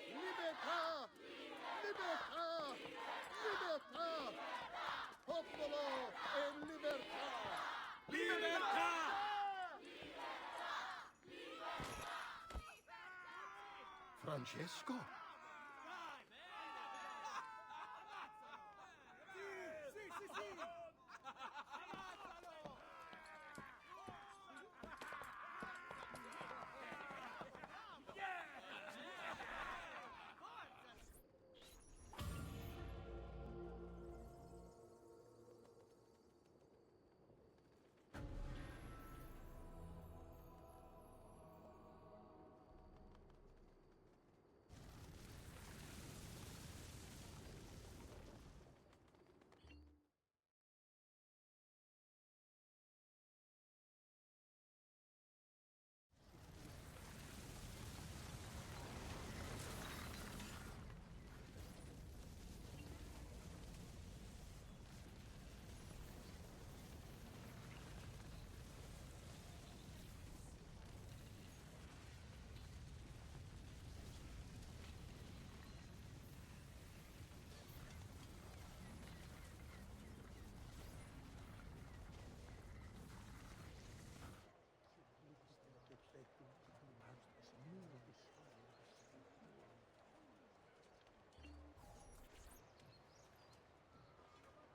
Libertà! Libertà! Libertà! Popolo e libertà! Libertà! Francesco?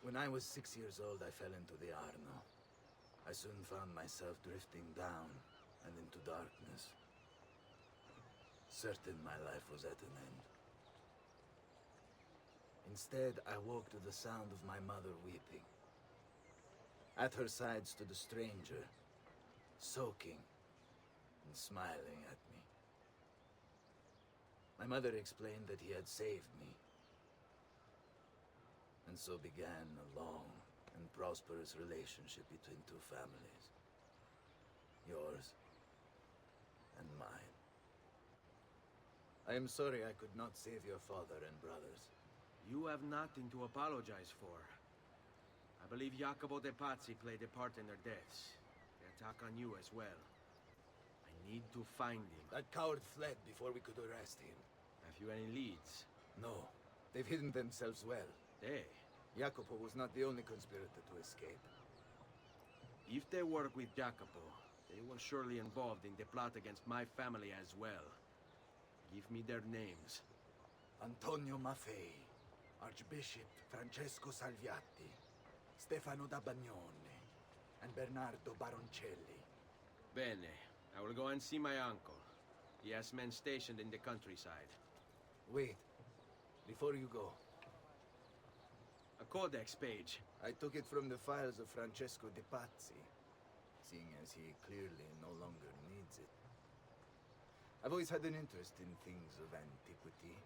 When I was 6 years old, I fell into the Arno. I soon found myself drifting down and into darkness. Certain my life was at an end. Instead, I woke to the sound of my mother weeping. At her side stood a stranger, soaking and smiling at me. My mother explained that he had saved me. And so began a long and prosperous relationship between two families. Yours and mine. I am sorry I could not save your father and brothers. You have nothing to apologize for. I believe Jacopo de Pazzi played a part in their deaths. The attack on you as well. I need to find him. That coward fled before we could arrest him. Have you any leads? No. They've hidden themselves well. They? Jacopo was not the only conspirator to escape. If they work with Jacopo, they were surely involved in the plot against my family as well. Give me their names. Antonio Maffei, Archbishop Francesco Salviati, Stefano da Bagnone, and Bernardo Baroncelli. Bene. I will go and see my uncle. He has men stationed in the countryside. Wait. Before you go. A codex page. I took it from the files of Francesco de Pazzi, seeing as he clearly no longer needs it. I've always had an interest in things of antiquity,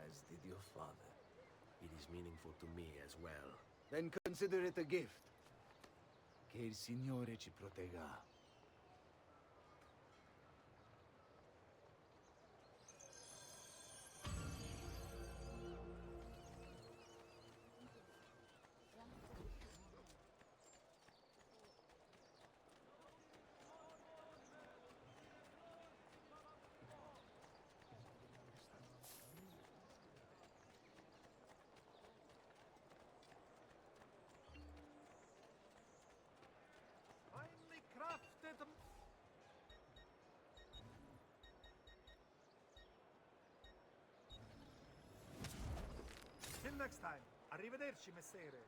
as did your father. It is meaningful to me as well. Then consider it a gift. Che il Signore ci protegga. Finely crafted. Till next time. Arrivederci, messere.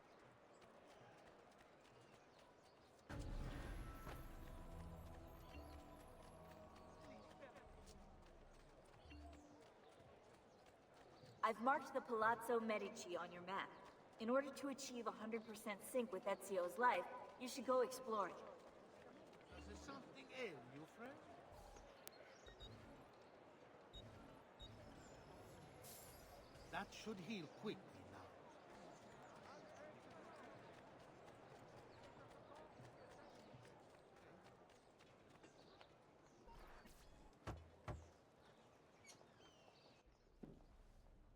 I've marked the Palazzo Medici on your map. In order to achieve 100% sync with Ezio's life, you should go exploring. Does something ail you, friend? That should heal quickly now.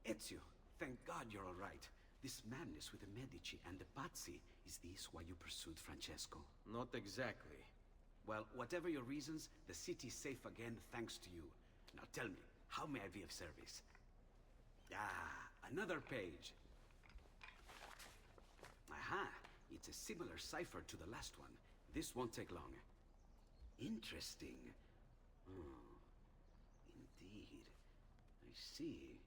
Ezio, thank God you're all right. This madness with the Medici and the Pazzi, is this why you pursued Francesco? Not exactly. Well, whatever your reasons, the city's safe again thanks to you. Now tell me, how may I be of service? Ah, another page. Aha, it's a similar cipher to the last one. This won't take long. Interesting. Oh, indeed. I see.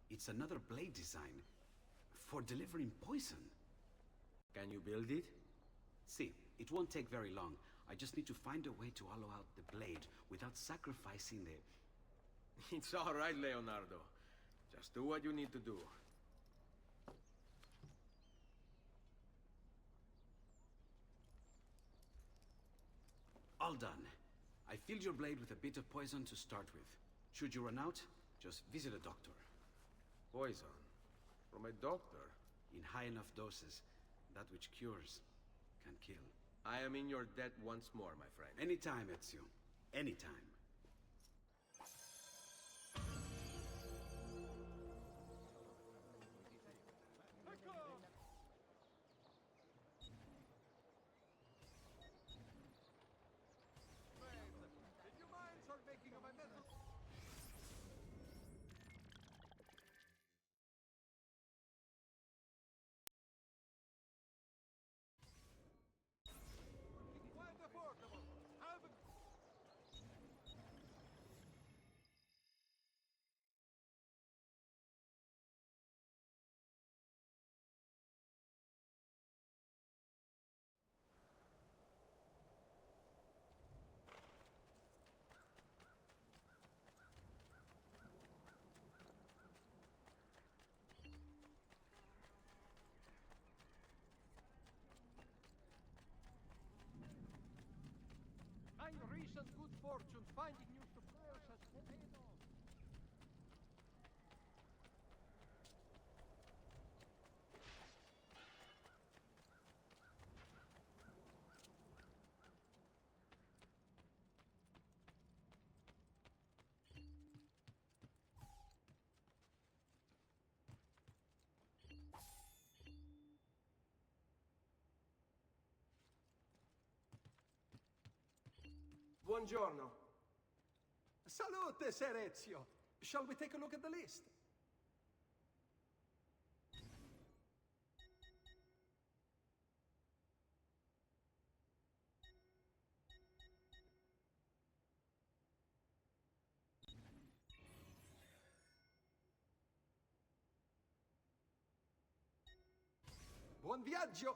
It's another blade design for delivering poison. Can you build it? See, it won't take very long. I just need to find a way to hollow out the blade without sacrificing the... It's all right, Leonardo. Just do what you need to do. All done. I filled your blade with a bit of poison to start with. Should you run out, just visit a doctor. Poison? From a doctor? In high enough doses, that which cures can kill. I am in your debt once more, my friend. Anytime, Ezio. Anytime. Did you mind sort of making of my medicine? Quite affordable. Have a... My recent good fortune finding new suppliers has paid off. Buongiorno. Salute, Ser Ezio. Shall we take a look at the list? Buon viaggio!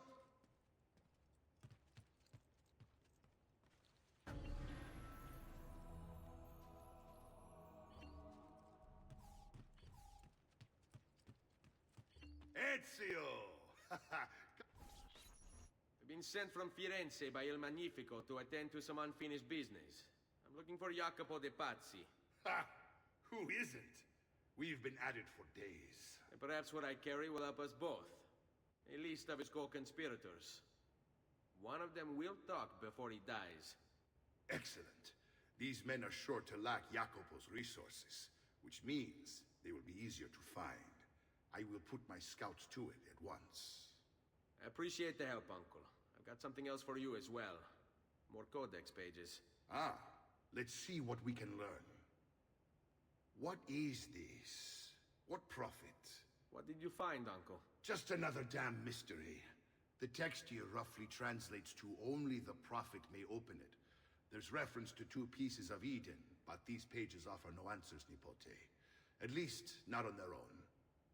Ezio! I've been sent from Firenze by Il Magnifico to attend to some unfinished business. I'm looking for Jacopo de Pazzi. Ha! Who isn't? We've been at it for days. And perhaps what I carry will help us both. A list of his co-conspirators. One of them will talk before he dies. Excellent. These men are sure to lack Jacopo's resources, which means they will be easier to find. I will put my scouts to it at once. I appreciate the help, Uncle. I've got something else for you as well. More codex pages. Ah, let's see what we can learn. What is this? What prophet? What did you find, Uncle? Just another damn mystery. The text here roughly translates to only the prophet may open it. There's reference to 2 pieces of Eden, but these pages offer no answers, Nipote. At least, not on their own.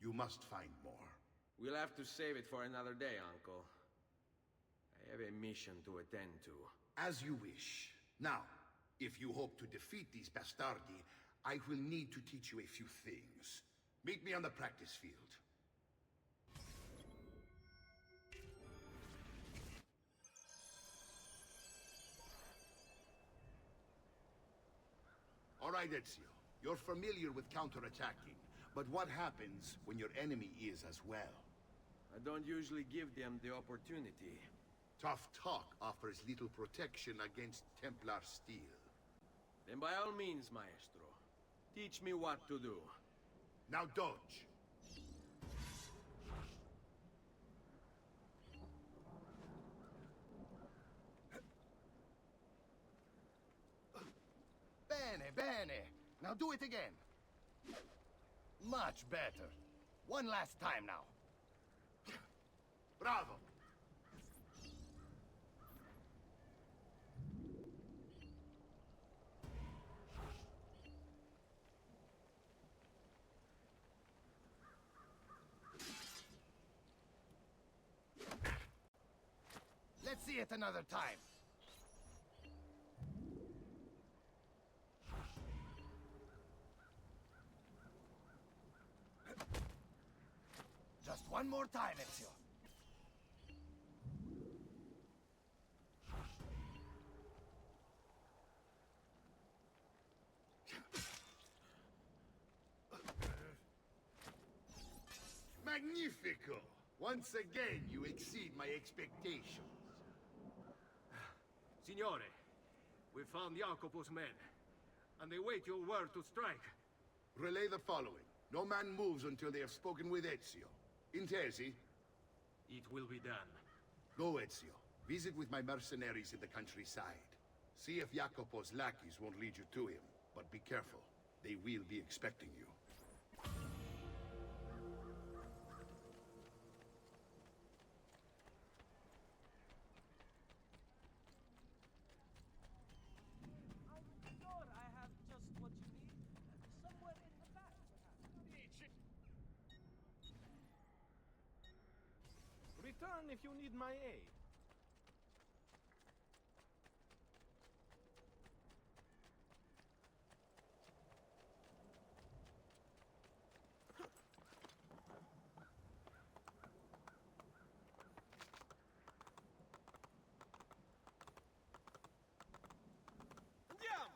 You must find more. We'll have to save it for another day, Uncle. I have a mission to attend to. As you wish. Now, if you hope to defeat these bastardi, I will need to teach you a few things. Meet me on the practice field. All right, Ezio. You're familiar with counterattacking, But what happens when your enemy is as well? I don't usually give them the opportunity. Tough talk offers little protection against Templar steel. Then by all means, Maestro. Teach me what to do. Now dodge. Bene, bene. Now do it again. Much better. One last time now. Bravo. Let's see it another time. Just one more time, Ezio. Magnifico! Once again, you exceed my expectations. Signore, we found Jacopo's men, and they wait your word to strike. Relay the following. No man moves until they have spoken with Ezio. Intesi? It will be done. Go, Ezio. Visit with my mercenaries in the countryside. See if Jacopo's lackeys won't lead you to him. But be careful. They will be expecting you. I'm sure I have just what you need. Somewhere in the back, perhaps. Return if you need my aid. Andiamo!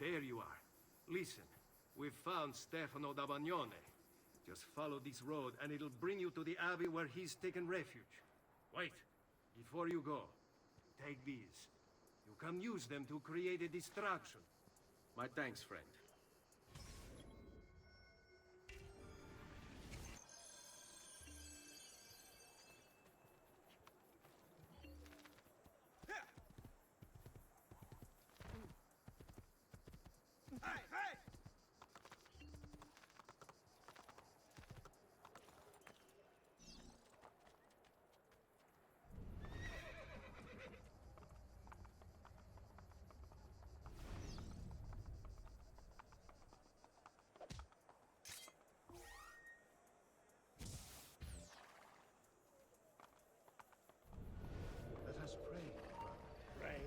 There you are. Listen, we've found Stefano da Bagnone. Just follow this road and it'll bring you to the abbey where he's taken refuge. Wait, before you go, take these. You can use them to create a distraction. My thanks, friend. Hey, hey! Let us pray, brother. Pray?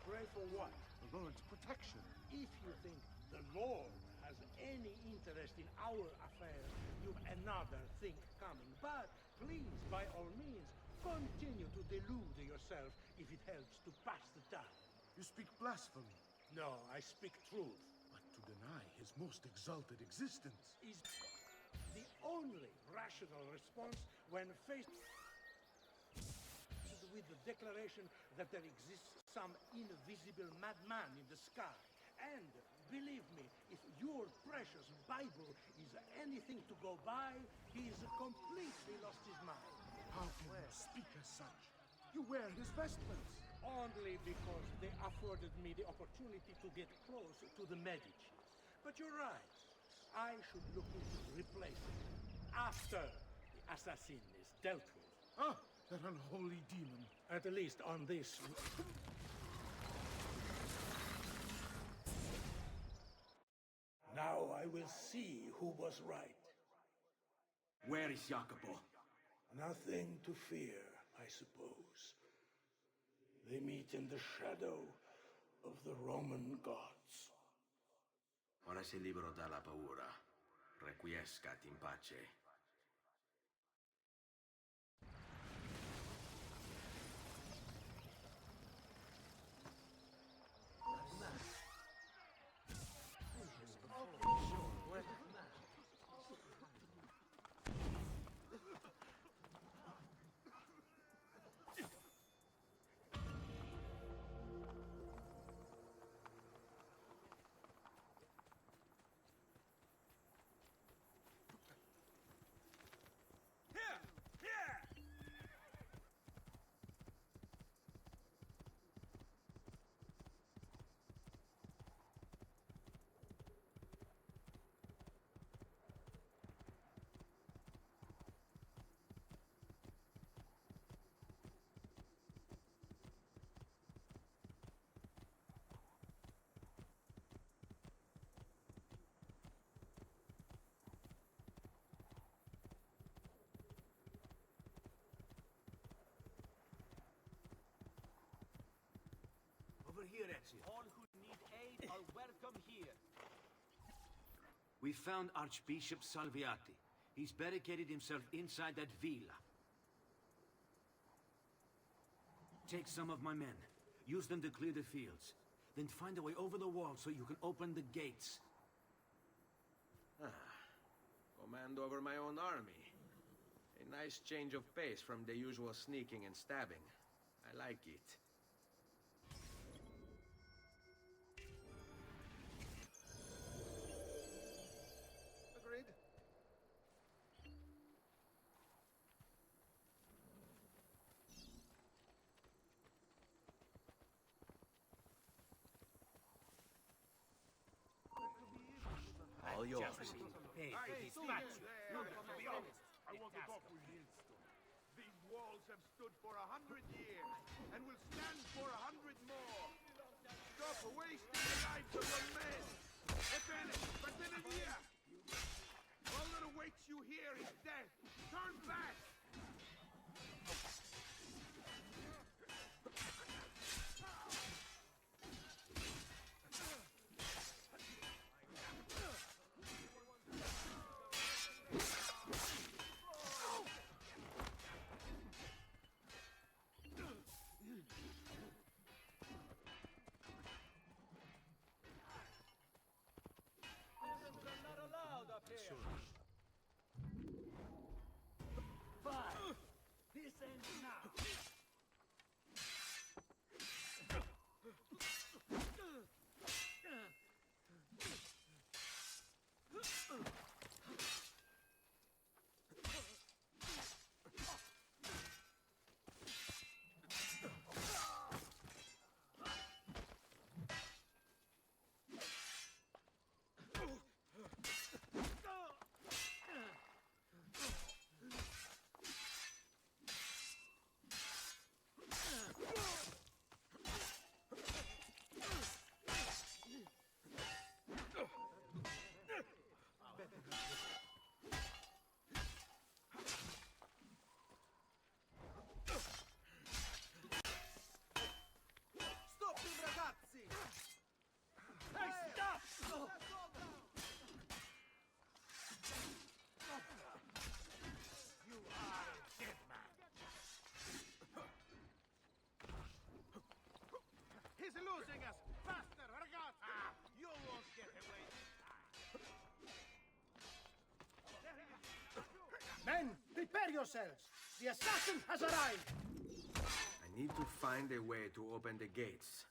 Pray for what? The Lord's protection. If you think the Lord has any interest in our affairs, you've another thing coming. But please, by all means, continue to delude yourself if it helps to pass the time. You speak blasphemy. No, I speak truth. But to deny his most exalted existence Is The only rational response when faced with the declaration that there exists some invisible madman in the sky. And believe me, if your precious Bible is anything to go by, he's completely lost his mind. How can you speak as such? You wear his vestments. Only because they afforded me the opportunity to get close to the Medicis. But you're right. I should look into replacing them after the assassin is dealt with. Ah, that unholy demon. At least on this. Now I will see who was right. Where is Jacopo? Nothing to fear, I suppose. They meet in the shadow of the Roman gods. Ora sei libero dalla paura. Requiescat in pace. Over here, Ezio. All who need aid are welcome here. We found Archbishop Salviati. He's barricaded himself inside that villa. Take some of my men. Use them to clear the fields. Then find a way over the wall so you can open the gates. Command over my own army. A nice change of pace from the usual sneaking and stabbing. I like it. Agreed. All yours. Hey, To be honest, I want to talk with Hilston. These walls have stood for 100 years, and will stand for 100 more. Stop wasting the lives of your men! Ebbene, vattene via! All that awaits you here is death! Turn back! Citizens are not allowed up here. Fine. This ends now. Stop him, ragazzi! Hey, stop! You are a dead man. He's losing us! Faster, ragazzi! You won't get away this time. There he Prepare yourselves! The assassin has arrived! I need to find a way to open the gates.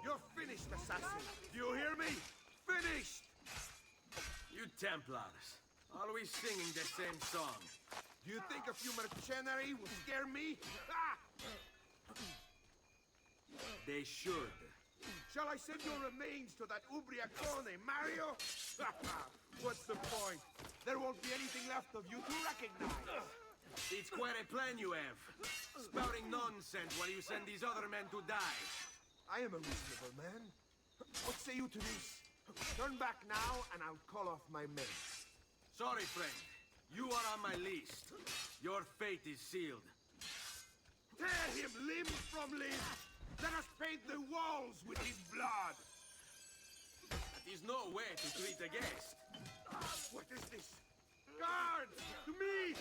You're finished, assassin! Do you hear me? Finished! You Templars, always singing the same song. Do you think a few mercenary will scare me? Ah! They should. Shall I send your remains to that Ubriacone, Mario? What's the point? There won't be anything left of you to recognize. It's quite a plan you have. Spouting nonsense while you send these other men to die. I am a reasonable man. What say you to this? Turn back now, and I'll call off my men. Sorry, friend. You are on my list. Your fate is sealed. Tear him limb from limb! Let us paint the walls with his blood! That is no way to treat a guest. What is this? Guards! To me!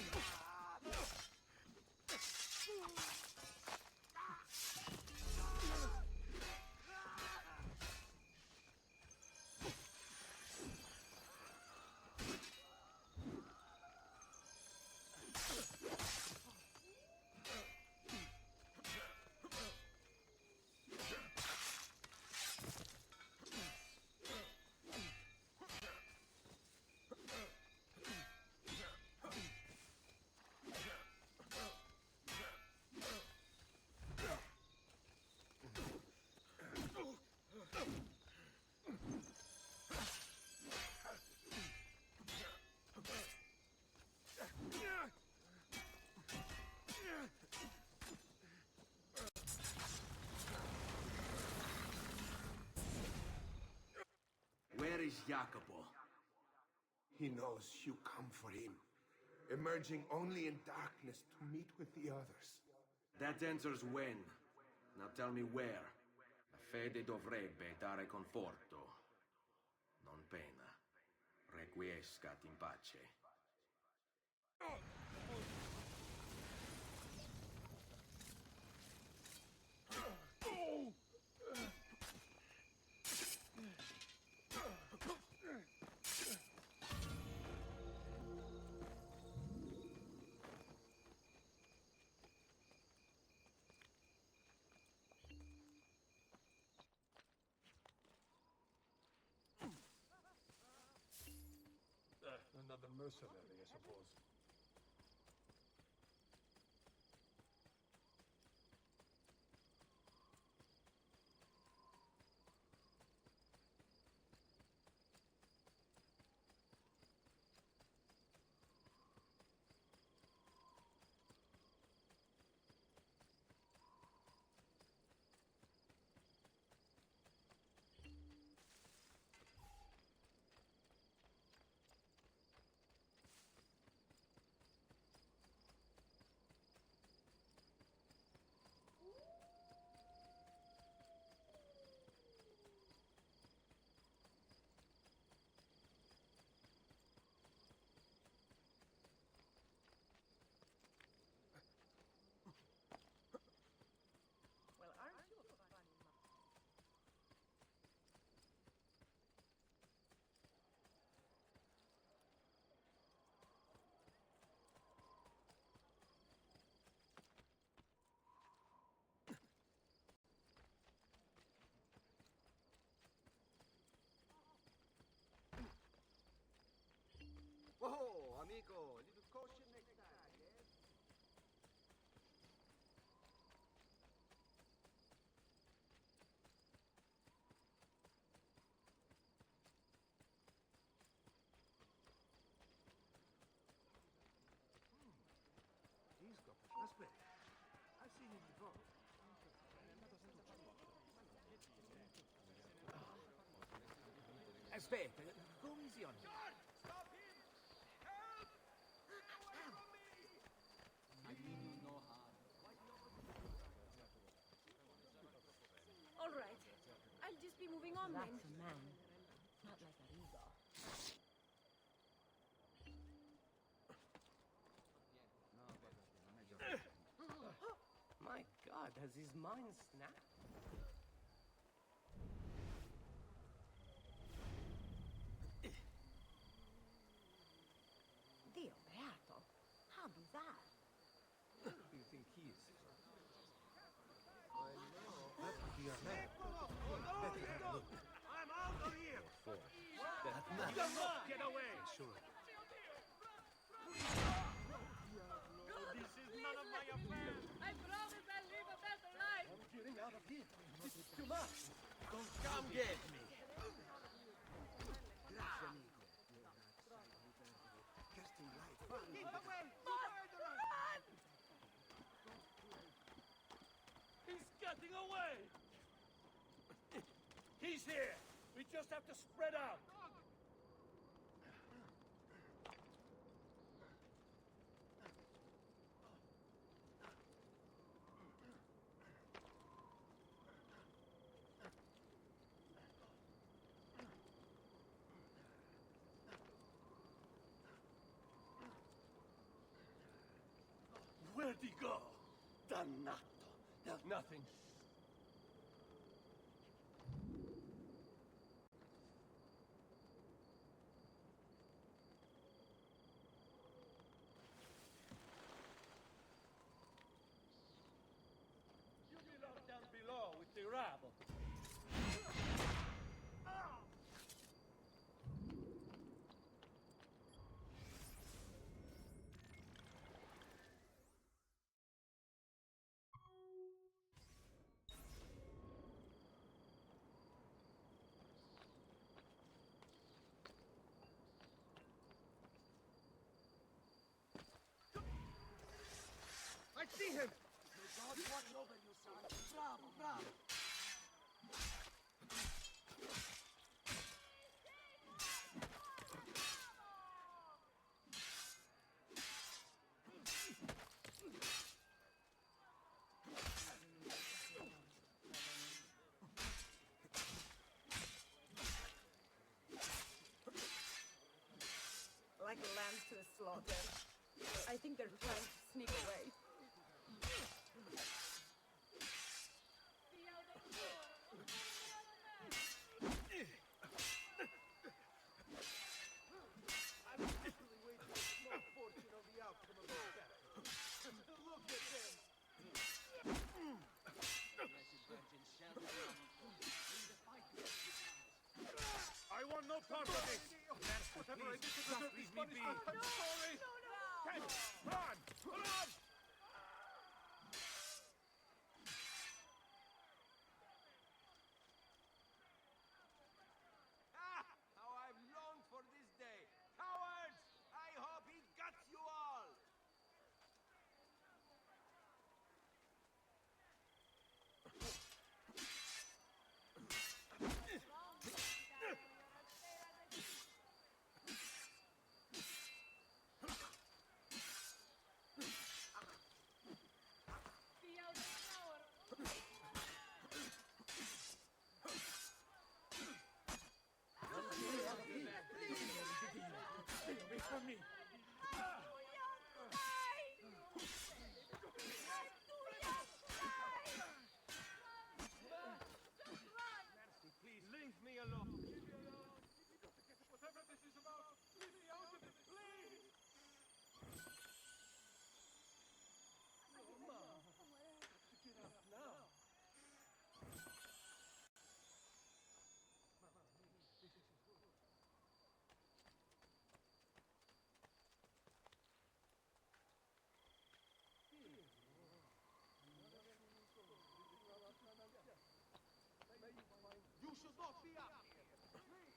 Where is Jacopo? He knows you come for him, emerging only in darkness to meet with the others. That answers when. Now tell me where. La fede dovrebbe dare conforto, non pena. Requiescat in pace. Another mercenary, I suppose. Whoa, amigo, a little caution next time, yes? Disco, aspetta. I've seen him before. Aspetta, commissione. All right. I'll just be moving on then. That's a man. Not like that ego. My God, has his mind snapped? your man. Better have a look. I'm out of here! Get away! Sure. This is none of my affair! I promise I'll live a better life! I'm getting out of here. This is too much. Come get me. Keep away! He's getting away! He's here! We just have to spread out! Where'd he go? Dannato. Nothing. You belong down below with the rabble. I see him! God watch over you, son. Bravo, bravo. Like lambs to the slaughter. I think they're trying to sneak away. I'm actually waiting for a small portion of the outcome of this battle. Look at them! I want no part of this! Whatever I did to Just deserve leave this me be. punishment, I'm sorry! Ken, run! Run! Ah! How I've longed for this day. Cowards! I hope he guts you all! Stay away from me! Please, leave me alone! Whatever this is about, leave me out of it, please! Mom, to get up now. You should not be up here! Please!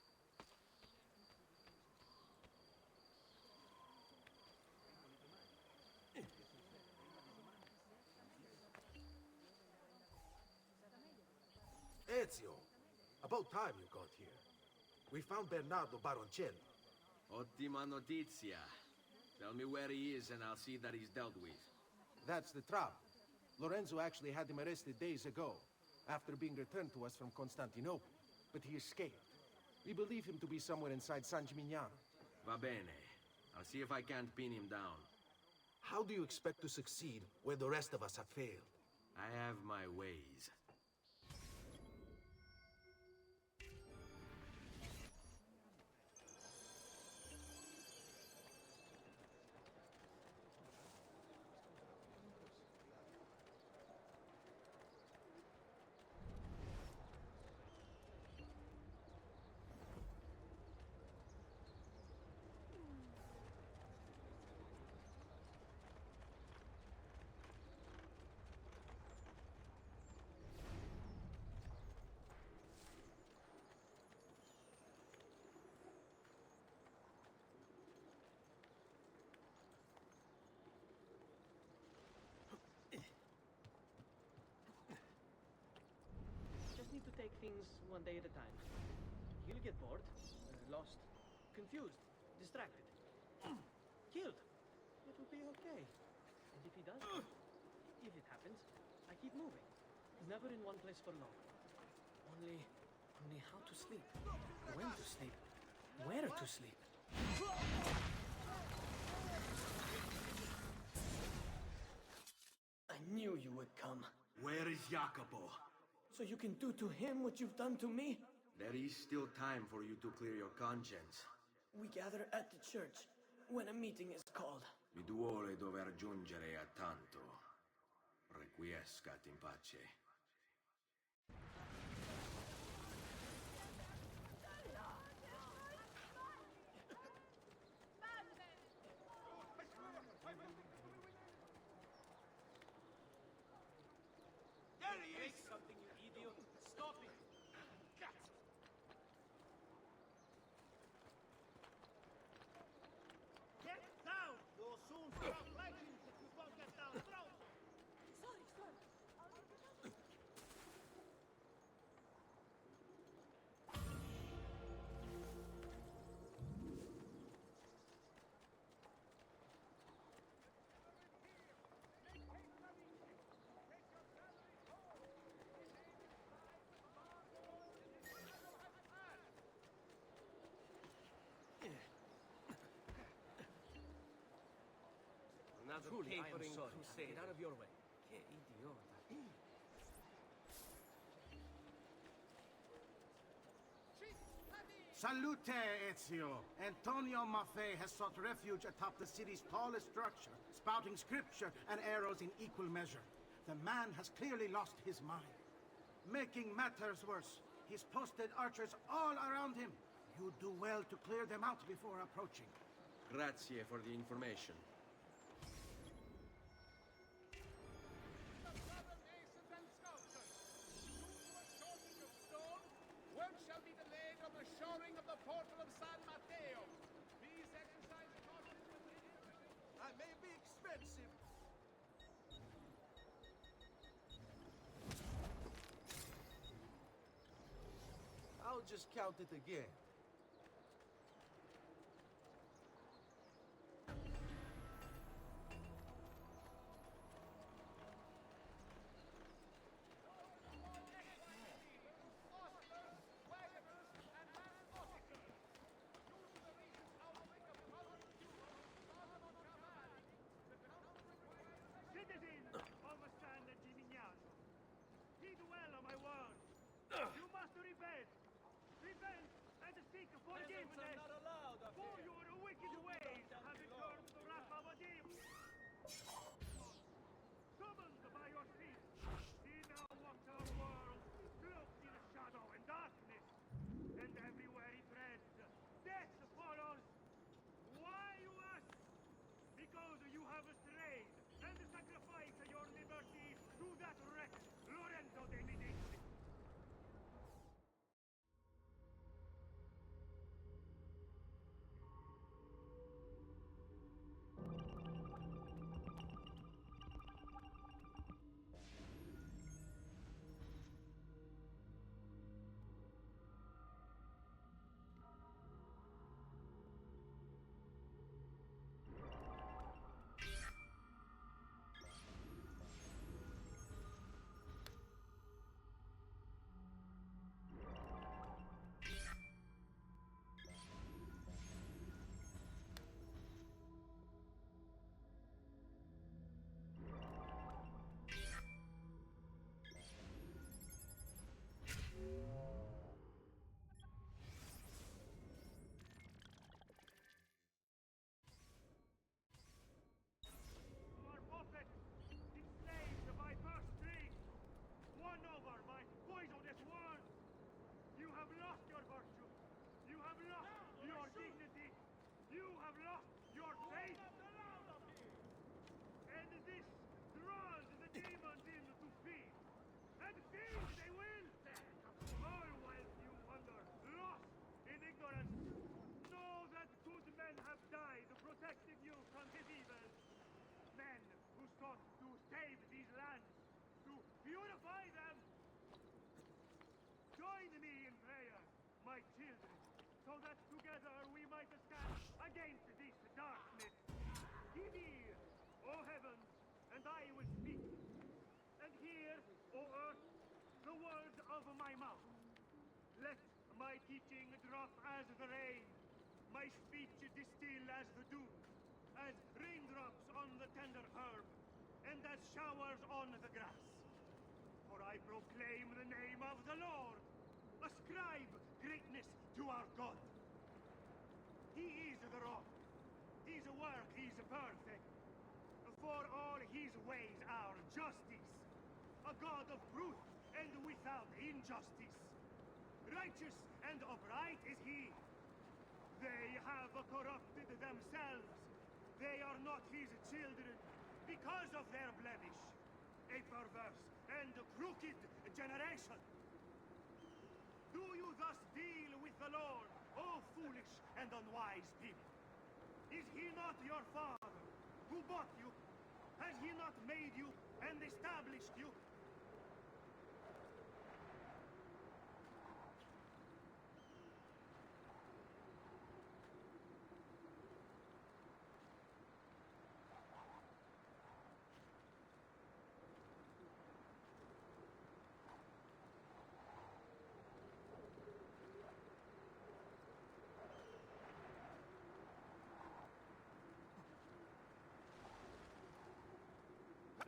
Ezio, about time you got here. We found Bernardo Baroncelli. Ottima notizia. Tell me where he is and I'll see that he's dealt with. That's the trouble. Lorenzo actually had him arrested days ago, after being returned to us from Constantinople. But he escaped. We believe him to be somewhere inside San Gimignano. Va bene. I'll see if I can't pin him down. How do you expect to succeed where the rest of us have failed? I have my ways. things one day at a time. He'll get bored, lost, confused, distracted, killed. It will be okay. And if he does, if it happens, I keep moving. Never in one place for long. Only how to sleep, when to sleep, where to sleep. I knew you would come. Where is Jacopo? So you can do to him what you've done to me? There is still time for you to clear your conscience. We gather at the church when a meeting is called. Mi duole dover giungere a tanto. Requiescat in pace. There he is! Something, you idiot! Stop it! Get down! You'll soon stop legends if you don't get down pronto! Sorry, sorry. Another Truly, I am capering sorry. crusade. Get out of your way. Che idiota. Salute, Ezio! Antonio Maffei has sought refuge atop the city's tallest structure, spouting scripture and arrows in equal measure. The man has clearly lost his mind. Making matters worse, he's posted archers all around him. You do well to clear them out before approaching. Grazie for the information. Work shall be delayed on the shoring of the portal of San Mateo. These exercise caution. I may be expensive. I'll just count it again. Citizen of San Gimignano, heed well of my word. You must repent. Repent and O earth, the words of my mouth. Let my teaching drop as the rain, my speech distill as the dew, as raindrops on the tender herb, and as showers on the grass. For I proclaim the name of the Lord. Ascribe greatness to our God. He is the rock. His work is perfect. For all his ways are justice. A God of truth and without injustice. Righteous and upright is he. They have corrupted themselves. They are not his children because of their blemish. A perverse and crooked generation. Do you thus deal with the Lord, O foolish and unwise people? Is he not your father, who bought you? Has he not made you and established you?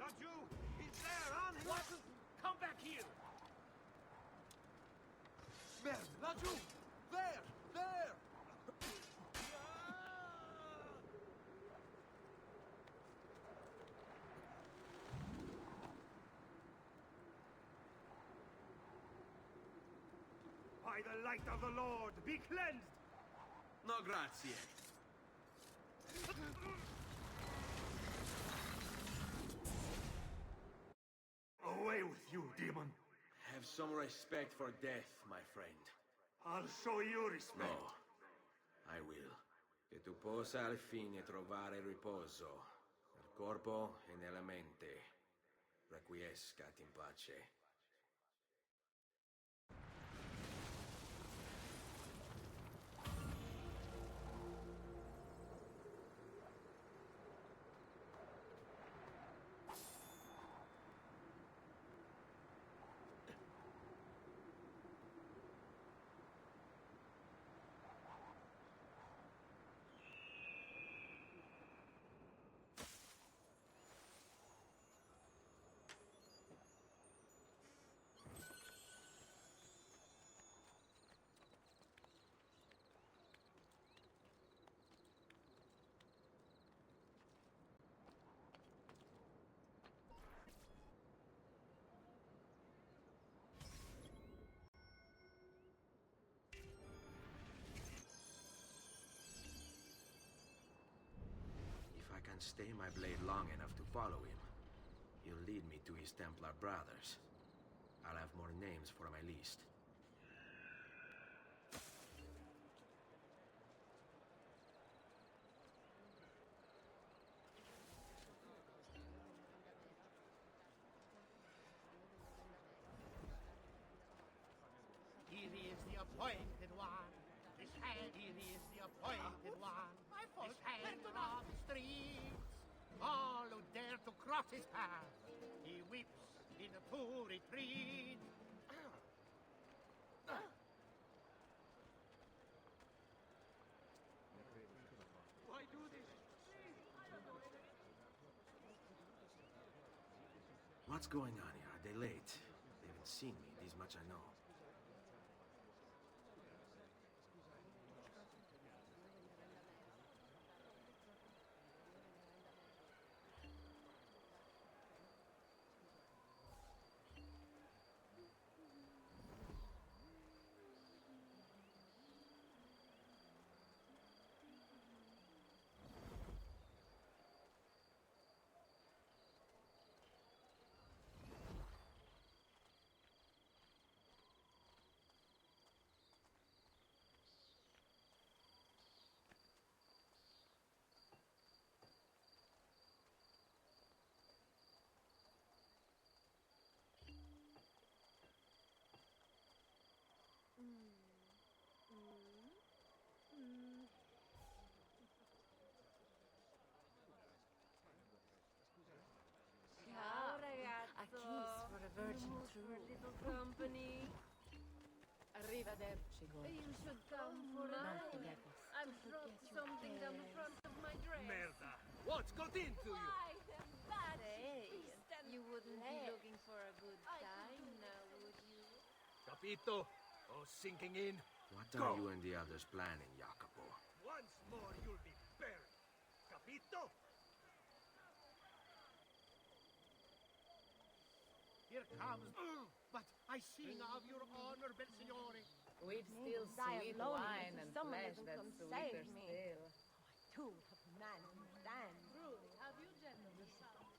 Raju! He's there, on him! What? Come back here! Merde, Raju! There! There! By the light of the Lord, be cleansed! No grazie. Away with you, demon! Have some respect for death, my friend. I'll show you respect. No, I will. Che tu possa al fine trovare riposo nel corpo e nella mente. Requiescat in pace. If I can stay my blade long enough to follow him, he'll lead me to his Templar brothers. I'll have more names for my list. Here is the appointed one. This hand, here is the appointed one. This hand of the streets. All who dare to cross his path, he weeps in to retreat. Why do this? What's going on here? Are they late? They haven't seen me, this much I know. Arrivederci, gorgeous. You should come for a Don't ride. forget us. I've dropped something down the front of my dress. Merda! What's got into you? Why, Say, you wouldn't be looking for a good time now, would you? Capito? Oh, sinking in. What Go. are you and the others planning, Jacopo? Once more, you'll be buried. Capito? Here comes. But I sing of your honor, Belsignore. We've still sweet wine and flesh that's sweeter still. Two of man stand. Truly, have you gentlemen come?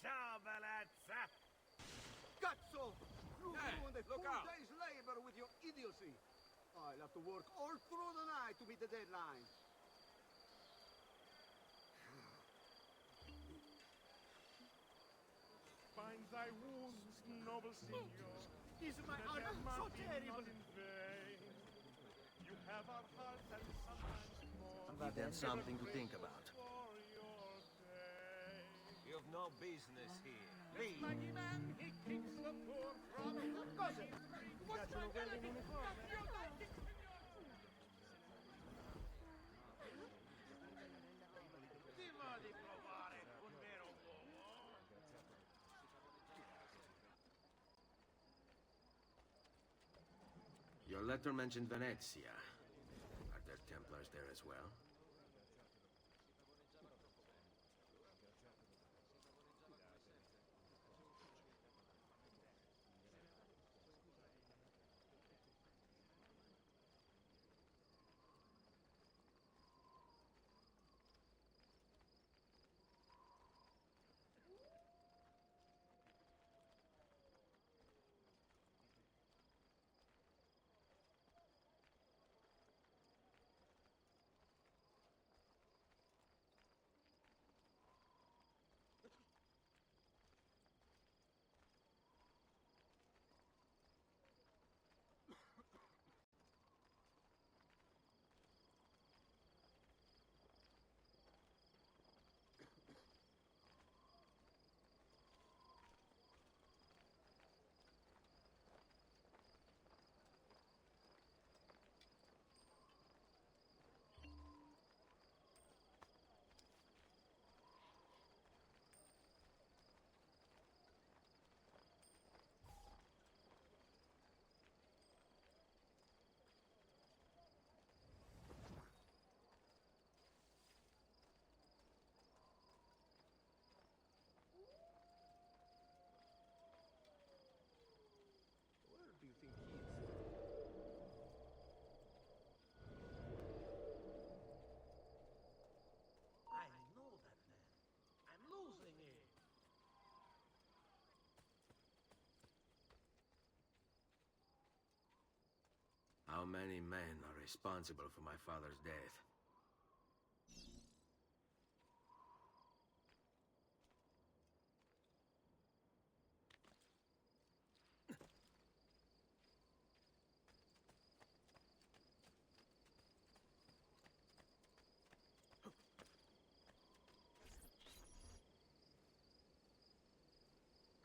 Ciao, Valazza! Cazzo! You ruined a look full out. day's labor with your idiocy. I'll have to work all through the night to meet the deadline. Find thy wounds, noble signor. Is my That honor their so martyrs terrible? not in vain. You have our hearts and sometimes more. Give them something to think about. For your day. You've no business here. Leave. Mighty man, he keeps the poor from Cosa? What's my relative? Ti va di provare un vero uomo? Your letter mentioned Venezia. Are there Templars there as well? Where do you think he is? I know that man. I'm losing it. How many men are responsible for my father's death?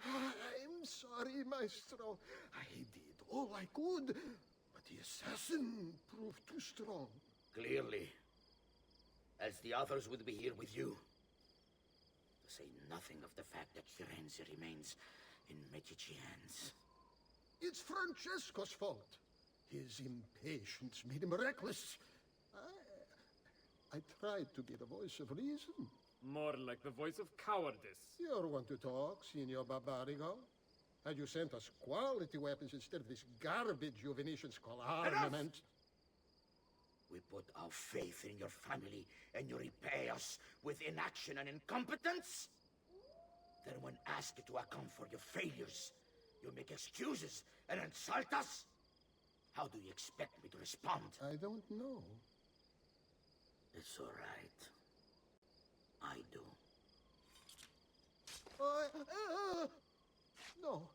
I'm sorry, Maestro. I did all I could, but the assassin proved too strong. Clearly. Else the others would be here with you. To say nothing of the fact that Firenze remains in Medici hands. It's Francesco's fault. His impatience made him reckless. I tried to be the voice of reason. More like the voice of cowardice. You're one to talk, Signor Barbarigo. Had you sent us quality weapons instead of this garbage you Venetians call armament? We put our faith in your family, and you repay us with inaction and incompetence? Then when asked to account for your failures, you make excuses and insult us? How do you expect me to respond? I don't know. It's all right. I do. No.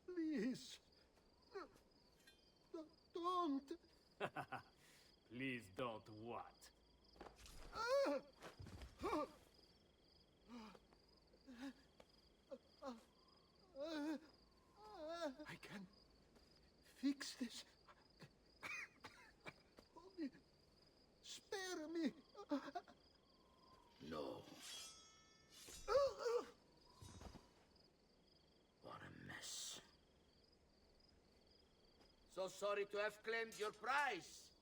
Please. Don't. Please don't what? I can fix this. Only spare me. No. What a mess. So sorry to have claimed your prize,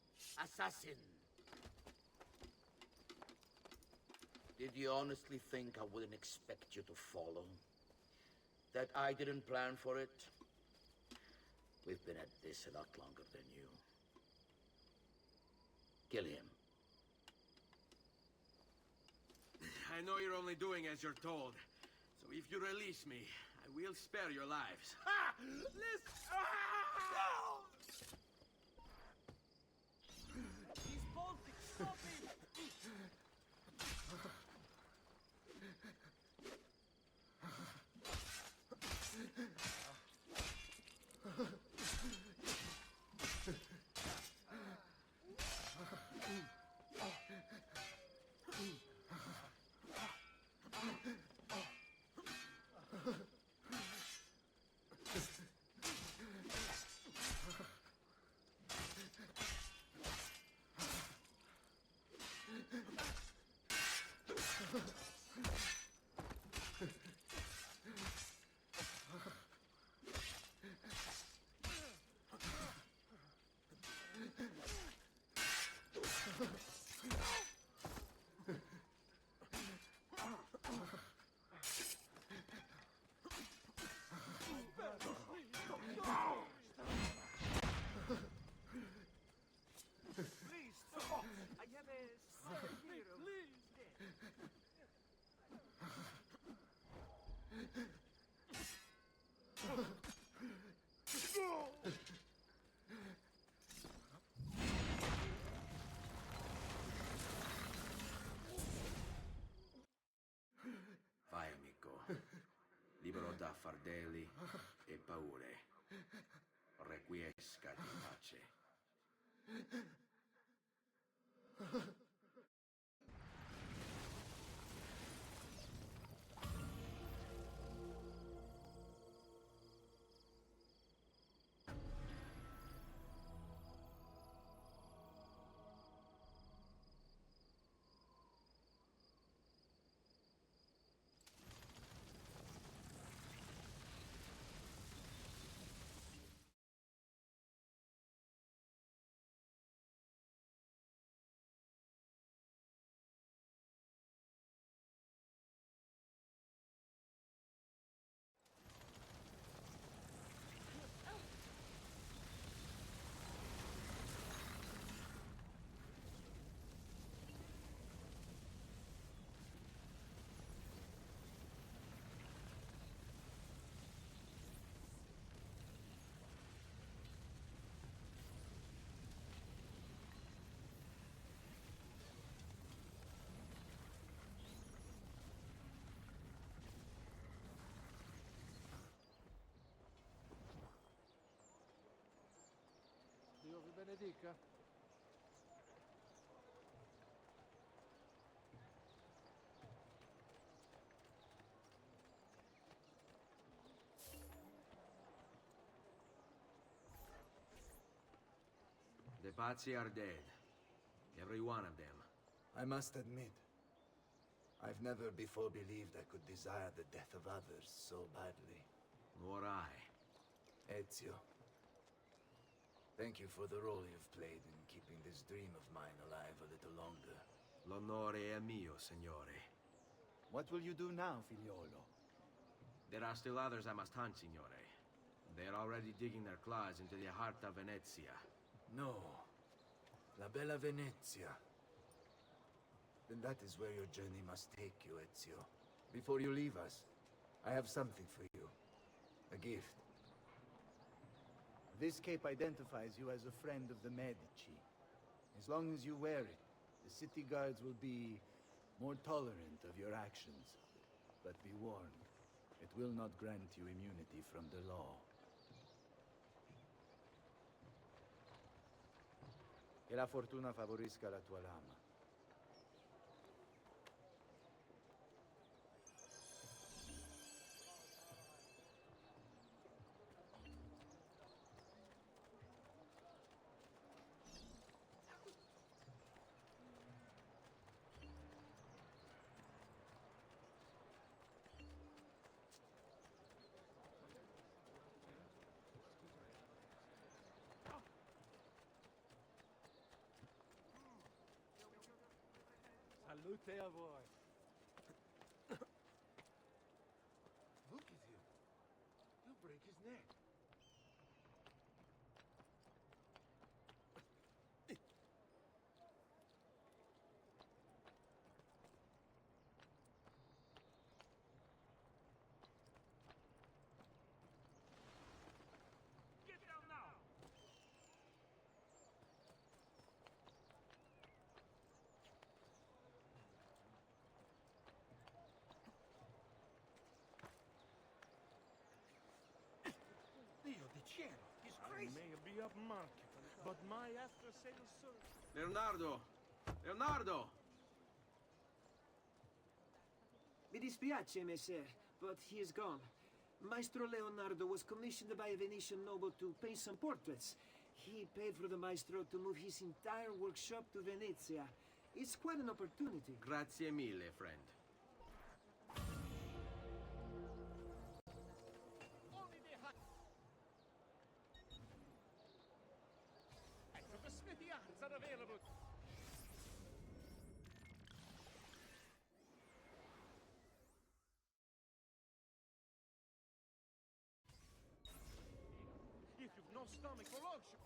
assassin. Did you honestly think I wouldn't expect you to follow? That I didn't plan for it? We've been at this a lot longer than you. Kill him. I know you're only doing as you're told. So if you release me, I will spare your lives. Ha! He's bolting! Stop him! Please, stop! I have a set here of... Vai, amico. Libero da fardelli e paure. Requiescati in pace. Dio vi benedica. The Pazzi are dead. Every one of them. I must admit, I've never before believed I could desire the death of others so badly. Nor I. Ezio, thank you for the role you've played in keeping this dream of mine alive a little longer. L'onore è mio, signore. What will you do now, figliolo? There are still others I must hunt, signore. They are already digging their claws into the heart of Venezia. No. La bella Venezia. Then that is where your journey must take you, Ezio. Before you leave us, I have something for you. A gift. This cape identifies you as a friend of the Medici. As long as you wear it, the city guards will be more tolerant of your actions. But be warned, It will not grant you immunity from the law. Che la fortuna favorisca la tua lama. Salute a voi. Look at him. He'll break his neck. Get down now! Dio di cielo, he's crazy. I may be upmarket, but my after-sales service... Leonardo! Leonardo! Mi dispiace, messer, but he is gone. Maestro Leonardo was commissioned by a Venetian noble to paint some portraits. He paid for the maestro to move his entire workshop to Venezia. It's quite an opportunity. Grazie mille, friend. Ecco, the smithy arms are available. If you've no stomach for auction.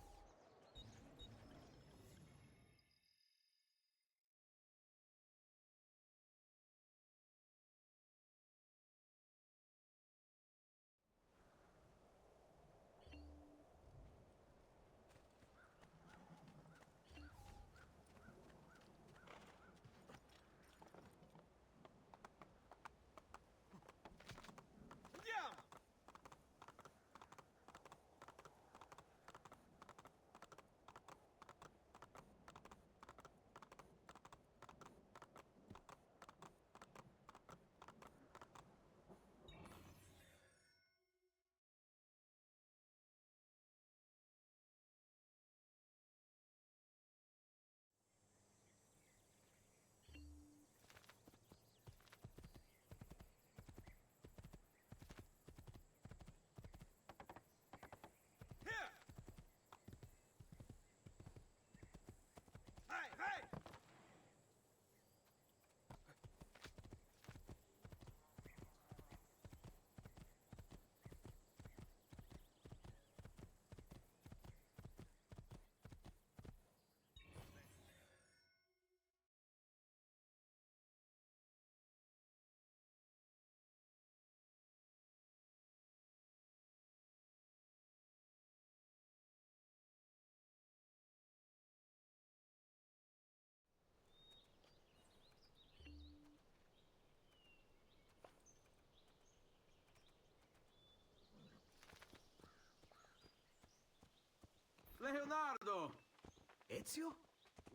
Leonardo! Ezio?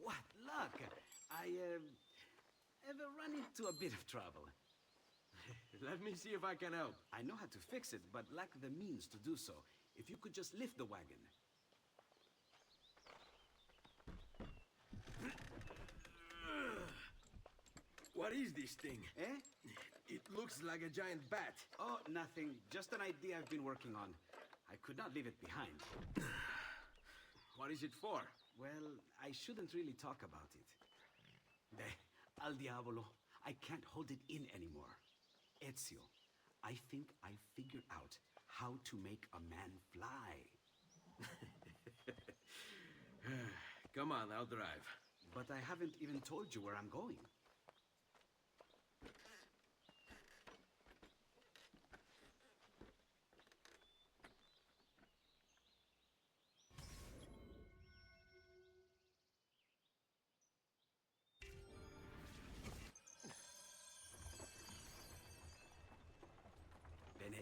What luck! I, have run into a bit of trouble. Let me see if I can help. I know how to fix it, but lack the means to do so. If you could just lift the wagon. What is this thing? Eh? It looks like a giant bat. Oh, nothing. Just an idea I've been working on. I could not leave it behind. What is it for? Well, I shouldn't really talk about it. Al diavolo. I can't hold it in anymore. Ezio, I think I figured out how to make a man fly. Come on, I'll drive. But I haven't even told you where I'm going.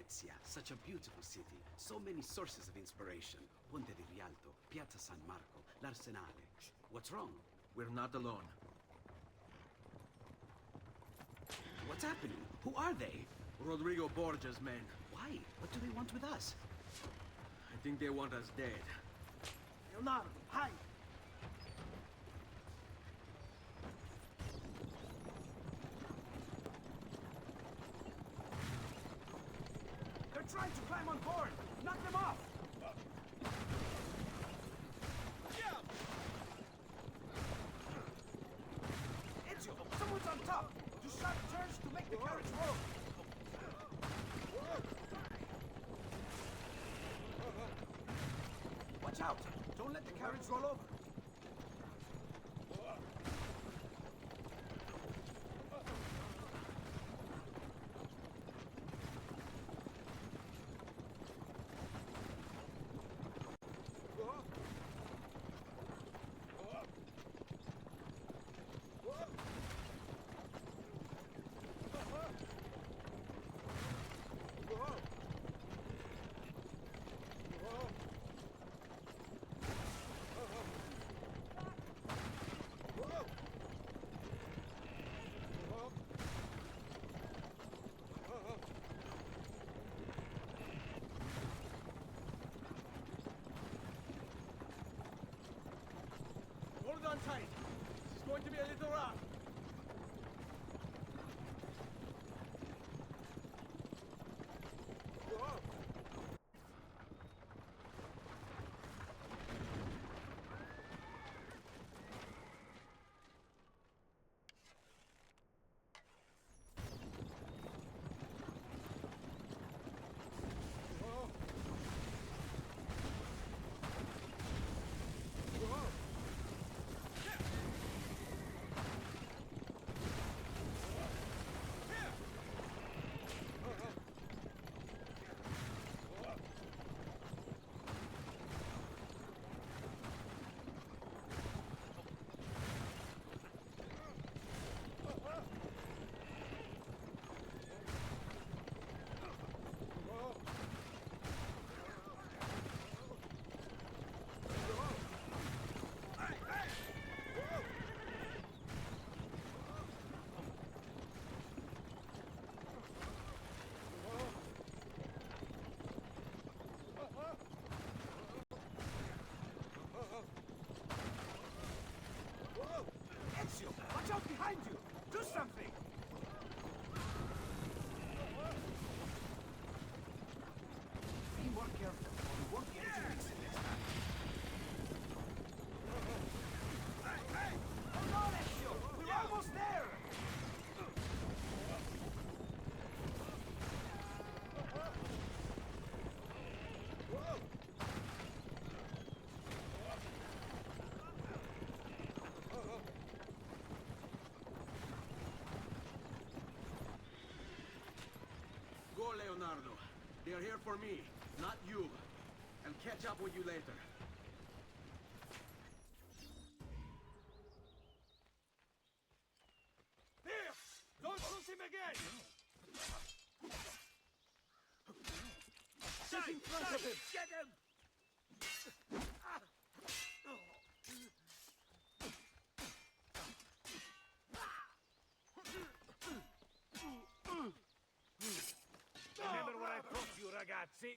Venezia, such a beautiful city. So many sources of inspiration. Ponte di Rialto, Piazza San Marco, l'Arsenale. What's wrong? We're not alone. What's happening? Who are they? Rodrigo Borgia's men. Why? What do they want with us? I think they want us dead. Leonardo, hide! They're trying to climb on board! Knock them off! Ezio, someone's on top! Do sharp turns to make the carriage roll! Watch out! Don't let the carriage roll over! Hold on tight. This is going to be a little rough. Ezio, watch out behind you! Do something! Be more careful, or we won't be able to fix it next time. Hey! Hold on, Ezio! We're almost there! Go, Leonardo. They are here for me, not you. I'll catch up with you later. Here! Don't lose him again! Get in front of him! Get him! Remember what I taught you, ragazzi?